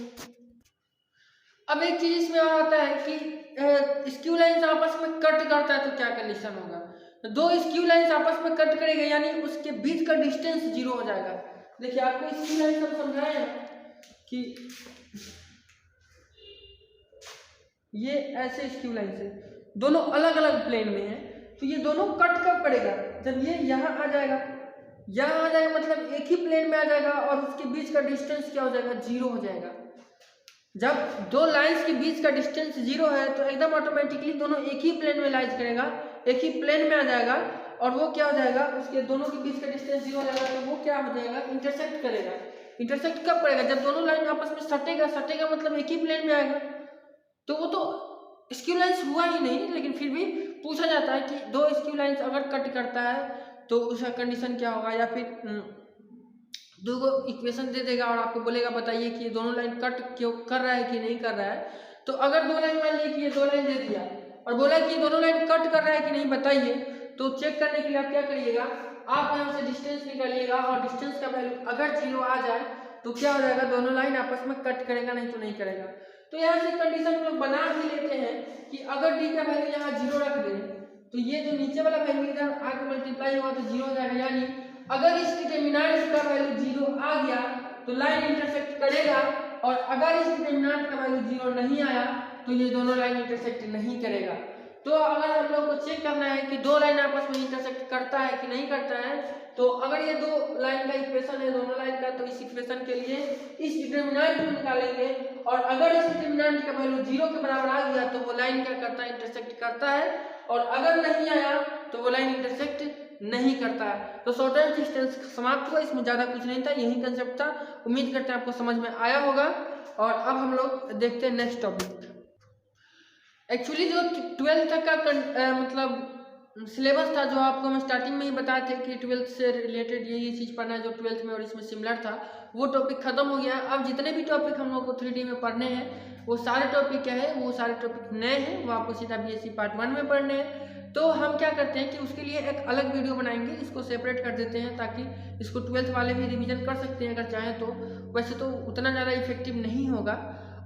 अब एक चीज इसमें और आता है कि स्क्यू लाइन्स आपस में कट करता है तो क्या कंडीशन होगा। तो दो स्क्यू लाइन्स आपस में कट करेगा यानी उसके बीच का डिस्टेंस 0 हो जाएगा। देखिए आपको स्क्यू लाइन सब समझाया है कि ये ऐसे स्क्यू लाइन से दोनों अलग अलग प्लेन में है, तो ये दोनों कट कब करेगा, जब ये यहाँ आ जाएगा, यहाँ आ जाएगा मतलब एक ही प्लेन में आ जाएगा और उसके बीच का डिस्टेंस क्या हो जाएगा, 0 हो जाएगा। जब दो लाइंस के बीच का डिस्टेंस 0 है तो एकदम ऑटोमेटिकली दोनों एक ही प्लेन में लाइज करेगा, एक ही प्लेन में आ जाएगा और वो क्या हो जाएगा, उसके दोनों के बीच का डिस्टेंस 0 हो जाएगा, तो वो क्या हो जाएगा, इंटरसेक्ट करेगा। इंटरसेक्ट कब करेगा, जब दोनों लाइन आपस में सटेगा, सटेगा मतलब एक ही प्लेन में आएगा। तो वो तो स्क्यू लाइन्स हुआ ही नहीं, लेकिन फिर भी पूछा जाता है कि दो स्क्यू लाइन्स अगर कट करता है तो उसका कंडीशन क्या होगा, या फिर दो गो इक्वेशन दे देगा और आपको बोलेगा बताइए कि ये दोनों लाइन कट क्यों कर रहा है कि नहीं कर रहा है। तो अगर दो लाइन मान लीजिए कि ये दो लाइन दे दिया और बोला कि दोनों लाइन कट कर रहा है कि नहीं बताइए, तो चेक करने के लिए आप क्या करिएगा, आप यहाँ से डिस्टेंस निकालिएगा और डिस्टेंस का वैल्यू अगर 0 आ जाए तो क्या हो जाएगा, दोनों लाइन आपस में कट करेगा, नहीं तो नहीं करेगा। तो यहाँ से कंडीशन हम लोग बना भी लेते हैं कि अगर डी का वैल्यू यहाँ 0 रख दें तो ये जो नीचे वाला वैल्यू इधर आके मल्टीप्लाई होगा तो 0 हो जाएगा, यानी अगर इस डिटरमिनेंट का वैल्यू 0 आ गया तो लाइन इंटरसेक्ट करेगा, और अगर इस डिटरमिनेंट का वैल्यू 0 नहीं आया तो ये दोनों लाइन इंटरसेक्ट नहीं करेगा। तो अगर हम लोग को चेक करना है कि दो लाइन आपस में इंटरसेक्ट करता है कि नहीं करता है, तो अगर ये दो लाइन का इक्वेशन है दोनों लाइन का, तो इस इक्वेशन के लिए इस डिटरमिनेंट को निकालेंगे, और अगर इस डिटरमिनेंट का वैल्यू 0 के बराबर आ गया तो वो लाइन क्या करता है, इंटरसेक्ट करता है, और अगर नहीं आया तो वो लाइन इंटरसेक्ट नहीं करता है। तो शॉर्टेस्ट डिस्टेंस समाप्त हुआ, इसमें ज़्यादा कुछ नहीं था, यही कंसेप्ट था। उम्मीद करते हैं आपको समझ में आया होगा। और अब हम लोग देखते हैं नेक्स्ट टॉपिक। एक्चुअली जो 12th तक का मतलब सिलेबस था, जो आपको हम स्टार्टिंग में ही बताए थे कि 12th से रिलेटेड यही चीज़ पढ़ना है जो 12th में और इसमें सिमिलर था, वो टॉपिक खत्म हो गया। अब जितने भी टॉपिक हम लोग को 3D में पढ़ने हैं वो सारे टॉपिक क्या है, वो सारे टॉपिक नए हैं, वो आपको सीधा BSc पार्ट 1 में पढ़ने हैं। तो हम क्या करते हैं कि उसके लिए एक अलग वीडियो बनाएंगे, इसको सेपरेट कर देते हैं ताकि इसको 12th वाले भी रिवीजन कर सकते हैं अगर चाहें तो। वैसे तो उतना ज़्यादा इफेक्टिव नहीं होगा।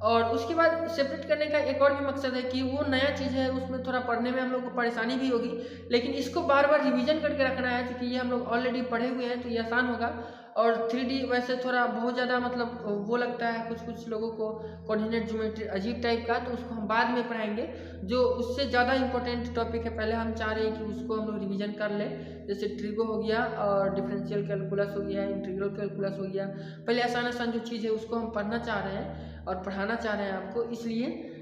और उसके बाद सेपरेट करने का एक और भी मकसद है कि वो नया चीज़ है, उसमें थोड़ा पढ़ने में हम लोग को परेशानी भी होगी, लेकिन इसको बार बार रिवीजन करके रखना है क्योंकि ये हम लोग ऑलरेडी पढ़े हुए हैं तो ये आसान होगा। और 3D वैसे थोड़ा बहुत ज़्यादा मतलब वो लगता है कुछ लोगों को कोऑर्डिनेट ज्योमेट्री अजीब टाइप का, तो उसको हम बाद में पढ़ाएंगे। जो उससे ज़्यादा इंपॉर्टेंट टॉपिक है पहले हम चाह रहे हैं कि उसको हम लोग रिवीजन कर लें, जैसे ट्रिगो हो गया और डिफरेंशियल कैलकुलस हो गया, इंटीग्रल कैलकुलस हो गया। पहले आसान जो चीज़ है उसको हम पढ़ना चाह रहे हैं और पढ़ाना चाह रहे हैं आपको, इसलिए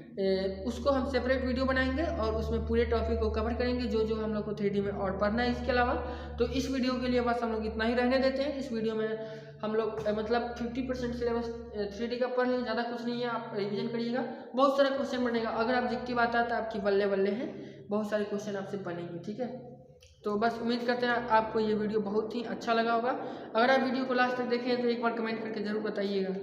उसको हम सेपरेट वीडियो बनाएंगे और उसमें पूरे टॉपिक को कवर करेंगे जो जो हम लोग को 3D में और पढ़ना है। इसके अलावा तो इस वीडियो के लिए बस हम लोग इतना ही रहने देते हैं। इस वीडियो में हम लोग मतलब 50% सिलेबस 3D का पढ़ लें, ज़्यादा कुछ नहीं है, आप रिवीजन करिएगा। बहुत सारा क्वेश्चन बनेगा, अगर ऑब्जेक्टिव आता है तो आपकी बल्ले बल्ले हैं, बहुत सारे क्वेश्चन आपसे बनेंगे, ठीक है। तो बस उम्मीद करते हैं आपको ये वीडियो बहुत ही अच्छा लगा होगा। अगर आप वीडियो को लास्ट तक देखें तो एक बार कमेंट करके ज़रूर बताइएगा।